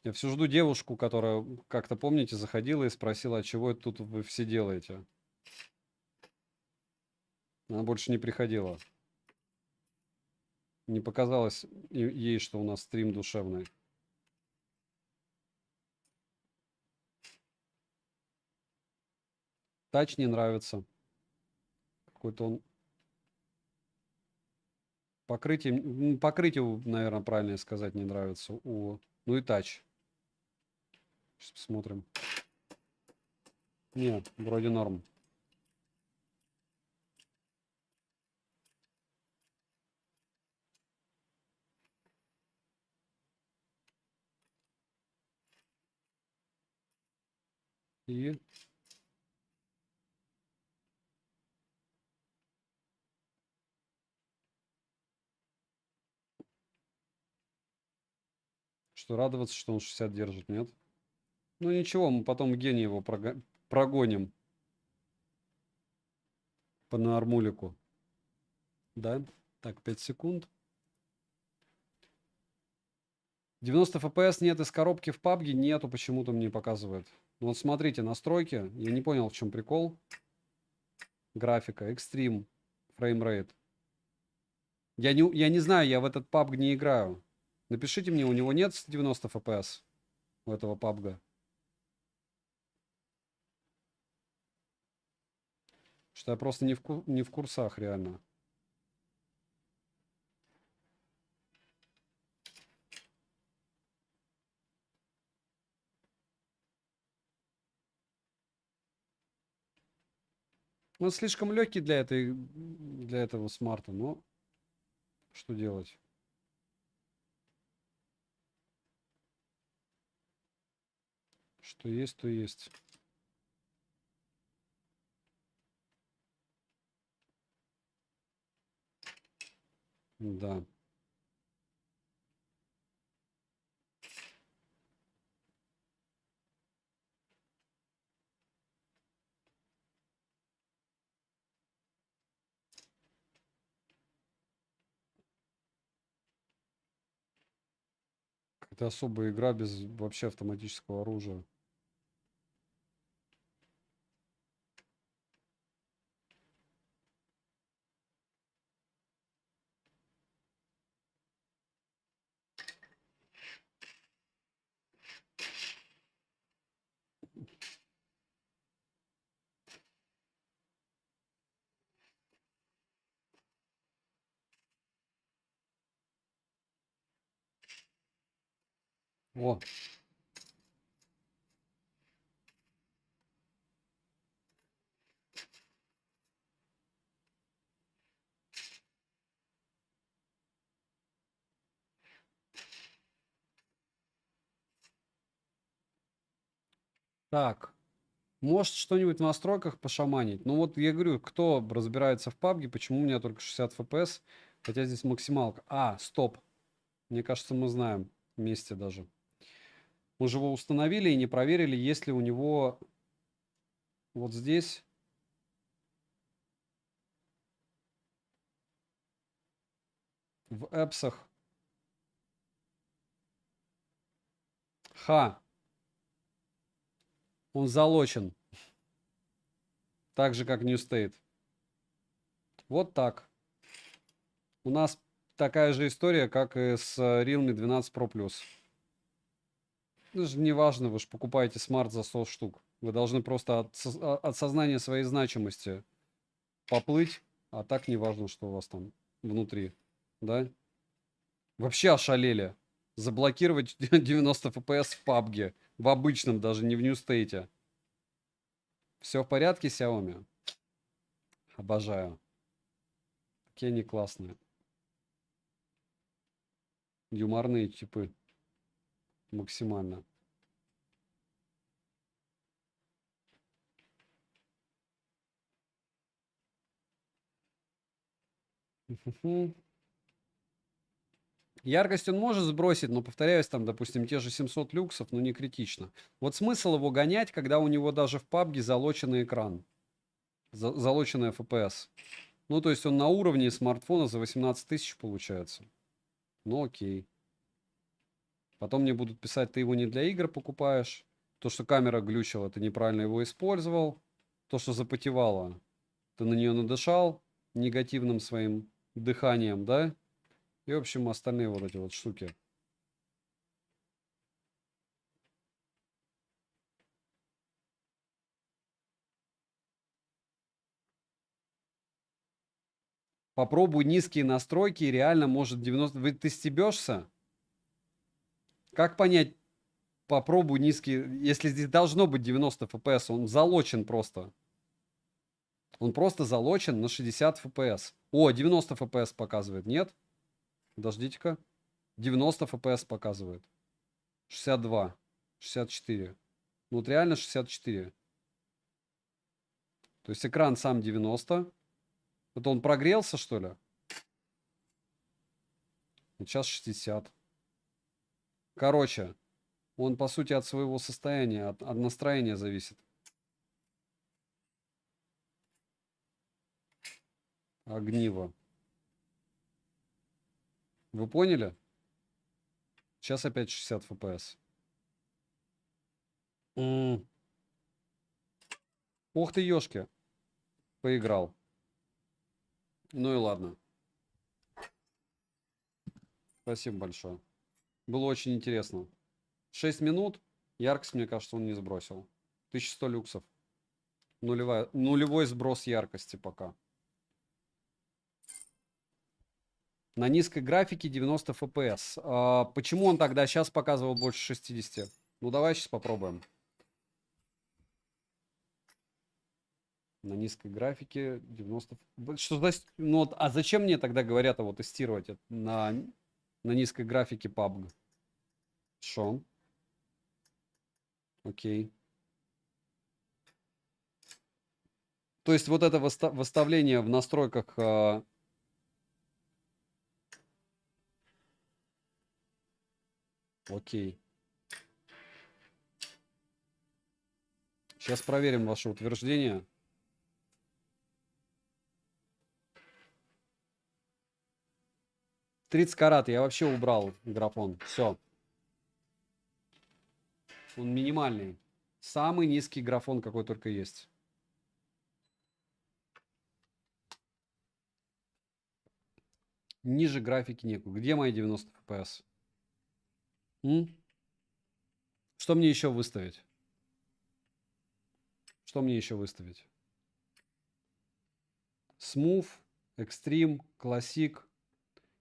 Я все жду девушку, которая, как-то, помните, заходила и спросила, а чего это тут вы все делаете? Она больше не приходила. Не показалось ей, что у нас стрим душевный. Тач не нравится. Какой-то он... Покрытие, наверное, правильно сказать, не нравится. Ну и тач. Сейчас посмотрим. Нет, вроде норм. И что, радоваться, что он 60 держит, нет? Ну ничего, мы потом гений его прогоним по нормулику. Да? Так, 5 секунд. 90 FPS нет из коробки в PUBG? Нету, почему-то мне показывает. Ну вот смотрите, настройки. Я не понял, в чем прикол. Графика, Extreme, фреймрейт. Я не знаю, я в этот PUBG не играю. Напишите мне, у него нет 90 FPS? У этого PUBG? Что я просто не в курсах, реально. Он слишком легкий для этого смарта, но что делать? Что есть, то есть. Да. Это особая игра без вообще автоматического оружия. О. Так. Может что-нибудь в настройках пошаманить. Ну вот я говорю, кто разбирается в PUBG, почему у меня только 60 FPS, хотя здесь максималка. А, стоп. Мне кажется, мы знаем вместе даже. Мы же его установили и не проверили, есть ли у него вот здесь в эпсах. Ха. Он залочен. Так же, как New State. Вот так. У нас такая же история, как и с Realme 12 Pro Plus. Это же не важно, вы же покупаете смарт за 100 штук. Вы должны просто от сознания своей значимости поплыть, а так не важно, что у вас там внутри. Да? Вообще ошалели. Заблокировать 90 FPS в PUBG. В обычном, даже не в New State. Все в порядке, Xiaomi? Обожаю. Какие они классные. Юморные типы. Максимально. Яркость он может сбросить, но, повторяюсь, там, допустим, те же 700 люксов, но не критично. Вот смысл его гонять, когда у него даже в PUBG залоченный экран. Залоченный FPS. Ну, то есть он на уровне смартфона за 18 тысяч получается. Ну, окей. Потом мне будут писать, ты его не для игр покупаешь. То, что камера глючила, ты неправильно его использовал. То, что запотевало, ты на нее надышал негативным своим дыханием, да? И, в общем, остальные вот эти вот штуки. Попробуй низкие настройки, и реально может 90... Ты стебешься? Как понять, попробуй низкие... Если здесь должно быть 90 FPS, он залочен просто. Он просто залочен на 60 FPS. О, 90 FPS показывает. Нет? Подождите-ка. 90 FPS показывает. 62. 64. Ну вот реально 64. То есть экран сам 90. Это он прогрелся, что ли? Вот сейчас 60. Короче, он по сути от своего состояния, от настроения зависит. Огниво. Вы поняли? Сейчас опять 60 FPS. Ух ты, ёшки. Поиграл. Ну и ладно. Спасибо большое. Было очень интересно. 6 минут. Яркость, мне кажется, он не сбросил. 1100 люксов. Нулевой сброс яркости пока. На низкой графике 90 FPS. Почему он тогда сейчас показывал больше 60? Ну, давай сейчас попробуем. На низкой графике 90... Что значит? Ну, вот, а зачем мне тогда говорят его тестировать на низкой графике PUBG? Шо? Окей. То есть вот это выставление в настройках... Окей. Сейчас проверим ваше утверждение. «30 карат». Я вообще убрал графон. Все. Он минимальный. Самый низкий графон, какой только есть. Ниже графики некуда. Где мои 90 FPS? Что мне еще выставить? Что мне еще выставить? Smooth, Extreme, Classic.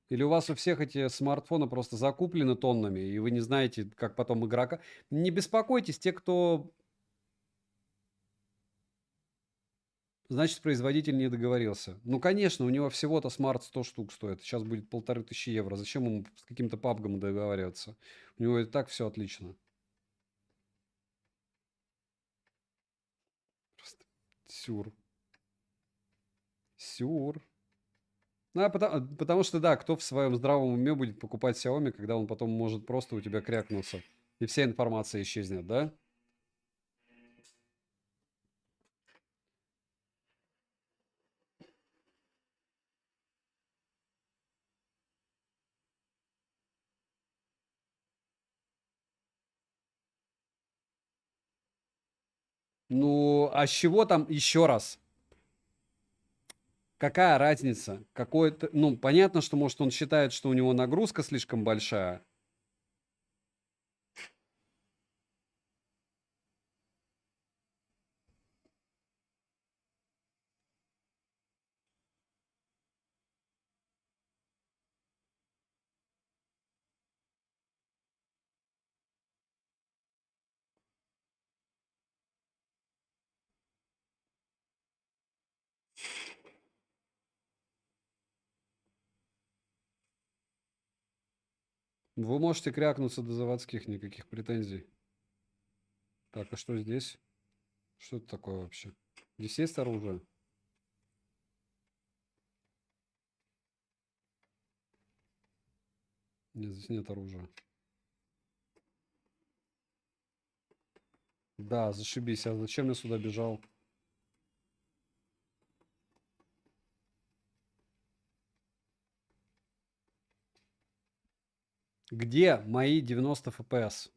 Или у вас у всех эти смартфоны просто закуплены тоннами, и вы не знаете, как потом игрока... Не беспокойтесь, те, кто... Значит, производитель не договорился. Ну, конечно, у него всего-то смарт 100 штук стоит. Сейчас будет 1500 евро. Зачем ему с каким-то пабгом договариваться? У него и так все отлично. Просто сюр. Сюр. Ну, потому что, да, кто в своем здравом уме будет покупать Xiaomi, когда он потом может просто у тебя крякнуться, и вся информация исчезнет, да? Ну, а с чего там еще раз? Какая разница? Какое-то, ну, понятно, что, может, он считает, что у него нагрузка слишком большая. Вы можете крякнуться до заводских, никаких претензий. Так, а что здесь? Что это такое вообще? Здесь есть оружие? Нет, здесь нет оружия. Да, зашибись. А зачем я сюда бежал? Где мои 90 FPS?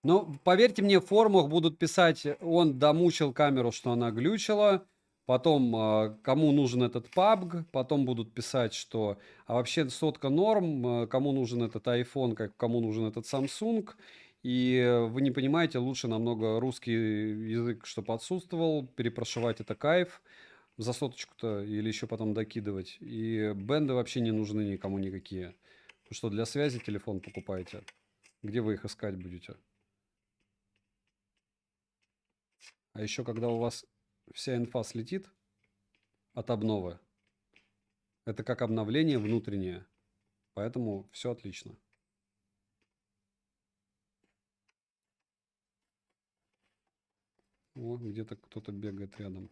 Ну, поверьте мне, в форумах будут писать, он домучил камеру, что она глючила, потом, кому нужен этот PUBG, потом будут писать, что, а вообще сотка норм, кому нужен этот iPhone, как кому нужен этот Samsung, и вы не понимаете, лучше намного русский язык, чтобы отсутствовал, перепрошивать это кайф, за соточку-то или еще потом докидывать, и бенды вообще не нужны никому никакие. Вы что, для связи телефон покупаете? Где вы их искать будете? А еще, когда у вас вся инфа слетит от обновы, это как обновление внутреннее. Поэтому все отлично. О, где-то кто-то бегает рядом.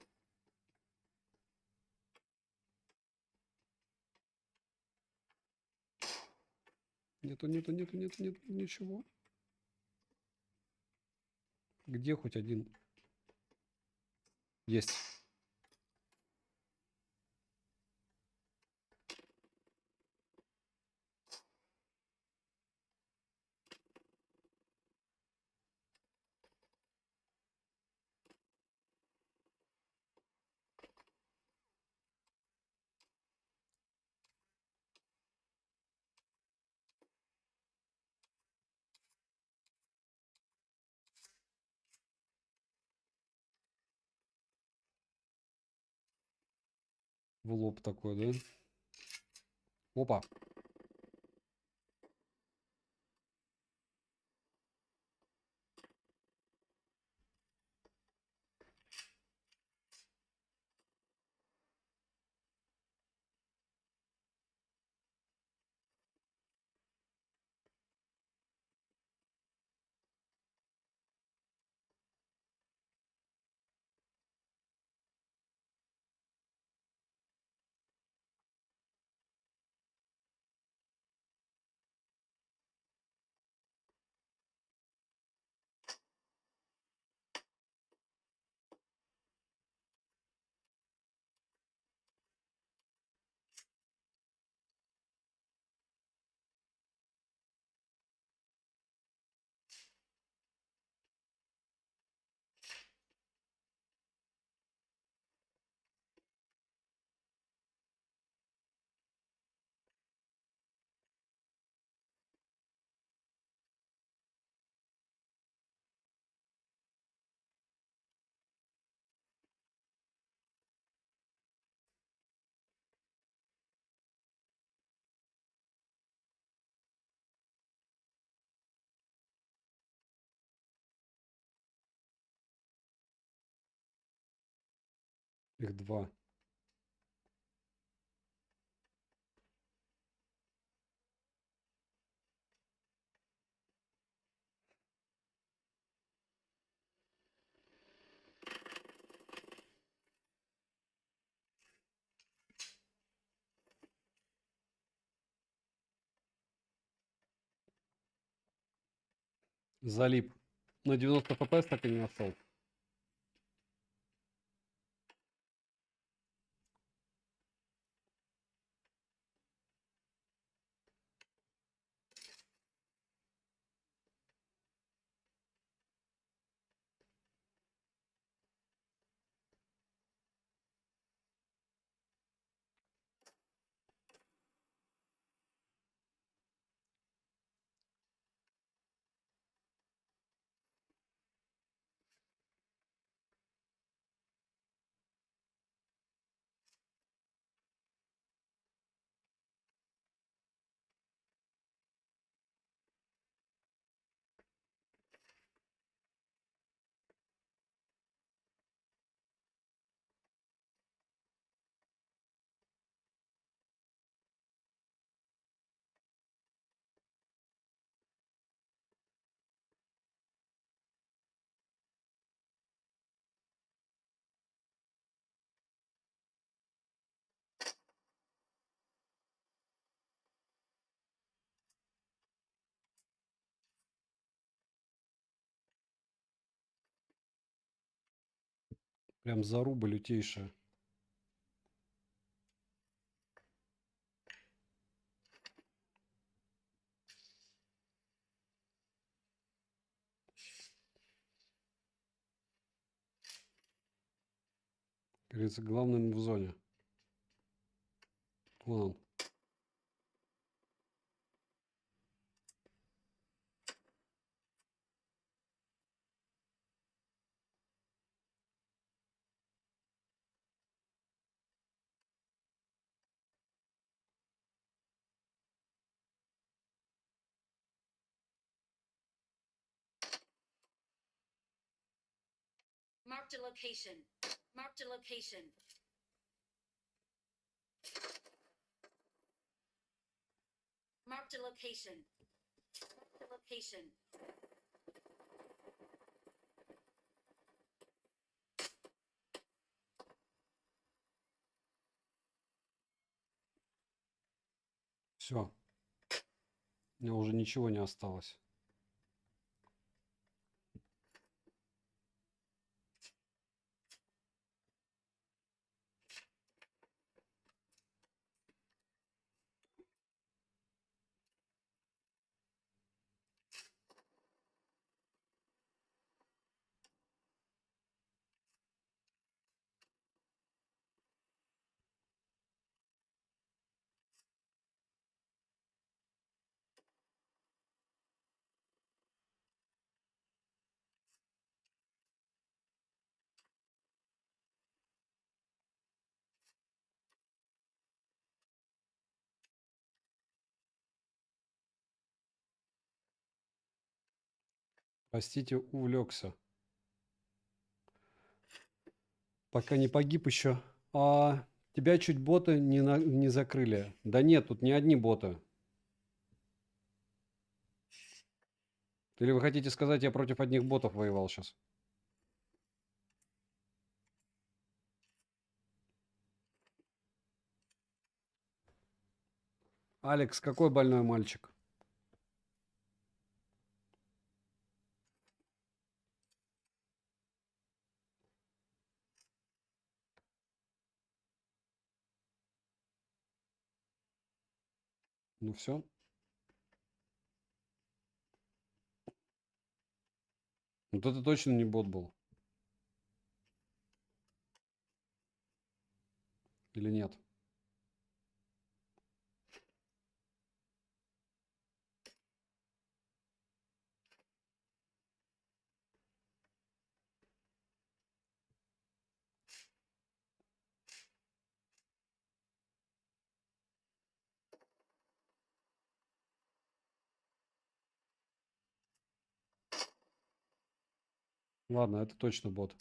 Нету, ничего. Где хоть один? Есть. В лоб такой, да? Опа. Их два. Залип. На 90 FPS так и не нашел. Прям заруба лютейшая. Как говорится, главный в зоне. Вон он. Marked a location. Marked a location. Marked a location. Marked a location. Все. У меня уже ничего не осталось. Простите, увлекся. Пока не погиб еще. А тебя чуть боты не закрыли. Да нет, тут не одни боты. Или вы хотите сказать, я против одних ботов воевал сейчас? Алекс, какой больной мальчик? Ну все. Вот это точно не бот был. Или нет? Ладно, это точно бот.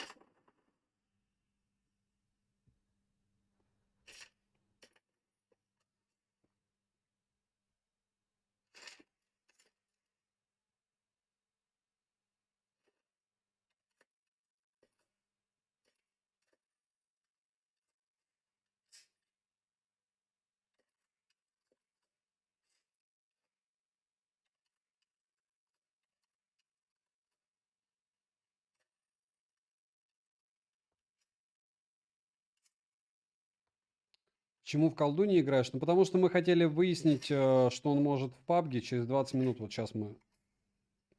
Почему в колду не играешь? Ну, потому что мы хотели выяснить, что он может в PUBG через 20 минут. Вот сейчас мы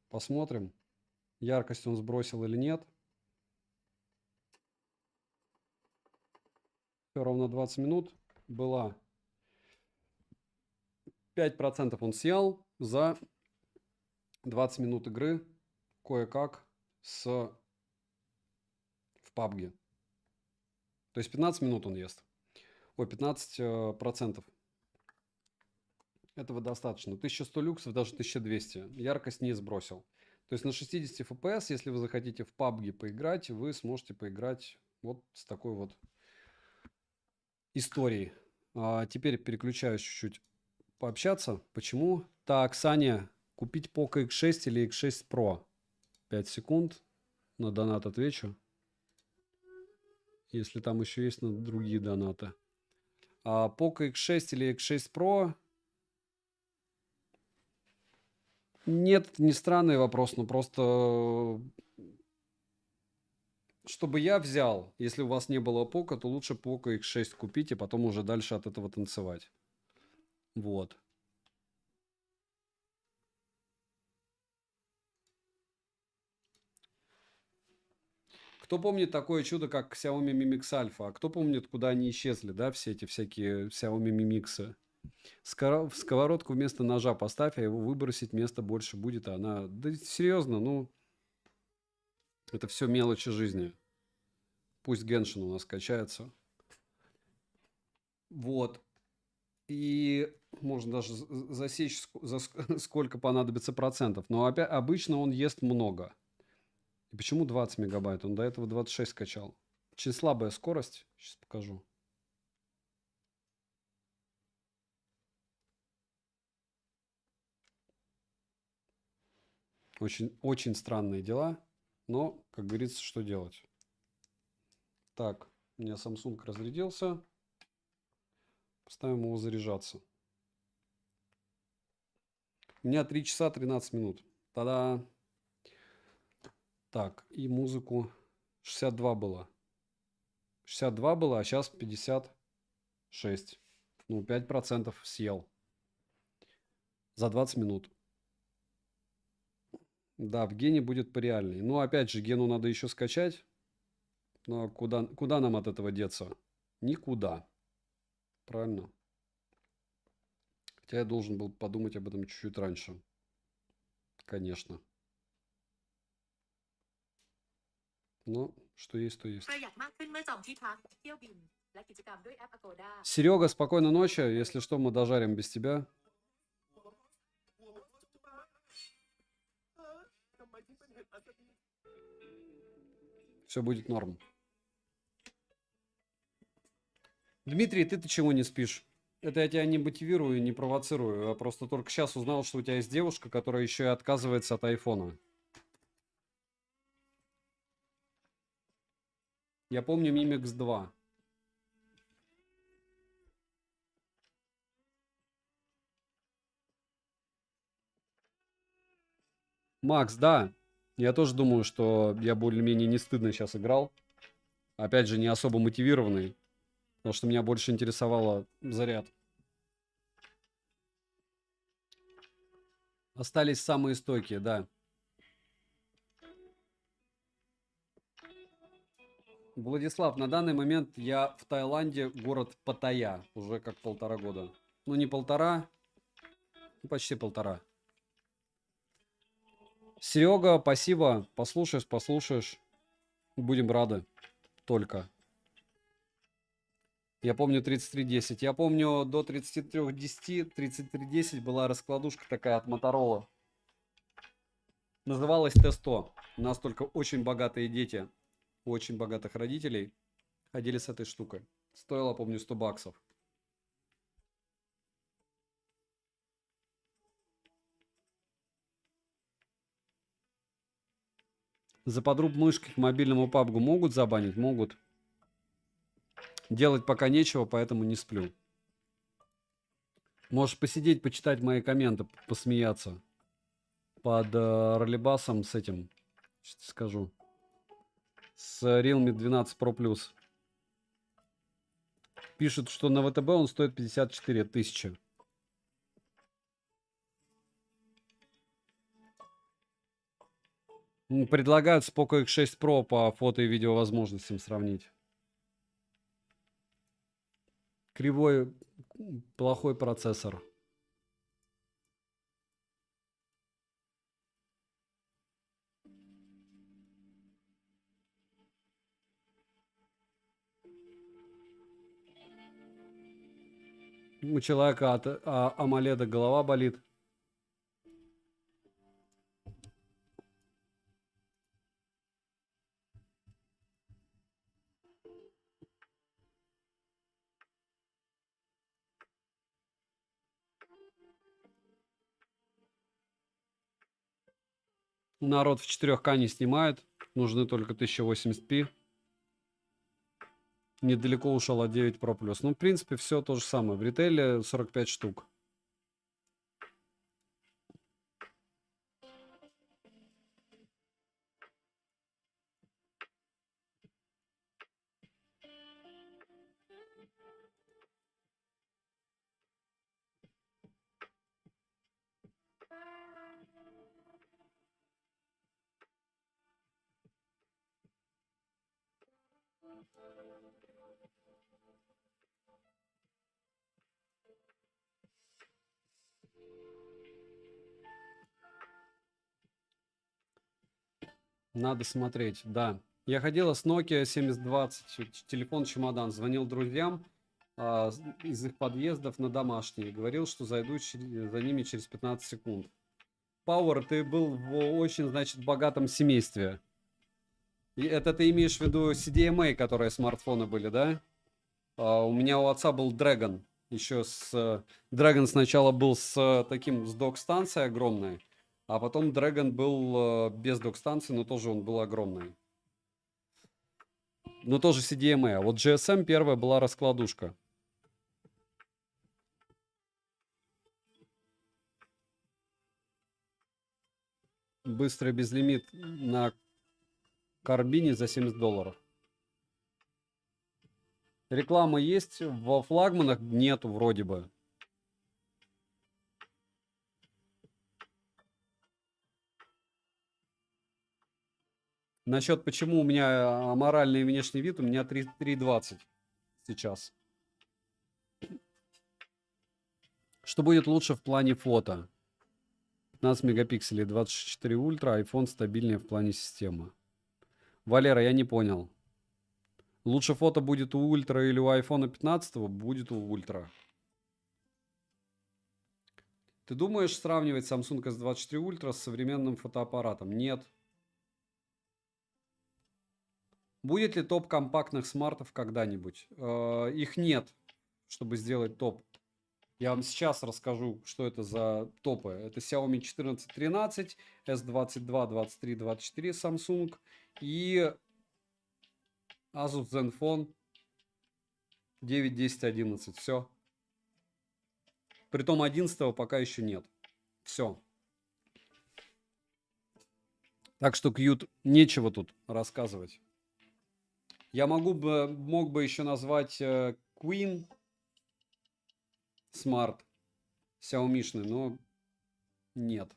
посмотрим, яркость он сбросил или нет. Все ровно 20 минут была. 5% он съел за 20 минут игры кое-как в PUBG. То есть 15 минут он ест. Ой, 15%. Этого достаточно. 1100 люксов, даже 1200. Яркость не сбросил. То есть на 60 FPS, если вы захотите в PUBG поиграть, вы сможете поиграть вот с такой вот историей. Теперь переключаюсь чуть-чуть пообщаться. Почему? Так, Саня, купить Poco X6 или X6 Pro? 5 секунд. На донат отвечу. Если там еще есть на другие донаты. Poco X6 или X6 Pro? Нет, это не странный вопрос, но просто чтобы я взял, если у вас не было Poco, то лучше Poco X6 купить и потом уже дальше от этого танцевать. Вот. Кто помнит такое чудо, как Xiaomi Mi Mix Alpha? А кто помнит, куда они исчезли, да, все эти всякие Xiaomi Mi Mix? В сковородку вместо ножа поставь, а его выбросить места больше будет. А она... Да серьезно, ну... Это все мелочи жизни. Пусть Геншин у нас качается. Вот. И можно даже засечь, сколько понадобится процентов. Но опять, обычно он ест много. И почему 20 мегабайт? Он до этого 26 скачал. Очень слабая скорость. Сейчас покажу. Очень, очень странные дела. Но, как говорится, что делать? Так, у меня Samsung разрядился. Поставим его заряжаться. У меня 3 часа 13 минут. Тогда... Так, и музыку 62 было. 62 было, а сейчас 56. Ну, 5% съел. За 20 минут. Да, в гене будет пореальней. Ну, опять же, гену надо еще скачать. Но куда нам от этого деться? Никуда. Правильно? Хотя я должен был подумать об этом чуть-чуть раньше. Конечно. Но что есть, то есть. ประหยัดมากขึ้นเมื่อจองที่พักเที่ยวบินและกิจกรรมด้วยแอป Agoda Серега, спокойной ночи. Если что, мы дожарим без тебя. Все будет норм. Дмитрий, ты чего не спишь? Это я тебя не мотивирую, не провоцирую. Я просто только сейчас узнал, что у тебя есть девушка, которая еще и отказывается от айфона. Я помню Mimix 2. Макс, да. Я тоже думаю, что я более-менее не стыдно сейчас играл. Опять же, не особо мотивированный. Потому что меня больше интересовало заряд. Остались самые стойкие, да. Владислав, на данный момент я в Таиланде, город Паттайя. Уже как 1,5 года. Ну, не 1,5, ну, почти 1,5. Серега, спасибо. Послушаешь. Будем рады. Только. Я помню 3310. Я помню до 3310, 3310 была раскладушка такая от Моторола. Называлась Т100. У нас только очень богатые дети, у очень богатых родителей ходили с этой штукой. Стоило, помню, 100 баксов. За подруб мышки к мобильному PUBG могут забанить? Могут. Делать пока нечего, поэтому не сплю. Можешь посидеть, почитать мои комменты, посмеяться. Под ролебасом с этим, сейчас скажу. С Realme 12 Pro Plus. Пишут, что на ВТБ он стоит 54 тысячи. Предлагают с Poco X6 Pro по фото и видео возможностям сравнить. Кривой, плохой процессор. У человека от AMOLED голова болит. Народ в 4К не снимает. Нужны только 1080p. Недалеко ушел от 9 Pro Plus. Ну, в принципе, все то же самое. В ритейле 45 штук. Надо смотреть, да. Я ходила с Nokia 7020, телефон-чемодан. Звонил друзьям из их подъездов на домашние. Говорил, что зайду за ними через 15 секунд. Power, ты был в очень, значит, богатом семействе. И это ты имеешь в виду CDMA, которые смартфоны были, да? У меня у отца был Dragon. Еще Dragon сначала был с док-станцией огромной. А потом Dragon был без док-станции, но тоже он был огромный. Но тоже CDMA. А вот GSM первая была раскладушка. Быстрый безлимит на Карбине за $70. Реклама есть, во флагманах нету вроде бы. Насчет почему у меня аморальный внешний вид, у меня 3.20 сейчас. Что будет лучше в плане фото? 15 мегапикселей, 24 ультра, iPhone стабильнее в плане системы. Валера, я не понял. Лучше фото будет у ультра или у iPhone 15? Будет у ультра. Ты думаешь сравнивать Samsung S24 Ultra с современным фотоаппаратом? Нет. Будет ли топ компактных смартов когда-нибудь? Их нет, чтобы сделать топ. Я вам сейчас расскажу, что это за топы. Это Xiaomi 1413, S22, 23, 24 Samsung и Asus Zenfone 9, 10, 11. Все. Притом 11 пока еще нет. Все. Так что, Qt, нечего тут рассказывать. Я мог бы еще назвать Queen Smart Xiaomi-шный, но нет.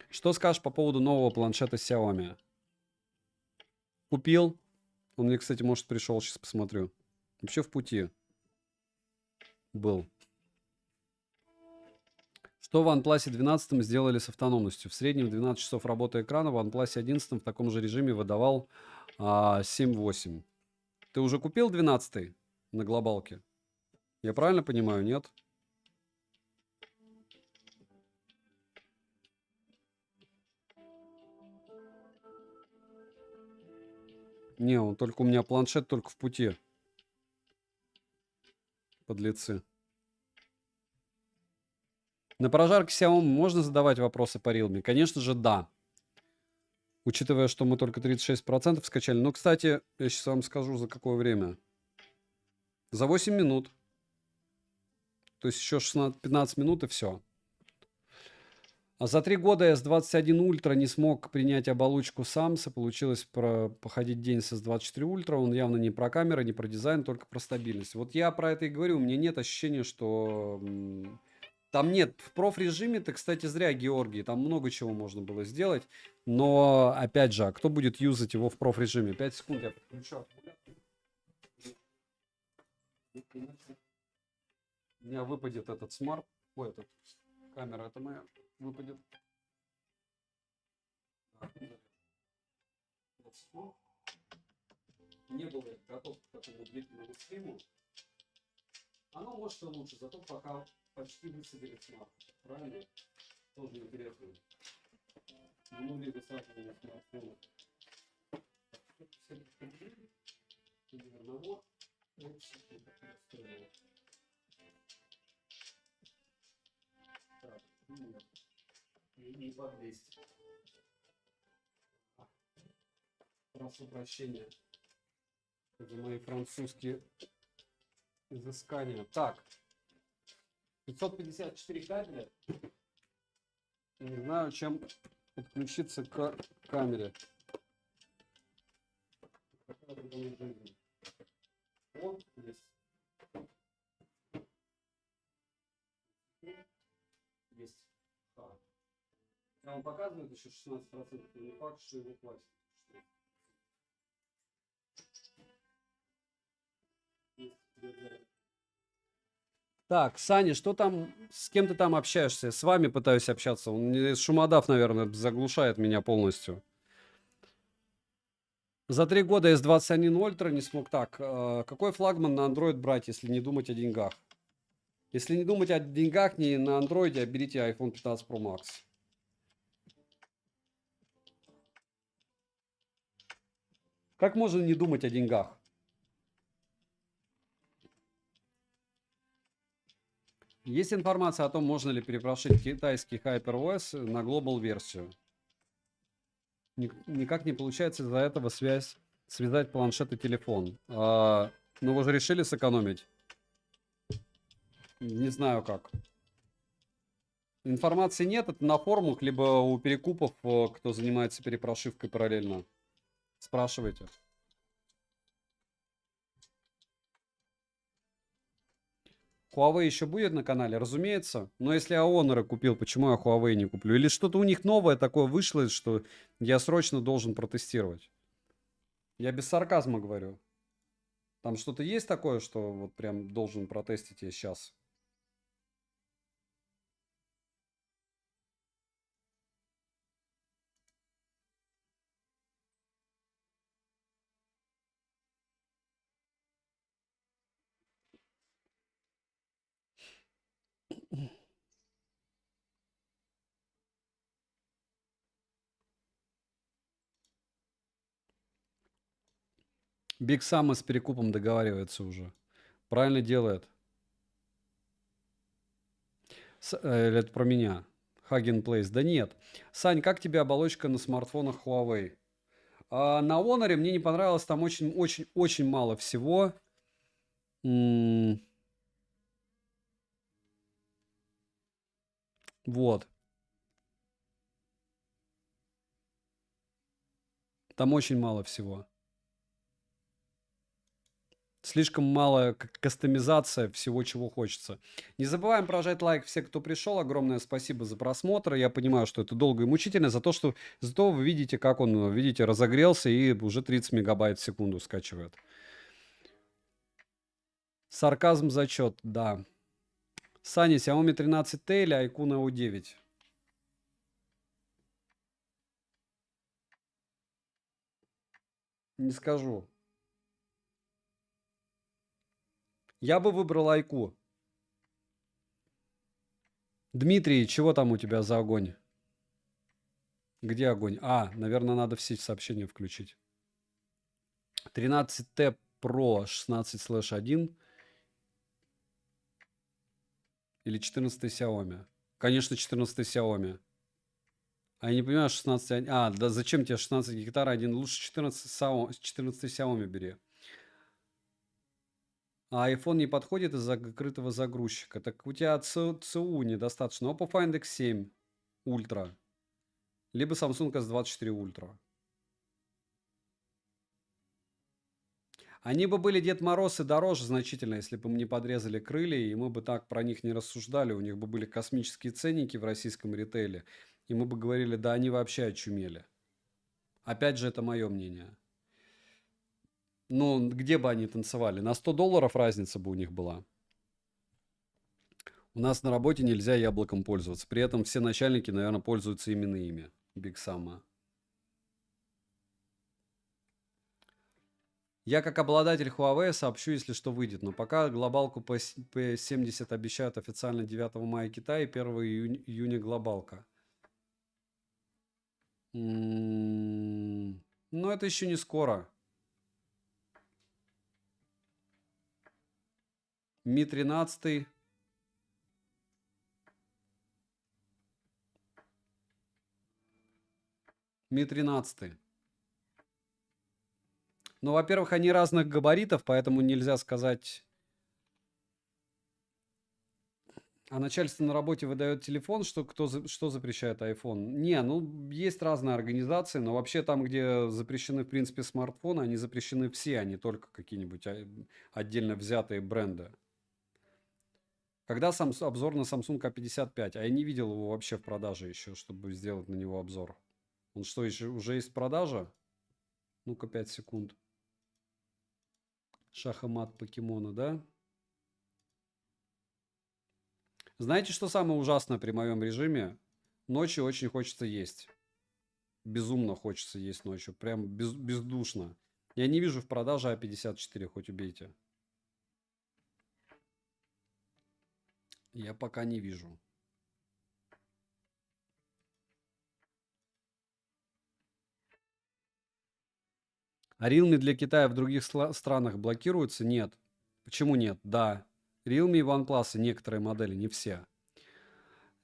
Что скажешь по поводу нового планшета Xiaomi? Купил. Он мне, кстати, может, пришел. Сейчас посмотрю. Вообще в пути был. Что в OnePlus 12 сделали с автономностью? В среднем 12 часов работы экрана в OnePlus 11 в таком же режиме выдавал 7-8. Ты уже купил 12 на глобалке? Я правильно понимаю, нет? Не, он только у меня планшет только в пути. Подлецы. На прожарке Xiaomi можно задавать вопросы по Realme? Конечно же, да. Учитывая, что мы только 36% скачали. Но, кстати, я сейчас вам скажу, за какое время. За 8 минут. То есть еще 15 минут и все. А за 3 года S21 Ultra не смог принять оболочку Самса. Получилось походить день с S24 Ultra. Он явно не про камеры, не про дизайн, только про стабильность. Вот я про это и говорю. У меня нет ощущения, что... Там нет, в проф-режиме ты, кстати, зря, Георгий, там много чего можно было сделать, но, опять же, а кто будет юзать его в проф-режиме? 5 секунд я подключу. У меня выпадет этот смарт, ой, этот камера, это моя, выпадет. Не был я готов к такому длительному стриму. Оно может и лучше, зато пока почти высадили смарт. Правильно? Тоже интересно. Нули высаживания смартфона. Примерно вот. Так, нет. Не по 200. Прошу прощения за мои французские изыскания. Так. 554 кабеля. Не знаю, чем подключиться к камере. Вот есть. Есть. Он показывает еще 16%, но не факт, что его хватит. Так, Саня, что там, с кем ты там общаешься? С вами пытаюсь общаться. Шумодав, наверное, заглушает меня полностью. За 3 года S21 Ultra не смог. Так, какой флагман на Android брать, если не думать о деньгах? Если не думать о деньгах, не на Android, а берите iPhone 15 Pro Max. Как можно не думать о деньгах? Есть информация о том, можно ли перепрошить китайский HyperOS на Global версию. Никак не получается из-за этого связать планшет и телефон. Ну вы же решили сэкономить? Не знаю как. Информации нет, это на форумах, либо у перекупов, кто занимается перепрошивкой параллельно. Спрашивайте. Huawei еще будет на канале, разумеется. Но если я Honor купил, почему я Huawei не куплю? Или что-то у них новое такое вышло, что я срочно должен протестировать? Я без сарказма говорю. Там что-то есть такое, что вот прям должен протестить я сейчас? Big Sam с перекупом договаривается уже. Правильно делает. Или это про меня? Hagen Place. Да нет. Сань, как тебе оболочка на смартфонах Huawei? На Honor мне не понравилось. Там очень мало всего. Вот. Там очень мало всего. Слишком мало кастомизация всего, чего хочется. Не забываем прожать лайк все, кто пришел. Огромное спасибо за просмотр. Я понимаю, что это долго и мучительно. Зато вы видите, как он, видите, разогрелся и уже 30 мегабайт в секунду скачивает. Сарказм зачет, да. Саня, Xiaomi 13T или iQOO Neo 9? Не скажу. Я бы выбрал iQOO. Дмитрий, чего там у тебя за огонь? Где огонь? Наверное, надо все сообщения включить. 13T Pro 16/1 или 14 Xiaomi? Конечно, 14 Xiaomi. А я не понимаю, 16... да зачем тебе 16 гектар один? Лучше 14 Xiaomi бери. А iPhone не подходит из-за закрытого загрузчика. Так у тебя ЦУ недостаточно. Oppo Find X7. Ультра. Либо Samsung S24 Ультра. Они бы были Дед Мороз и дороже значительно, если бы им не подрезали крылья, и мы бы так про них не рассуждали. У них бы были космические ценники в российском ритейле, и мы бы говорили, да они вообще очумели. Опять же, это мое мнение. Ну, где бы они танцевали? На $100 разница бы у них была. У нас на работе нельзя яблоком пользоваться. При этом все начальники, наверное, пользуются именно ими. Big Sama. Я как обладатель Huawei сообщу, если что выйдет. Но пока глобалку P70 обещают официально 9 мая Китай и 1 июня глобалка. Но это еще не скоро. Mi 13. Mi 13. Ну, во-первых, они разных габаритов, поэтому нельзя сказать... А начальство на работе выдает телефон, что что запрещает iPhone? Не, ну, есть разные организации, но вообще там, где запрещены, в принципе, смартфоны, они запрещены все, а не только какие-нибудь отдельно взятые бренды. Когда обзор на Samsung A55? А я не видел его вообще в продаже еще, чтобы сделать на него обзор. Он что, уже есть в продаже? Ну-ка, 5 секунд. Шах и мат покемона, да? Знаете, что самое ужасное при моем режиме? Ночью очень хочется есть. Безумно хочется есть ночью. Прям бездушно. Я не вижу в продаже А54, хоть убейте. Я пока не вижу. А Realme для Китая в других странах блокируются? Нет. Почему нет? Да. Realme и OnePlus, некоторые модели, не все.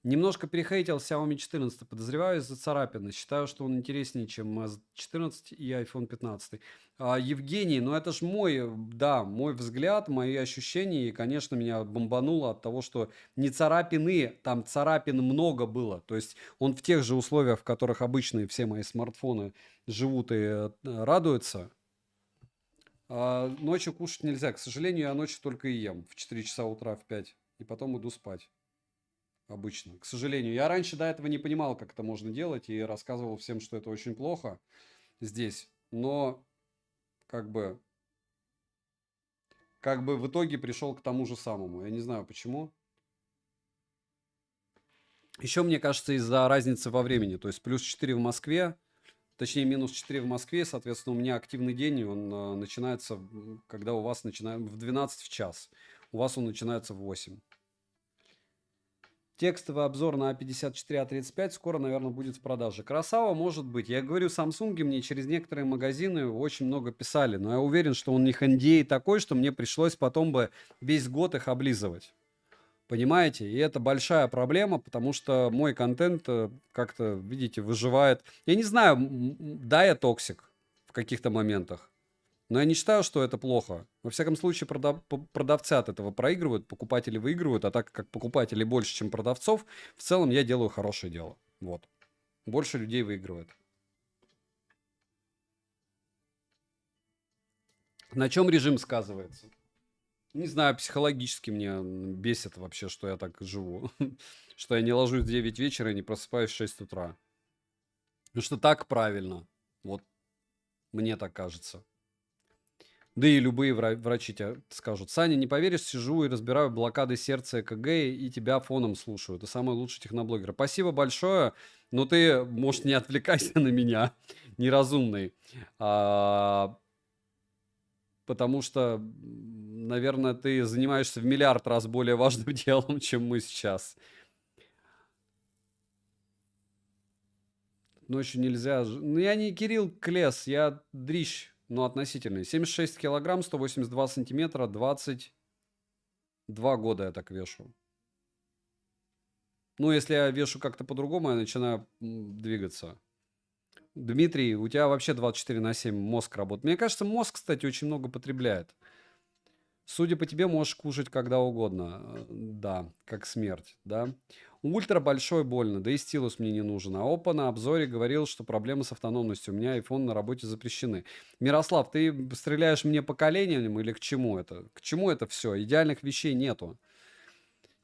Немножко перехейтил Xiaomi 14. Подозреваю из-за царапины. Считаю, что он интереснее, чем S14 и iPhone 15. Евгений, ну это ж мой, да, мой взгляд, мои ощущения. И, конечно, меня бомбануло от того, что не царапины, там царапин много было. То есть он в тех же условиях, в которых обычные все мои смартфоны живут и радуются. Ночью кушать нельзя. К сожалению, я ночью только и ем. В 4 часа утра, в 5. И потом иду спать. Обычно. К сожалению. Я раньше до этого не понимал, как это можно делать. И рассказывал всем, что это очень плохо здесь. Но как бы в итоге пришел к тому же самому. Я не знаю почему. Еще, мне кажется, из-за разницы во времени. То есть плюс 4 в Москве. Точнее, минус 4 в Москве, соответственно, у меня активный день, он начинается, когда у вас начинает в 12 в час. У вас он начинается в 8. Текстовый обзор на A54, A35 скоро, наверное, будет в продаже. Красава, может быть. Я говорю, Samsung мне через некоторые магазины очень много писали, но я уверен, что у них NDA такой, что мне пришлось потом бы весь год их облизывать. Понимаете? И это большая проблема, потому что мой контент как-то, видите, выживает. Я не знаю, да, я токсик в каких-то моментах, но я не считаю, что это плохо. Во всяком случае, продавцы от этого проигрывают, покупатели выигрывают, а так как покупателей больше, чем продавцов, в целом я делаю хорошее дело. Вот. Больше людей выигрывает. На чем режим сказывается? Не знаю, психологически мне бесит вообще, что я так живу. Что я не ложусь в 9 вечера и не просыпаюсь в 6 утра. Потому что так правильно. Вот мне так кажется. Да и любые врачи тебе скажут. Саня, не поверишь, сижу и разбираю блокады сердца ЭКГ и тебя фоном слушаю. Ты самый лучший техноблогер. Спасибо большое, но ты, может, не отвлекайся на меня, неразумный. Потому что, наверное, ты занимаешься в миллиард раз более важным делом, чем мы сейчас. Ночью нельзя... Ну, я не Кирилл Клес, я дрищ, но относительный. 76 килограмм, 182 сантиметра, 22 года я так вешу. Ну, если я вешу как-то по-другому, я начинаю двигаться. Дмитрий, у тебя вообще 24/7 мозг работает. Мне кажется, мозг, кстати, очень много потребляет. Судя по тебе, можешь кушать когда угодно. Да, как смерть, да. Ультра большой больно, да и стилус мне не нужен. А Опа на обзоре говорил, что проблемы с автономностью. У меня iPhone на работе запрещены. Мирослав, ты стреляешь мне поколением или к чему это? К чему это все? Идеальных вещей нету.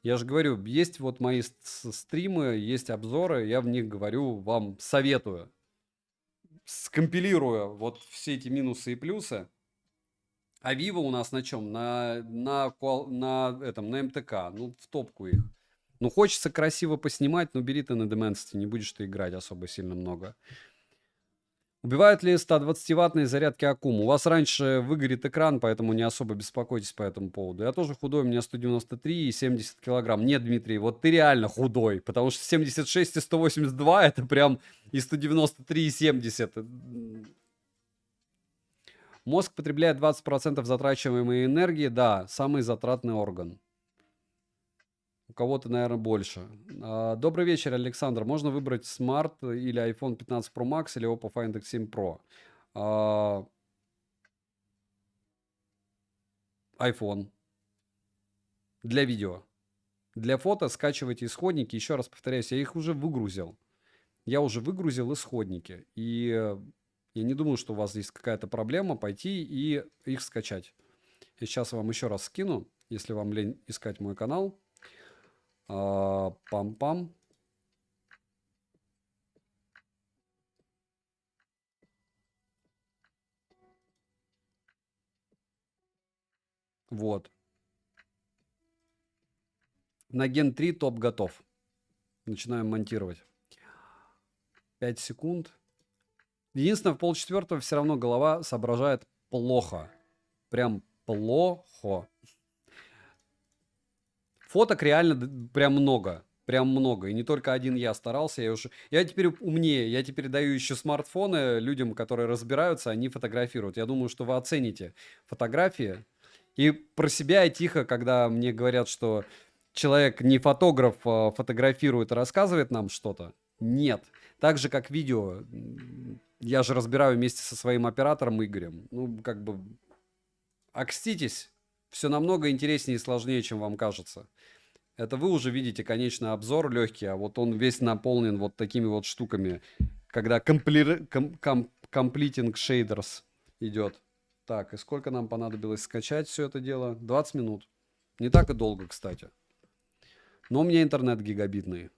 Я же говорю, есть вот мои стримы, есть обзоры, я в них говорю, вам советую. Скомпилирую вот все эти минусы и плюсы. А Vivo у нас на чем? На МТК. Ну, в топку их. Ну, хочется красиво поснимать, но бери ты на Dimensity, не будешь ты играть особо сильно много. Убивают ли 120-ваттные зарядки Аккум? У вас раньше выгорит экран, поэтому не особо беспокойтесь по этому поводу. Я тоже худой, у меня 193 и 70 килограмм. Нет, Дмитрий, вот ты реально худой, потому что 76 и 182 это прям и 193 и 70. Мозг потребляет 20% затрачиваемой энергии, да, самый затратный орган. У кого-то, наверное, больше. Добрый вечер, Александр. Можно выбрать Smart или iPhone 15 Pro Max или Oppo Find X7 Pro? iPhone. Для видео. Для фото скачивайте исходники. Еще раз повторяюсь, я их уже выгрузил. Я уже выгрузил исходники. И я не думаю, что у вас есть какая-то проблема пойти и их скачать. Я сейчас вам еще раз скину, если вам лень искать мой канал. Пам-пам. Вот. На Gen 3 топ готов. Начинаем монтировать. 5 секунд. Единственное, в полчетвертого все равно голова соображает плохо. Прям плохо. Фоток реально прям много. Прям много. И не только один я старался. Я теперь умнее. Я теперь даю еще смартфоны людям, которые разбираются, они фотографируют. Я думаю, что вы оцените фотографии. И про себя я тихо, когда мне говорят, что человек не фотограф, фотографирует и рассказывает нам что-то. Нет. Так же, как видео. Я же разбираю вместе со своим оператором Игорем. Ну, как бы... Окститесь. Все намного интереснее и сложнее, чем вам кажется. Это вы уже видите конечный обзор легкий, а вот он весь наполнен вот такими вот штуками, когда completing shaders идет. Так, и сколько нам понадобилось скачать все это дело? 20 минут. Не так и долго, кстати. Но у меня интернет гигабитный.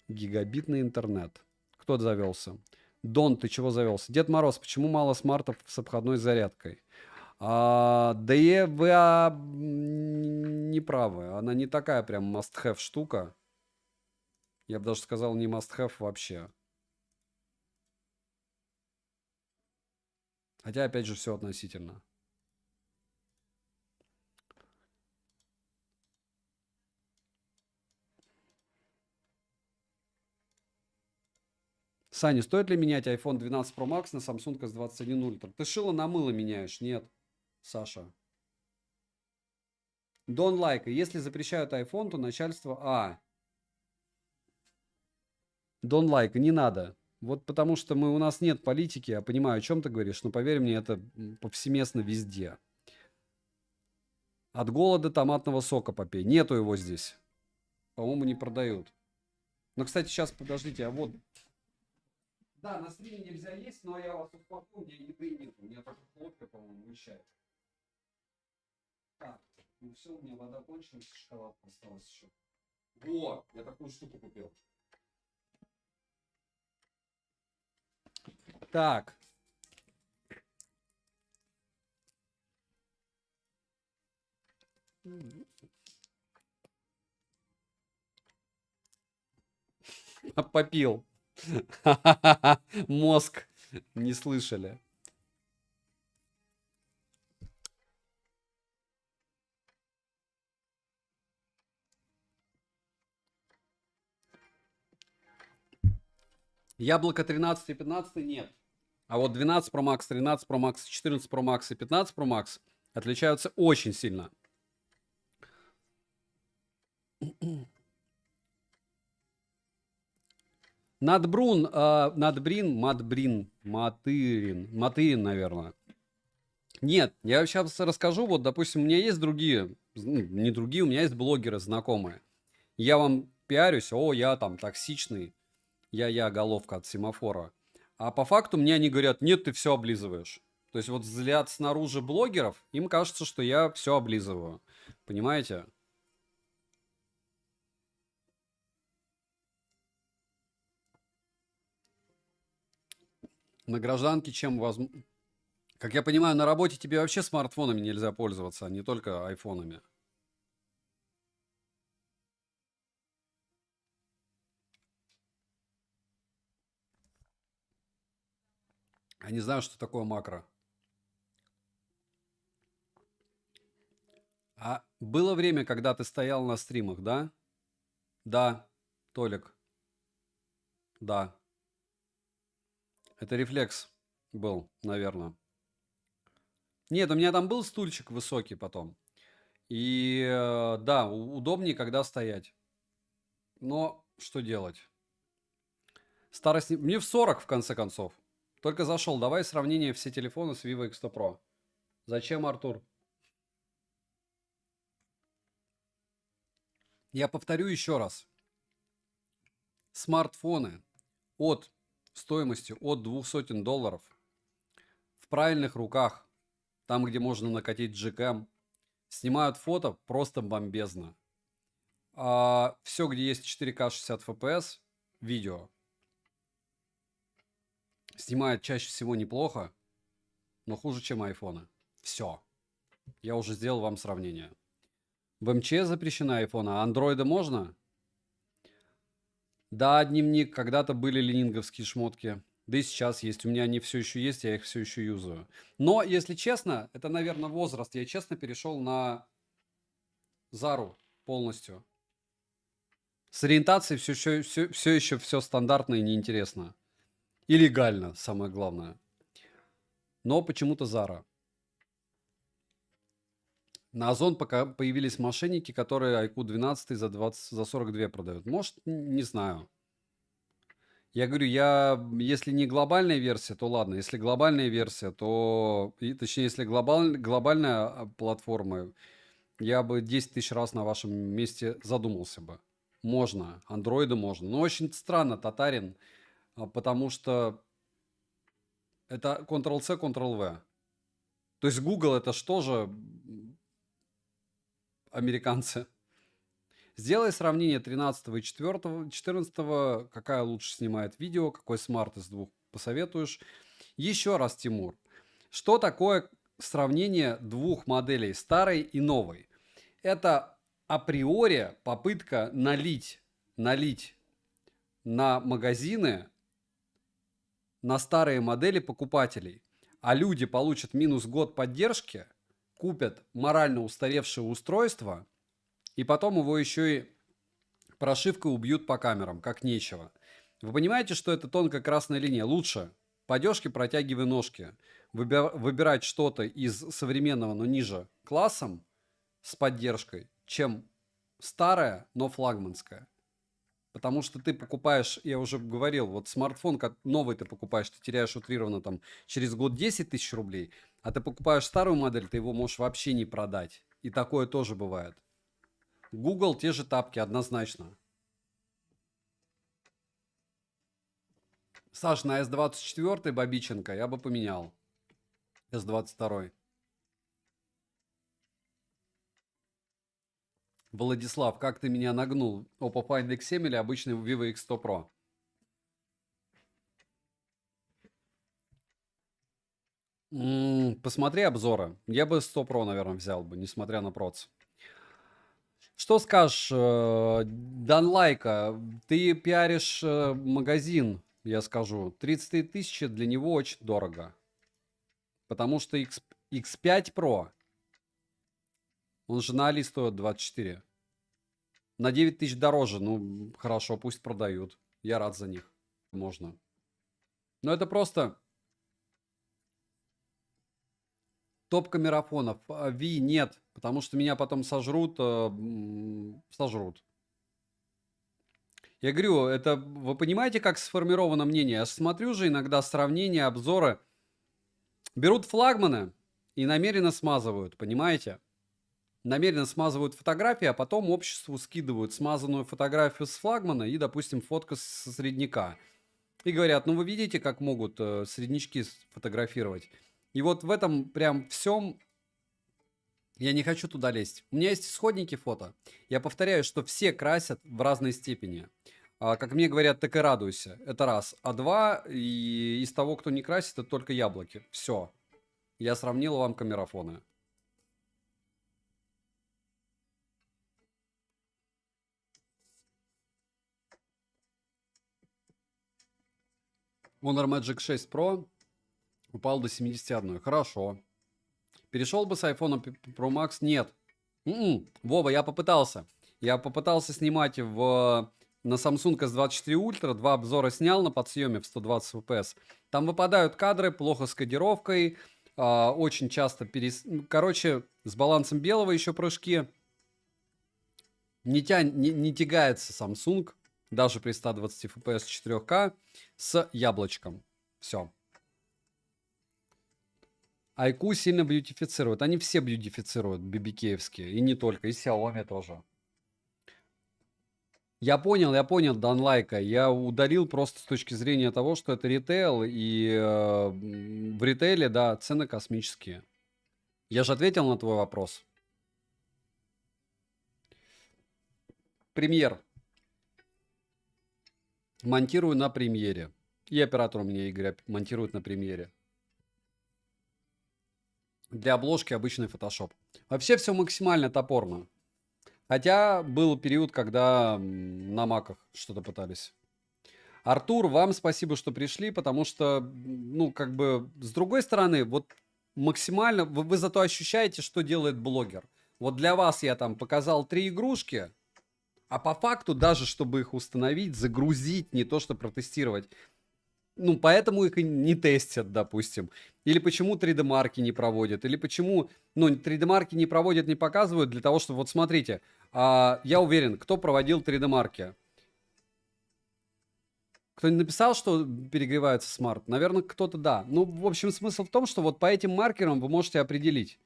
Гигабитный интернет. Кто завелся? Дон, ты чего завелся? Дед Мороз, почему мало смартов с обходной зарядкой? Да и вы не правы. Она не такая прям must-have штука. Я бы даже сказал, не must-have вообще. Хотя, опять же, все относительно. Саня, стоит ли менять iPhone 12 Pro Max на Samsung S21 Ultra? Ты шило на мыло меняешь? Нет, Саша. Don't like. Если запрещают iPhone, то начальство... Don't like. Не надо. Вот потому что у нас нет политики. Я понимаю, о чем ты говоришь, но поверь мне, это повсеместно везде. От голода томатного сока попей. Нету его здесь. По-моему, не продают. Но, кстати, сейчас, подождите, а вот... Да, на стриме нельзя есть, но я вас успокою, у меня еды нет. У меня только хлопья, по-моему, и чай. Так, ну все, у меня вода кончилась, шоколадка осталась еще. Во, я такую штуку купил. Так. Попил. Мозг. Не слышали. Яблоко 13 и 15 нет. А вот 12 Pro Max, 13 Pro Max, 14 Pro Max и 15 Pro Max отличаются очень сильно. Матырин, наверное. Нет, я сейчас расскажу. Вот, допустим, у меня есть другие, ну, не другие, у меня есть блогеры знакомые. Я вам пиарюсь, о, я там токсичный, я головка от семафора. А по факту мне они говорят, нет, ты все облизываешь. То есть вот взгляд снаружи блогеров, им кажется, что я все облизываю. Понимаете? На гражданке чем возможно... Как я понимаю, на работе тебе вообще смартфонами нельзя пользоваться, а не только айфонами. Я не знаю, что такое макро. А было время, когда ты стоял на стримах, да? Да, Толик, да. Это рефлекс был, наверное. Нет, у меня там был стульчик высокий потом. И да, удобнее, когда стоять. Но что делать? Старость... Мне в 40, в конце концов. Только зашел. Давай сравнение все телефоны с Vivo X100 Pro. Зачем, Артур? Я повторю еще раз. Смартфоны от стоимостью от $200 в правильных руках, там, где можно накатить Gcam, снимают фото просто бомбезно. А все, где есть 4К 60 FPS, видео, снимает чаще всего неплохо, но хуже, чем айфоны. Все. Я уже сделал вам сравнение. В МЧС запрещена айфона, а андроида можно? Да, дневник, когда-то были ленинговские шмотки. Да и сейчас есть. У меня они все еще есть, я их все еще юзаю. Но, если честно, это, наверное, возраст. Я честно перешел на Зару полностью. С ориентацией все еще все стандартно и неинтересно. И легально, самое главное. Но почему-то Зара. На Озон пока появились мошенники, которые IQ 12 за 42 продают. Может, не знаю. Я говорю, если не глобальная версия, то ладно. Если глобальная версия, то... точнее, если глобальная платформа, я бы 10 тысяч раз на вашем месте задумался бы. Можно, андроиды можно. Но очень странно, Татарин, потому что это Ctrl-C, Ctrl-V. То есть Google это что же американцы? Сделай сравнение 13 и 14, какая лучше снимает видео, какой смарт из двух посоветуешь. Еще раз, Тимур, что такое сравнение двух моделей, старой и новой? Это априори попытка налить на магазины, на старые модели покупателей. А люди получат минус год поддержки, купят морально устаревшее устройство, и потом его еще и прошивкой убьют по камерам, как нечего. Вы понимаете, что это тонкая красная линия? Лучше по одежке протягивай ножки. Выбирать что-то из современного, но ниже классом с поддержкой, чем старое, но флагманское. Потому что ты покупаешь, я уже говорил, вот смартфон как новый ты покупаешь, ты теряешь утрированно там через год 10 тысяч рублей, а ты покупаешь старую модель, ты его можешь вообще не продать. И такое тоже бывает. Google те же тапки, однозначно. Саш, на S24 Бабиченко я бы поменял. S22. Владислав, как ты меня нагнул? Oppo Find X7 или обычный Vivo X100 Pro? Посмотри обзоры. Я бы 100 Pro, наверное, взял бы, несмотря на проц. Что скажешь, Данлайка? Ты пиаришь магазин, я скажу. 33 тысячи для него очень дорого. Потому что X5 Pro, он же на Али стоит 24. На 9 тысяч дороже. Ну, хорошо, пусть продают. Я рад за них. Можно. Но это просто топ камерафонов. V нет, потому что меня потом сожрут. Сожрут. Я говорю, это вы понимаете, как сформировано мнение? Я смотрю же иногда сравнения, обзоры. Берут флагманы, и намеренно смазывают, понимаете? Намеренно смазывают фотографии, а потом обществу скидывают смазанную фотографию с флагмана и, допустим, фотка со средняка. И говорят, ну вы видите, как могут среднячки фотографировать. И вот в этом прям всем я не хочу туда лезть. У меня есть исходники фото. Я повторяю, что все красят в разной степени. Как мне говорят, так и радуйся. Это раз. А два, и из того, кто не красит, это только яблоки. Все. Я сравнил вам камерафоны. Honor Magic 6 Pro упал до 71. Хорошо. Перешел бы с iPhone Pro Max? Нет. Вова, я попытался. Я попытался снимать на Samsung S24 Ultra. 2 обзора снял на подсъеме в 120 FPS. Там выпадают кадры, плохо с кодировкой. Очень часто короче, с балансом белого еще прыжки. Не тягается Samsung, даже при 120 FPS 4К, с яблочком. Все. IQ сильно бьютифицируют. Они все бьютифицируют, BBK-евские. И не только, и Xiaomi тоже. Я понял, Данлайка. Я удалил просто с точки зрения того, что это ритейл. И в ритейле, да, цены космические. Я же ответил на твой вопрос. Премьер. Монтирую на премьере. И оператор у меня, Игорь, монтирует на премьере. Для обложки обычный Photoshop. Вообще все максимально топорно. Хотя был период, когда на маках что-то пытались. Артур, вам спасибо, что пришли, потому что, ну, как бы, с другой стороны, вот максимально, вы зато ощущаете, что делает блогер. Вот для вас я там показал 3 игрушки, а по факту, даже чтобы их установить, загрузить, не то что протестировать, ну, поэтому их и не тестят, допустим. Или почему 3D-марки не проводят, или почему, ну, 3D-марки не проводят, не показывают для того, чтобы, вот смотрите, я уверен, кто проводил 3D-марки? Кто-нибудь написал, что перегревается смарт? Наверное, кто-то да. Ну, в общем, смысл в том, что вот по этим маркерам вы можете определить.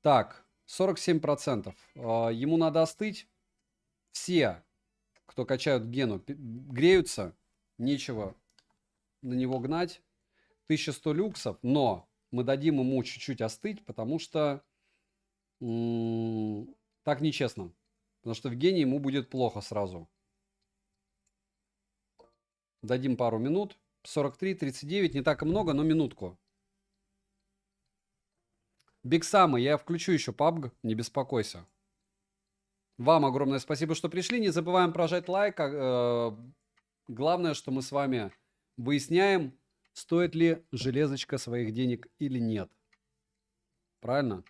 Так, 47%. Ему надо остыть. Все, кто качают гену, греются. Нечего на него гнать. 1100 люксов, но мы дадим ему чуть-чуть остыть, потому что так нечестно. Потому что в гене ему будет плохо сразу. Дадим пару минут. 43, 39, не так и много, но минутку. Бигсамы, я включу еще PUBG, не беспокойся. Вам огромное спасибо, что пришли. Не забываем прожать лайк. Главное, что мы с вами выясняем, стоит ли железочка своих денег или нет. Правильно?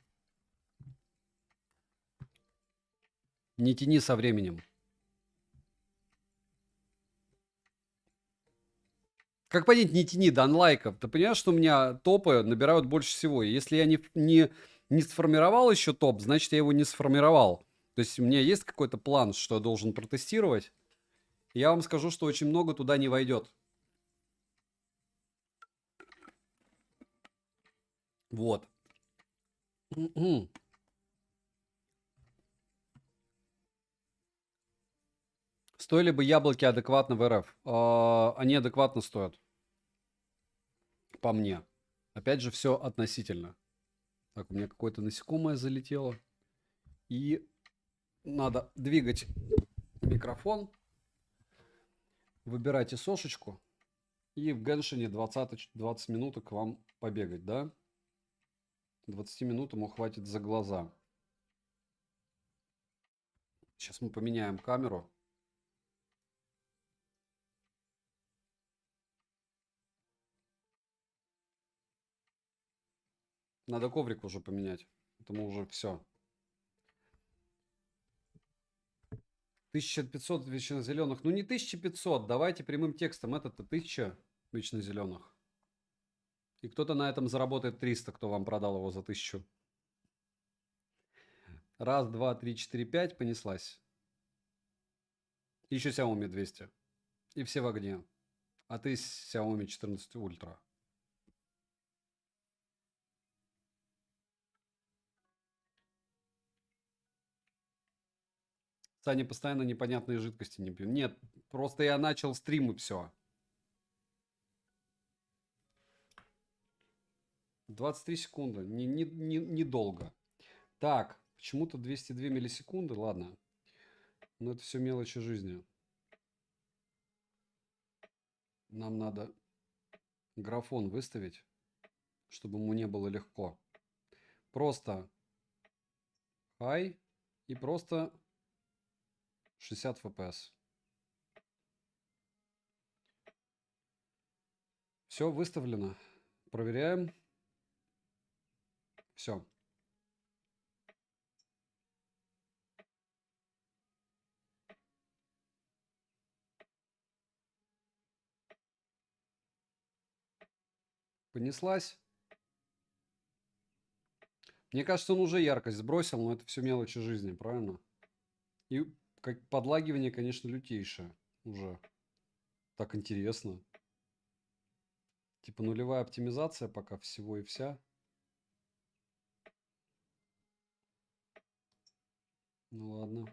Не тяни со временем. Как понять, не тяни, данлайков? Ты понимаешь, что у меня топы набирают больше всего? И если я не сформировал еще топ, значит, я его не сформировал. То есть у меня есть какой-то план, что я должен протестировать. Я вам скажу, что очень много туда не войдет. Вот. Стоили бы яблоки адекватно в РФ? Они адекватно стоят. По мне. Опять же, все относительно. Так, у меня какое-то насекомое залетело. И надо двигать микрофон. Выбирайте сошечку. И в Геншине 20 минуток вам побегать, да? 20 минут ему хватит за глаза. Сейчас мы поменяем камеру. Надо коврик уже поменять. Потому уже все. 1500 вечно зеленых. Ну не 1500. Давайте прямым текстом. Это-то 1000 вечно зеленых. И кто-то на этом заработает 300, кто вам продал его за 1000. Раз, два, три, четыре, пять. Понеслась. Еще Xiaomi 200. И все в огне. А ты Xiaomi 14 Ultra. Саня постоянно непонятные жидкости не пью. Нет, просто я начал стрим и все. 23 секунды. Недолго. Так, почему-то 202 миллисекунды. Ладно. Но это все мелочи жизни. Нам надо графон выставить, чтобы ему не было легко. Просто high и просто 60 FPS. Все выставлено. Проверяем. Все. Понеслась. Мне кажется, он уже яркость сбросил, но это все мелочи жизни, правильно? И как подлагивание, конечно, лютейшее уже. Так интересно. Типа нулевая оптимизация пока всего и вся. Ну ладно.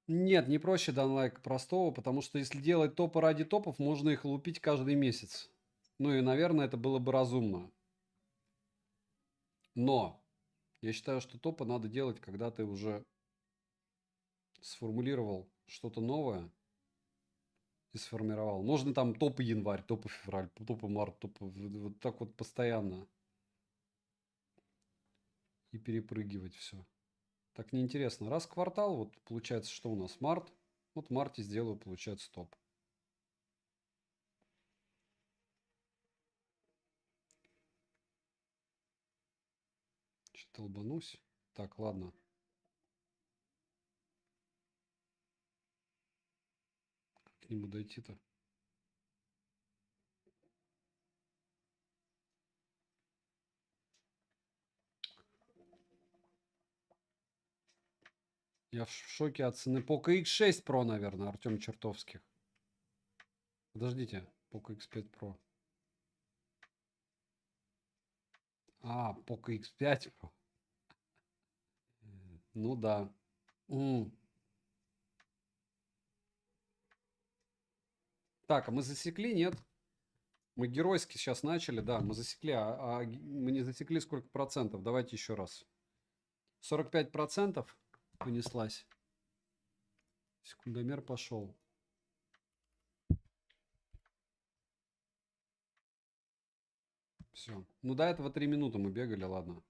Нет, не проще данлайк простого, потому что если делать топы ради топов, можно их лупить каждый месяц. Ну и, наверное, это было бы разумно. Но я считаю, что топы надо делать, когда ты уже сформулировал что-то новое и сформировал. Можно там топы январь, топы февраль, топы март, топы вот так вот постоянно. И перепрыгивать все. Так неинтересно. Раз в квартал, вот получается, что у нас март. Вот в марте сделаю, получается, топ. Что-то долбанусь. Так, ладно. Как к нему дойти-то? Я в шоке от цены Poco X6 Pro, наверное, Артем Чертовских. Подождите, Poco X5 Pro. А, Poco X5 Pro. Ну да. Так, а мы засекли, нет? Мы геройски сейчас начали, да, мы засекли, а мы не засекли сколько процентов. Давайте еще раз. 45% понеслась. Секундомер пошел. Все. Ну, до этого 3 минуты мы бегали, ладно.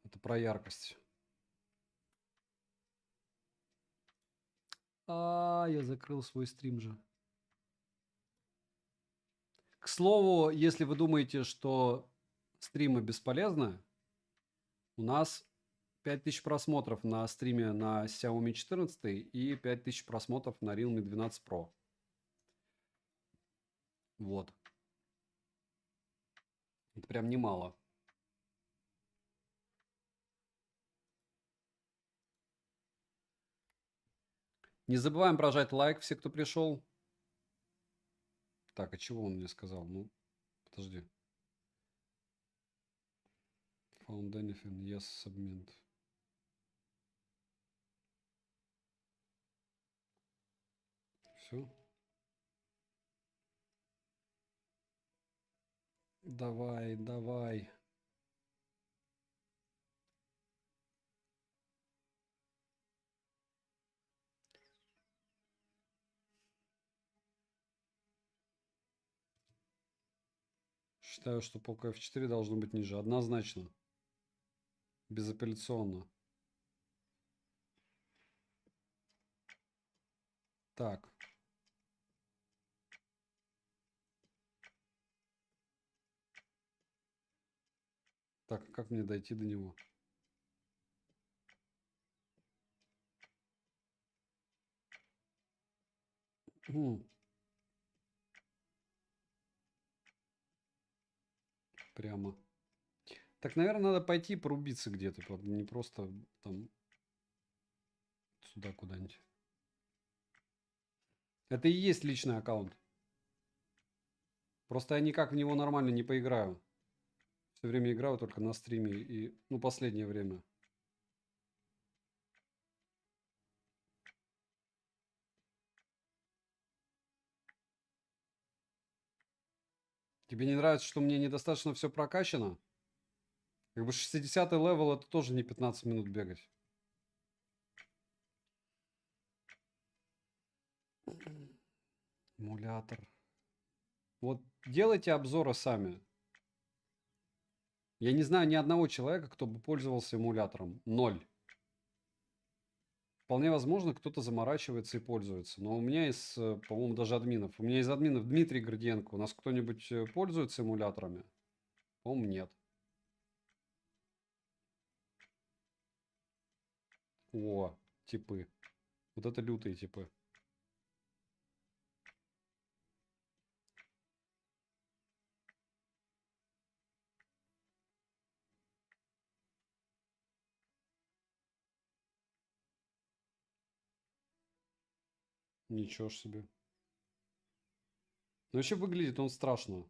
Это про яркость. Я закрыл свой стрим же. К слову, если вы думаете, что стримы бесполезны, у нас 5000 просмотров на стриме на Xiaomi 14 и 5000 просмотров на Realme 12 Pro. Вот. Это прям немало. Не забываем прожать лайк, все, кто пришел. Так, а чего он мне сказал? Ну, подожди. Found anything? Yes, submit. Все. Давай, давай. Считаю, что Poco F4 должно быть ниже. Однозначно. Безапелляционно. Так. Так, как мне дойти до него? Прямо. Так, наверное, надо пойти порубиться где-то. Не просто там сюда куда-нибудь. Это и есть личный аккаунт. Просто я никак в него нормально не поиграю. Все время играю только на стриме и, ну, последнее время. Тебе не нравится, что мне недостаточно все прокачано? Как бы 60-й левел это тоже не 15 минут бегать. Эмулятор. Вот делайте обзоры сами. Я не знаю ни одного человека, кто бы пользовался эмулятором. Ноль. Вполне возможно, кто-то заморачивается и пользуется. Но у меня из, по-моему, даже админов. У меня из админов Дмитрий Гордиенко. У нас кто-нибудь пользуется эмуляторами? По-моему, нет. О, типы. Вот это лютые типы. Ничего ж себе. Ну, вообще выглядит он страшно.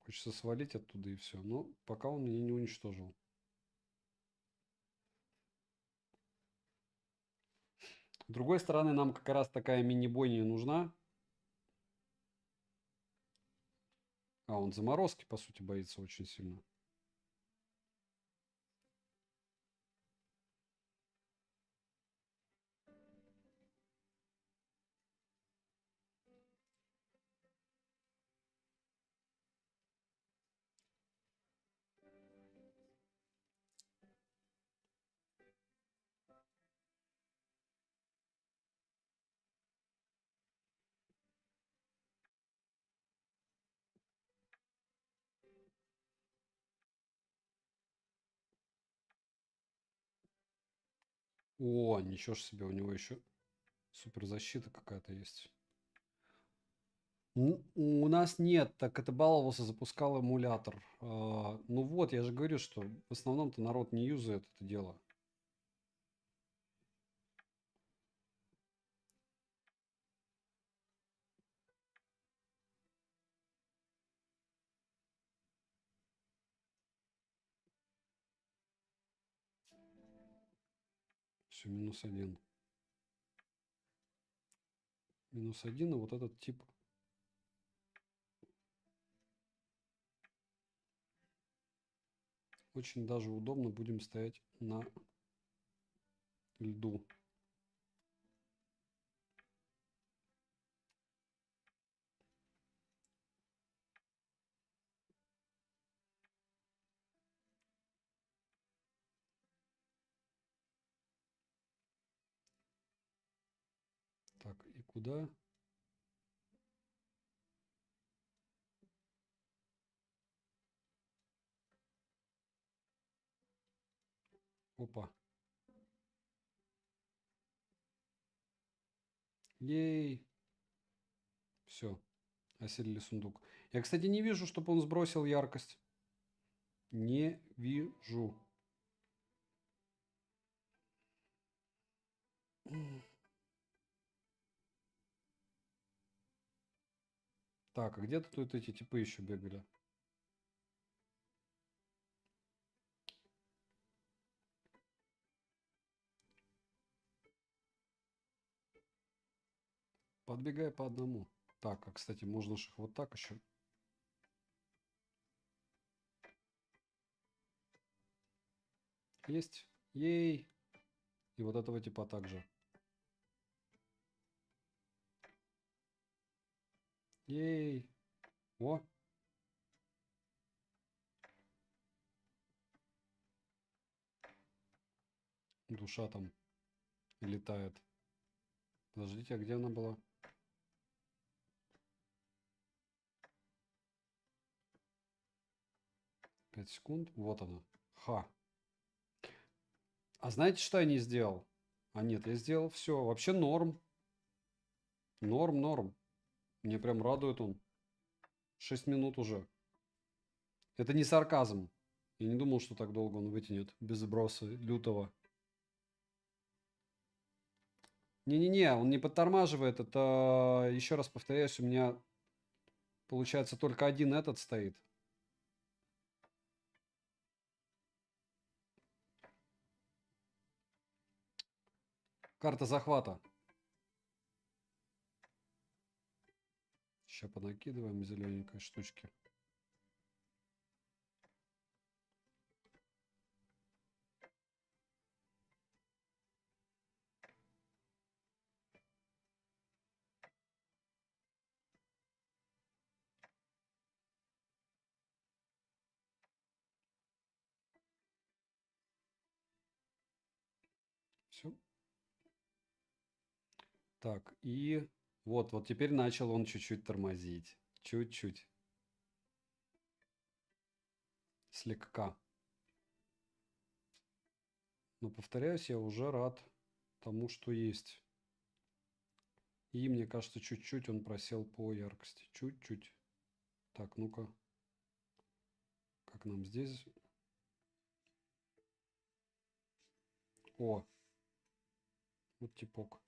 Хочется свалить оттуда и все. Но пока он меня не уничтожил. С другой стороны, нам как раз такая мини-бойня нужна. А, он заморозки, по сути, боится очень сильно. О, ничего ж себе, у него еще суперзащита какая-то есть. У нас нет, так это баловался, запускал эмулятор. Ну вот, я же говорю, что в основном-то народ не юзает это дело. Все, -1. -1, и вот этот тип. Очень даже удобно будем стоять на льду. Так, и куда? Опа. Ей. Все, осилили сундук. Я, кстати, не вижу, чтобы он сбросил яркость. Не вижу. Так, а где-то тут эти типы еще бегали. Подбегай по одному. Так, а, кстати, можно же их вот так еще. Есть. Ей. И вот этого типа также. Ей. О. Душа там летает. Подождите, а где она была? Пять секунд. Вот она. Ха. А знаете, что я не сделал? А нет, я сделал все. Вообще норм. Норм, норм. Мне прям радует он. 6 минут уже. Это не сарказм. Я не думал, что так долго он вытянет без сброса лютого. Не-не-не, он не подтормаживает. Это, еще раз повторяюсь, у меня получается, только один этот стоит. Карта захвата. Сейчас понакидываем зелененькой штучки. Все. Так, и вот теперь начал он чуть-чуть тормозить. Чуть-чуть. Слегка. Но, повторяюсь, я уже рад тому, что есть. И мне кажется, чуть-чуть он просел по яркости. Чуть-чуть. Так, ну-ка. Как нам здесь? О! Вот типок.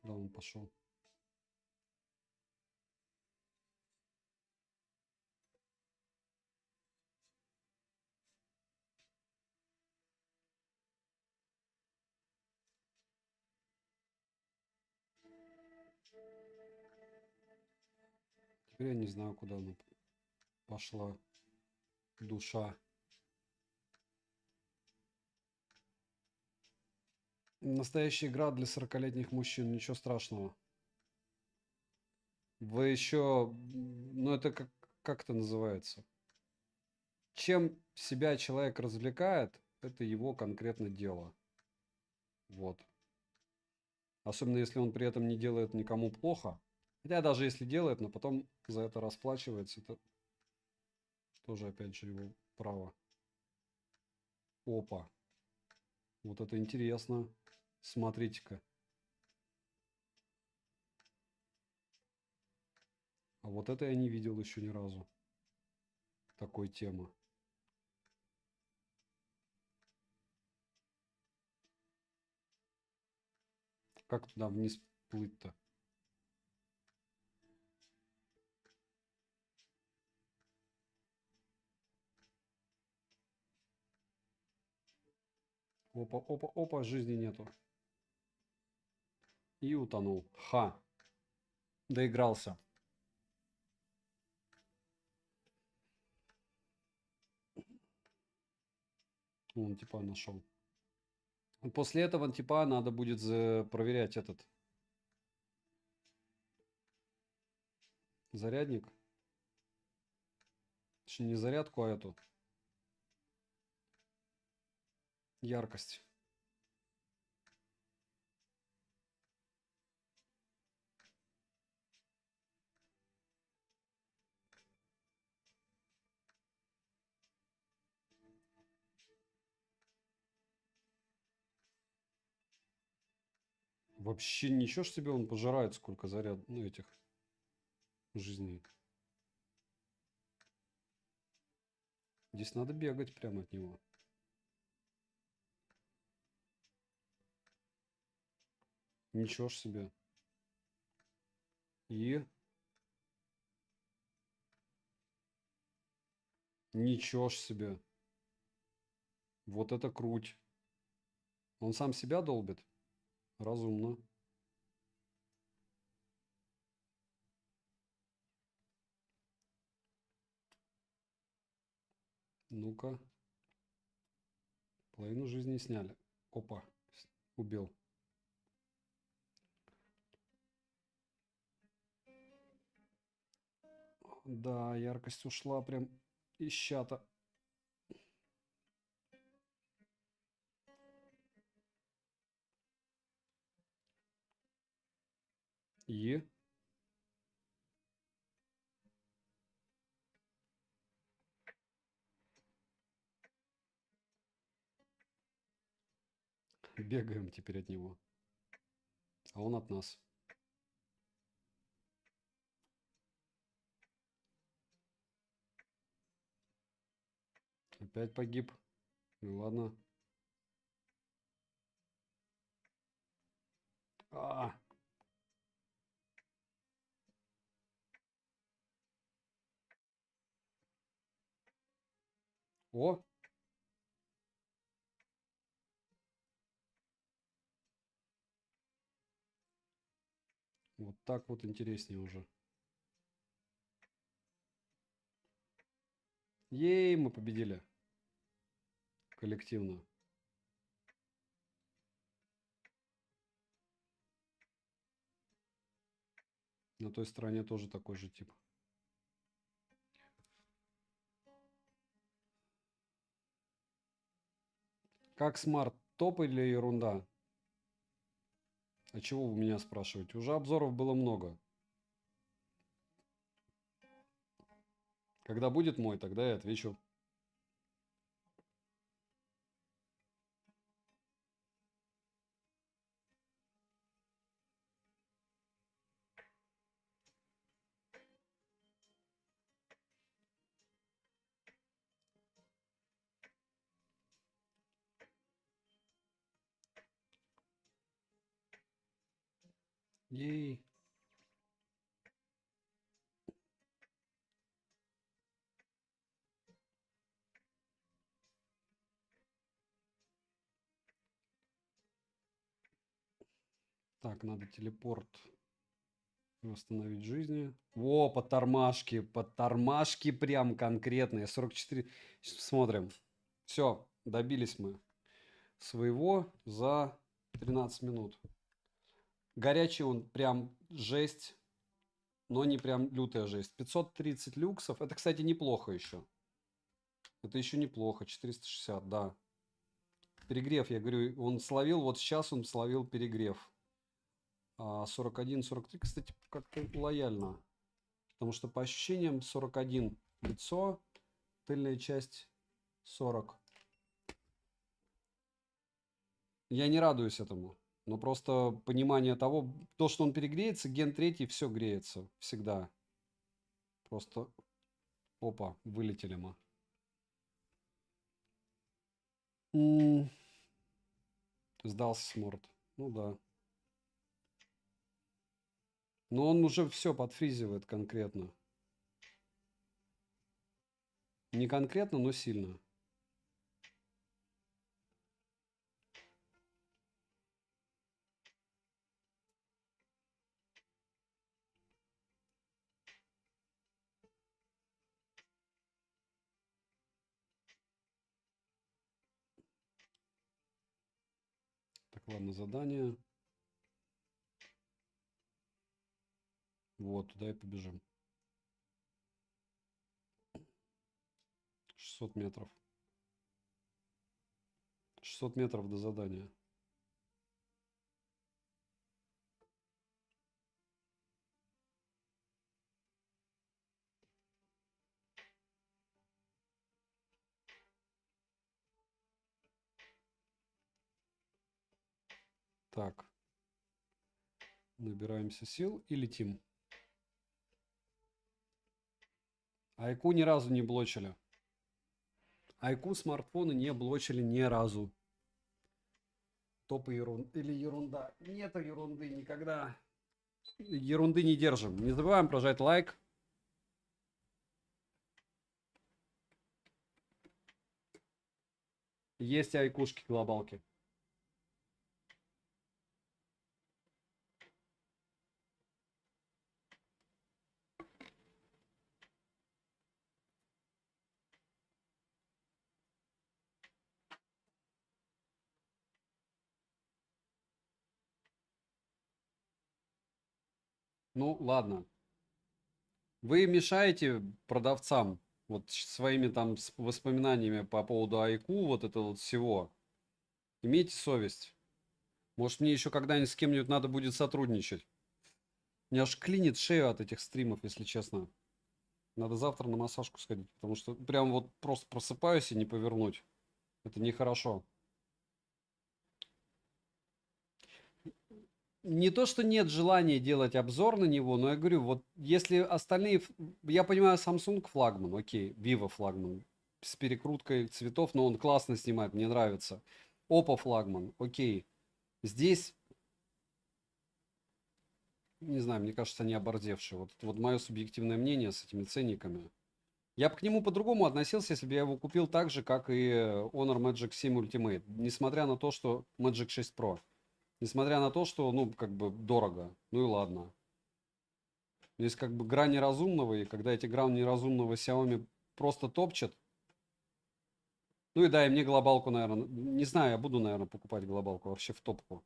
Куда он пошел? Теперь я не знаю, куда она пошла. Душа. Настоящая игра для 40-летних мужчин. Ничего страшного. Вы еще... Ну, это как это называется? Чем себя человек развлекает, это его конкретно дело. Вот. Особенно, если он при этом не делает никому плохо. Хотя даже если делает, но потом за это расплачивается, это тоже, опять же, его право. Опа. Вот это интересно. Смотрите-ка. А вот это я не видел еще ни разу. Такой темы. Как туда вниз плыть-то? Опа, опа, опа, жизни нету. И утонул. Ха. Доигрался. Он типа нашел. После этого типа надо будет проверять этот зарядник. Точнее, не зарядку, а эту яркость. Вообще ничего ж себе он пожирает, сколько заряд, ну, этих жизней. Здесь надо бегать прямо от него. Ничего ж себе. И... Ничего ж себе. Вот это круть. Он сам себя долбит? Разумно. Ну-ка. Половину жизни сняли. Опа. Убил. Да, яркость ушла прям из чата. И... Бегаем теперь от него. А он от нас. Опять погиб. Ну ладно. А, О! Вот так вот интереснее уже. Ей, мы победили. Коллективно. На той стороне тоже такой же тип. Как смарт? Топ или ерунда? А чего вы меня спрашиваете? Уже обзоров было много. Когда будет мой, тогда я отвечу. Ей. Так, надо телепорт восстановить жизни. Во, под тормашки прям конкретные. 44. Смотрим. Все, добились мы своего за 13 минут. Горячий он прям жесть, но не прям лютая жесть. 530 люксов. Это, кстати, неплохо еще. Это еще неплохо. 460, да. Перегрев, я говорю, он словил, вот сейчас он словил перегрев. 41, 43, кстати, как-то лояльно. Потому что по ощущениям 41 лицо, тыльная часть 40. Я не радуюсь этому. Но просто понимание того, то, что он перегреется, ген 3, все греется. Всегда. Просто, опа, вылетели мы. Сдался сморт. Ну да. Но он уже все подфризивает конкретно. Не конкретно, но сильно. Так, ладно, задание. Вот, туда и побежим. 600 метров. 600 метров до задания. Так. Набираемся сил и летим. Айку ни разу не блочили. Айку смартфоны не блочили ни разу. Топы или ерунда. Нет ерунды никогда. Ерунды не держим. Не забываем прожать лайк. Есть айкушки глобалки. Ну, ладно. Вы мешаете продавцам вот своими там воспоминаниями по поводу айку, вот это вот всего. Имейте совесть. Может, мне еще когда-нибудь с кем-нибудь надо будет сотрудничать. Меня аж клинит шею от этих стримов, если честно. Надо завтра на массажку сходить, потому что прям вот просто просыпаюсь и не повернуть. Это нехорошо. Не то, что нет желания делать обзор на него, но я говорю, вот если остальные... Я понимаю, Samsung флагман, окей, Vivo флагман, с перекруткой цветов, но он классно снимает, мне нравится. Oppo флагман, окей. Здесь, не знаю, мне кажется, они оборзевшие. Вот мое субъективное мнение с этими ценниками. Я бы к нему по-другому относился, если бы я его купил так же, как и Honor Magic 7 Ultimate. Несмотря на то, что Magic 6 Pro. Несмотря на то, что, ну, как бы дорого. Ну и ладно. Есть как бы грани разумного, и когда эти грани разумного Xiaomi просто топчат. Ну и да, и мне глобалку, наверное, не знаю, я буду, наверное, покупать глобалку вообще в топку.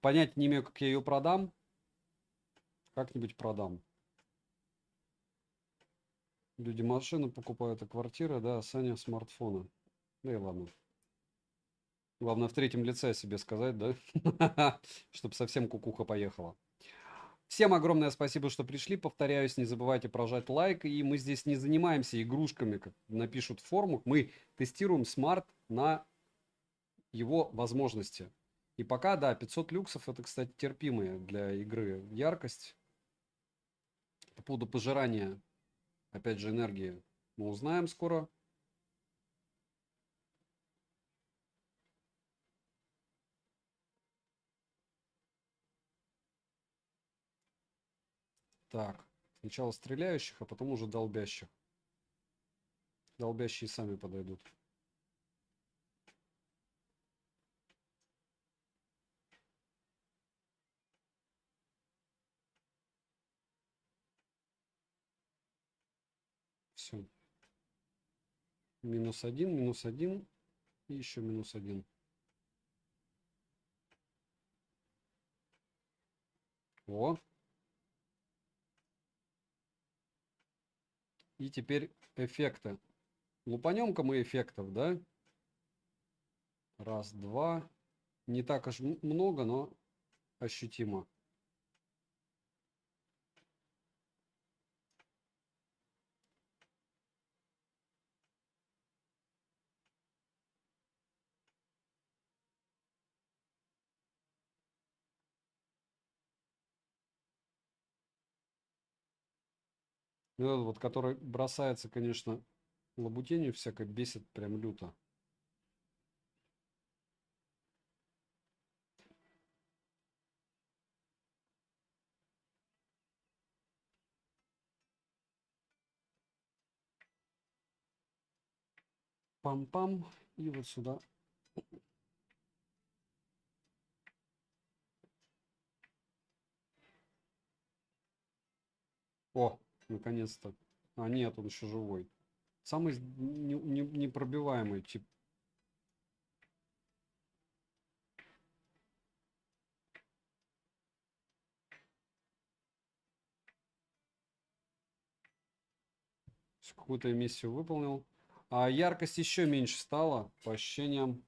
Понять не имею, как я ее продам. Как-нибудь продам. Люди машины покупают, а квартиры, да, Саня смартфоны. Да и ладно. Главное в третьем лице себе сказать, да? Чтобы совсем кукуха поехала. Всем огромное спасибо, что пришли. Повторяюсь, не забывайте прожать лайк. И мы здесь не занимаемся игрушками, как напишут в форумах. Мы тестируем смарт на его возможности. И пока, да, 500 люксов, это, кстати, терпимая для игры яркость. По поводу пожирания, опять же, энергии мы узнаем скоро. Так, сначала стреляющих, а потом уже долбящих. Долбящие сами подойдут. Все. Минус один и еще минус один. О. И теперь эффекты. Лупанем-ка мы эффектов, да? Раз, два. Не так уж много, но ощутимо. Ну, этот вот, который бросается, конечно, лабутенью всякой, бесит прям люто. Пам-пам. И вот сюда. О, наконец-то. А, нет, он еще живой. Самый непробиваемый тип. Какую-то миссию выполнил. А яркость еще меньше стала, по ощущениям.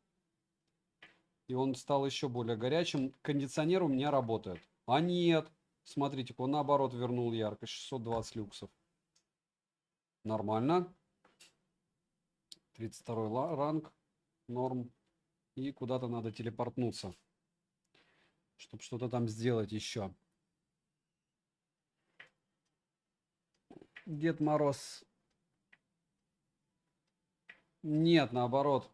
И он стал еще более горячим. Кондиционер у меня работает. А нет. Смотрите, он наоборот вернул яркость. 620 люксов. Нормально. 32 ранг. Норм. И куда-то надо телепортнуться. Чтобы что-то там сделать еще. Дед Мороз. Нет, наоборот.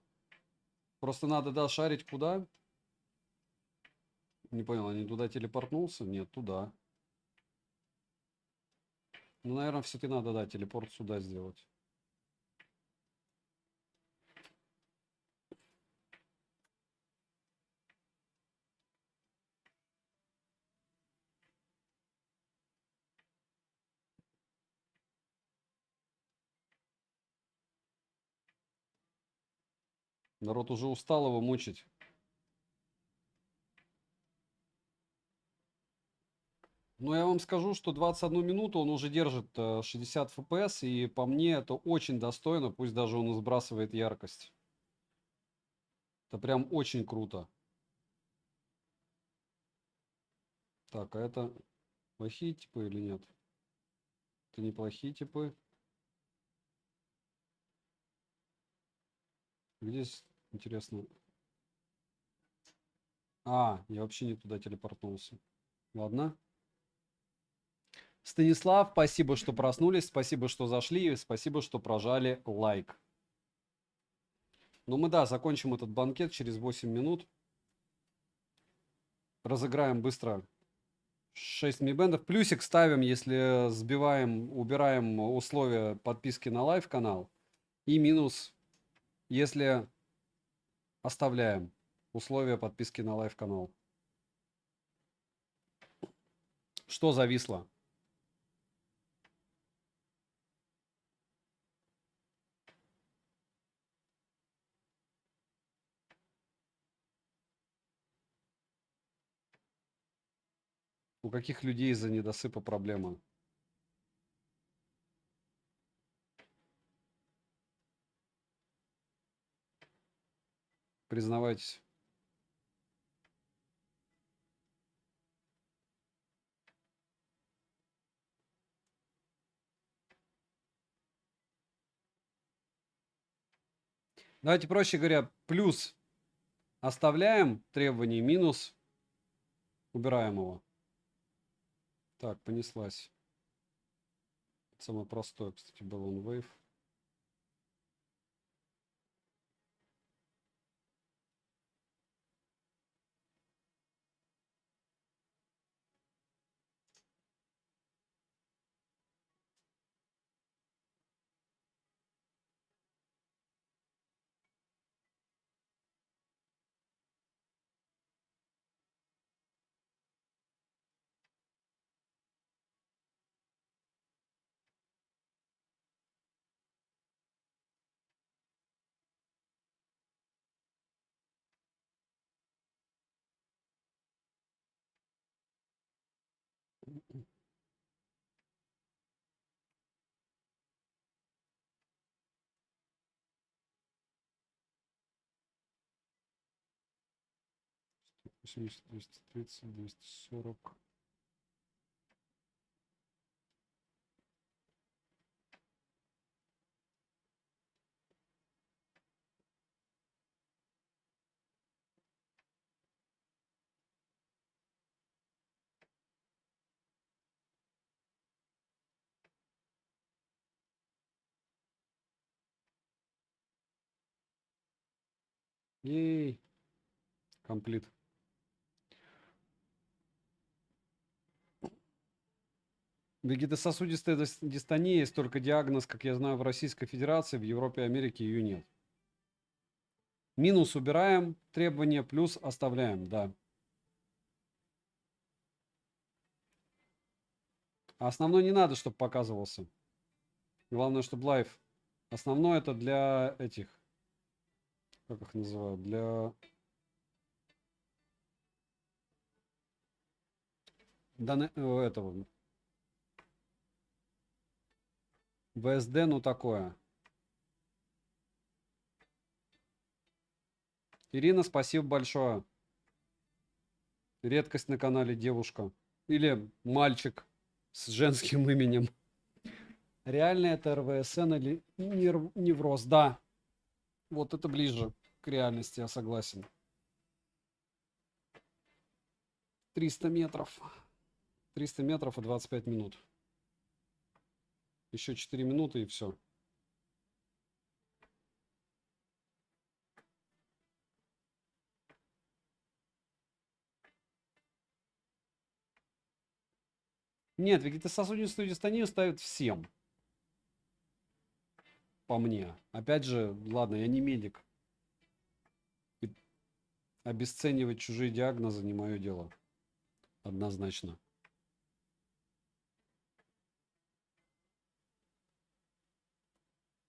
Просто надо, да, шарить куда. Не понял, они туда телепортнулся? Нет, туда. Ну, наверное, все-таки надо, да, телепорт сюда сделать. Народ уже устал его мучить. Но я вам скажу, что 21 минуту он уже держит 60 FPS, и по мне это очень достойно, пусть даже он сбрасывает яркость. Это прям очень круто. Так, а это плохие типы или нет? Это не плохие типы. Где здесь, интересно? А, я вообще не туда телепортнулся. Ладно. Станислав, спасибо, что проснулись, спасибо, что зашли, и спасибо, что прожали лайк. Ну мы, да, закончим этот банкет через 8 минут. Разыграем быстро 6 мибендов. Плюсик ставим, если сбиваем, убираем условия подписки на лайв-канал. И минус, если оставляем условия подписки на лайв-канал. Что зависло? У каких людей из-за недосыпа проблема? Признавайтесь. Давайте проще говоря, плюс оставляем требование, минус убираем его. Так, понеслась. Самое простое, кстати, был он wave. Восемьдесят, 230, 240. Ей, комплит. Вегетососудистая дистония есть только диагноз, как я знаю, в Российской Федерации, в Европе и Америке ее нет. Минус убираем требования, плюс оставляем, да. А основной не надо, чтобы показывался. Главное, чтобы лайв. Основное это для этих, как их называют, для этого ВСД, ну такое. Ирина, спасибо большое. Редкость на канале девушка. Или мальчик с женским именем. Реально это РВСН или невроз? Да. Вот это ближе к реальности, я согласен. 300 метров. 300 метров и 25 минут. Еще 4 минуты и все. Нет, вегетососудистую дистонию ставят всем. По мне. Опять же, ладно, я не медик. И обесценивать чужие диагнозы не мое дело. Однозначно.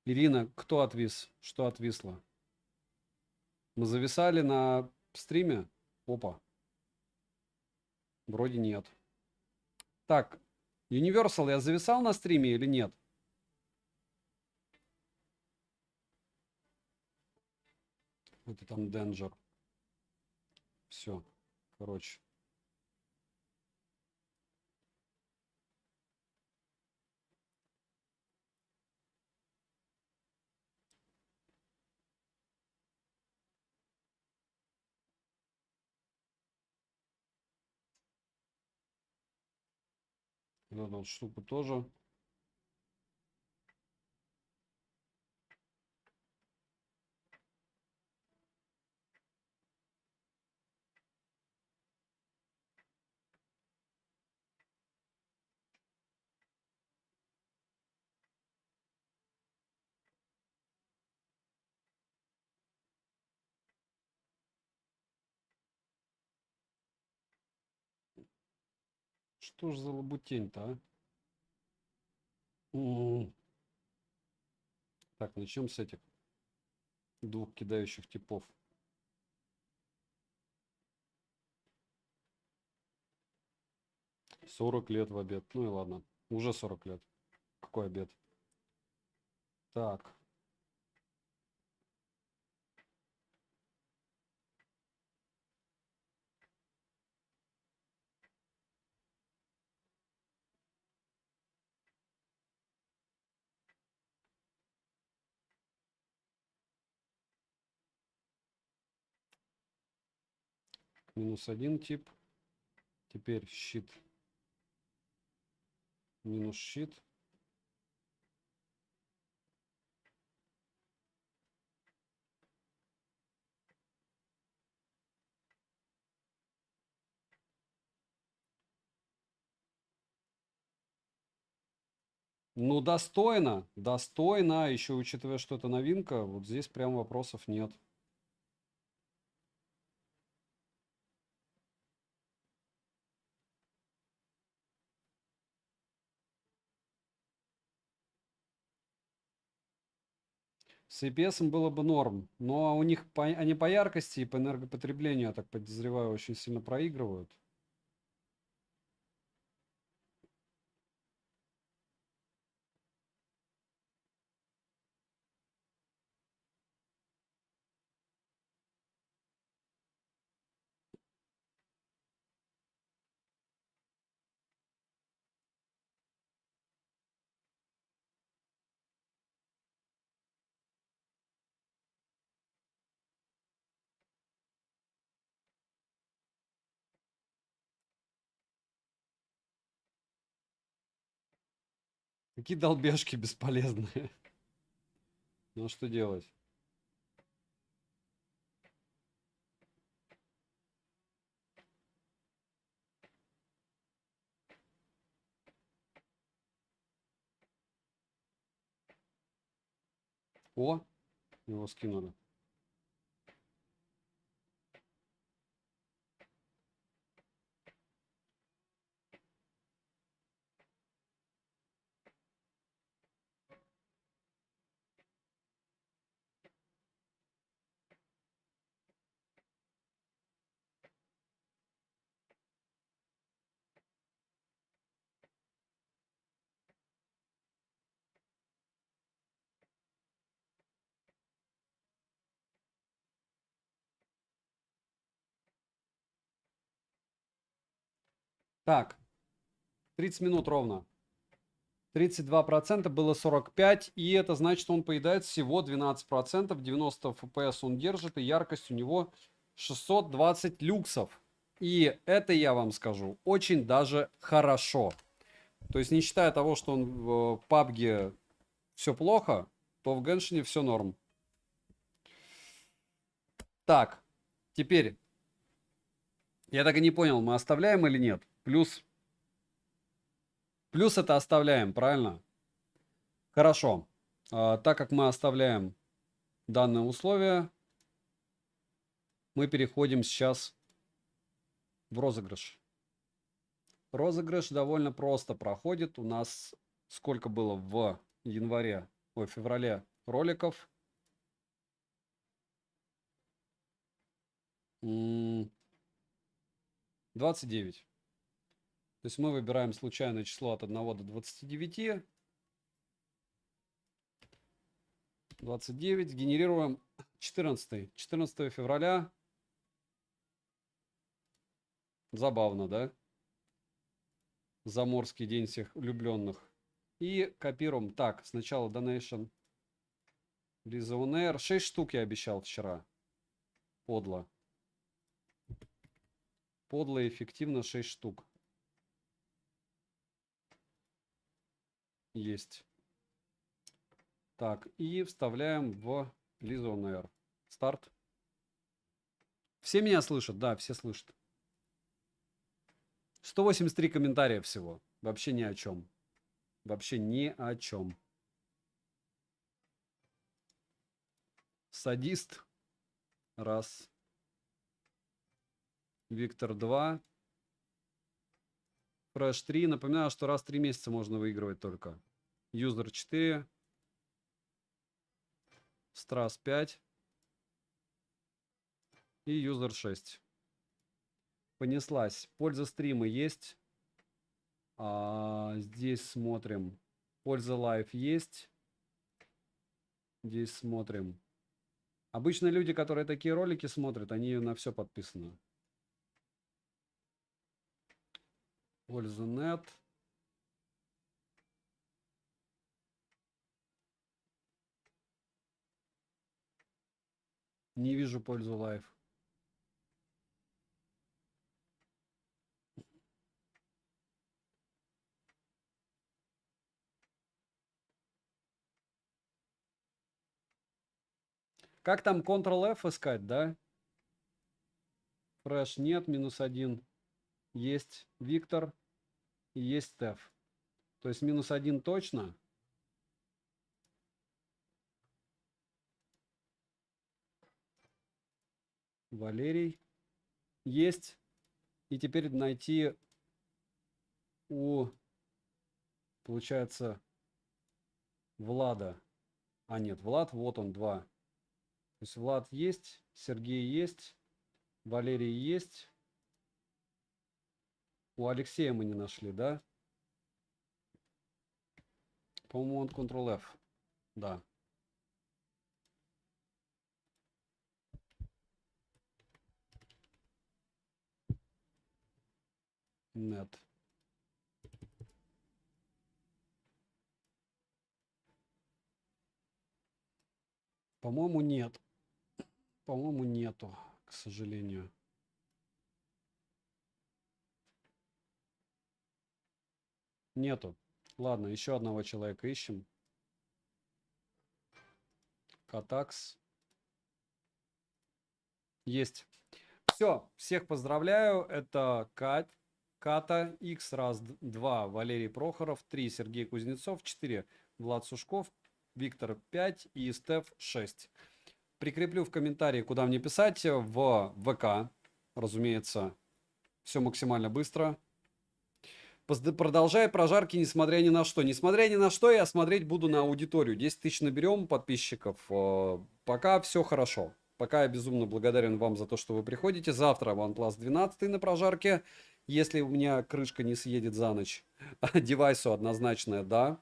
Ирина, кто отвис? Что отвисло? Мы зависали на стриме? Опа. Вроде нет. Так, Universal, я зависал на стриме или нет? Это там Danger. Все, короче. Вот эту вот штуку тоже. Что ж за лабутень-то, а? М. Так, начнем с этих двух кидающих типов. $40 в обед. Ну и ладно. Уже 40 лет. Какой обед? Так. -1 тип. Теперь щит. Минус щит. Ну, достойно. Достойно. Еще учитывая, что это новинка, вот здесь прям вопросов нет. С EPS было бы норм, но у них они по яркости и по энергопотреблению, я так подозреваю, очень сильно проигрывают. Какие долбежки бесполезные. Ну, что делать? О, его скинули. Так, 30 минут ровно. 32% было 45, и это значит, он поедает всего 12%, 90 FPS он держит, и яркость у него 620 люксов. И это, я вам скажу, очень даже хорошо. То есть, не считая того, что он в PUBG все плохо, то в Геншине все норм. Так, теперь, я так и не понял, мы оставляем или нет? Плюс это оставляем, правильно? Хорошо. Так как мы оставляем данное условие, мы переходим сейчас в розыгрыш. Розыгрыш довольно просто проходит. У нас сколько было в феврале роликов? 29. То есть мы выбираем случайное число от 1 до 29. 29. Генерируем 14. 14 февраля. Забавно, да? Заморский день всех влюбленных. И копируем. Так, сначала donation. Лиза on Air. 6 штук я обещал вчера. Подло. Подло и эффективно 6 штук. Есть. Так, и вставляем в Лиза on Air. Старт. Все меня слышат? Да, все слышат. 183 комментария всего. Вообще ни о чем. Вообще ни о чем. Садист. Раз. Виктор 2. Fresh 3. Напоминаю, что раз в 3 месяца можно выигрывать только. User 4. Strass 5. И User 6. Понеслась. Польза стрима есть. Здесь смотрим. Польза лайв есть. Здесь смотрим. Обычно люди, которые такие ролики смотрят, они на все подписаны. Польза нет. Не вижу пользу лайв. Как там Ctrl-F искать, да? Fresh нет, -1. Есть Виктор и есть Стеф. То есть -1 точно. Валерий. Есть. И теперь найти получается, Влада. Нет, Влад, вот он, 2. То есть Влад есть, Сергей есть, Валерий есть. У Алексея мы не нашли, да? По-моему, он Ctrl-F. Да. Нет. По-моему, нет. По-моему, нету, к сожалению. Нету. Ладно, еще одного человека ищем. Катакс. Есть. Все, всех поздравляю. Это Ката X, раз, 2, Валерий Прохоров, 3, Сергей Кузнецов, 4, Влад Сушков, Виктор 5 и Стеф 6. Прикреплю в комментарии, куда мне писать, в ВК. Разумеется, все максимально быстро. Продолжай прожарки, несмотря ни на что. Несмотря ни на что, я смотреть буду на аудиторию. 10 тысяч наберем подписчиков. Пока все хорошо. Пока я безумно благодарен вам за то, что вы приходите. Завтра OnePlus 12 на прожарке. Если у меня крышка не съедет за ночь. Девайсу однозначно да.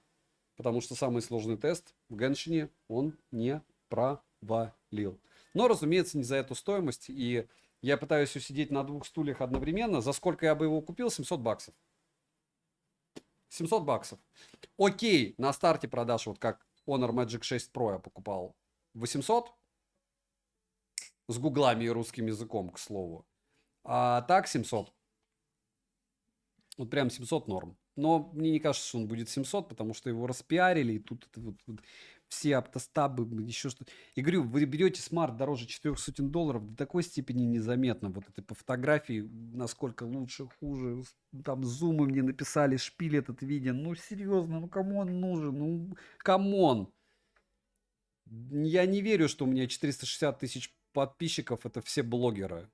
Потому что самый сложный тест в Геншине он не провалил. Но, разумеется, не за эту стоимость. И я пытаюсь усидеть на 2 стульях одновременно. За сколько я бы его купил? 700 баксов. 700 баксов. Окей, на старте продаж, вот как Honor Magic 6 Pro я покупал, 800. С гуглами и русским языком, к слову. А так 700. Вот прям 700 норм. Но мне не кажется, что он будет 700, потому что его распиарили. И тут вот все автостабы, еще что-то. И говорю, вы берете смарт дороже $400, до такой степени незаметно. Вот это по фотографии, насколько лучше, хуже. Там зумы мне написали, шпиль этот виден. Ну, серьезно, ну кому он нужен? Ну, камон. Я не верю, что у меня 460 тысяч подписчиков, это все блогеры.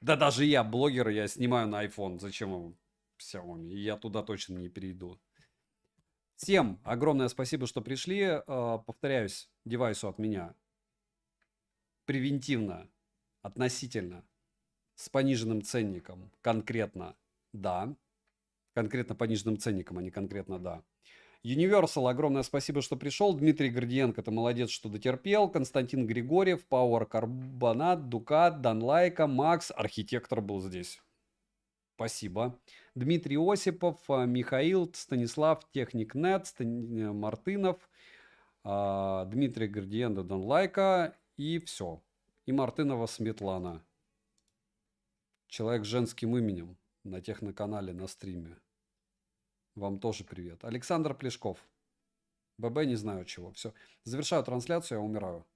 Да даже я блогер, я снимаю на iPhone. Зачем ему Xiaomi? И я туда точно не перейду. Всем огромное спасибо, что пришли. Повторяюсь, девайсу от меня превентивно, относительно, с пониженным ценником. Конкретно да. Конкретно пониженным ценником, а не конкретно да. Universal, огромное спасибо, что пришел. Дмитрий Гордиенко, ты молодец, что дотерпел. Константин Григорьев, Power Карбонат, Дукат, Данлайка, Макс, архитектор был здесь. Спасибо. Дмитрий Осипов, Михаил, Станислав, Техникнет, Мартынов, Дмитрий Гордиенко, Данлайка и все. И Мартынова Светлана. Человек с женским именем на Техноканале на стриме. Вам тоже привет. Александр Плешков. ББ не знаю чего. Все. Завершаю трансляцию, я умираю.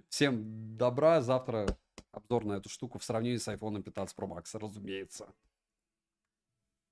Всем добра. Завтра обзор на эту штуку в сравнении с iPhone 15 Pro Max, разумеется.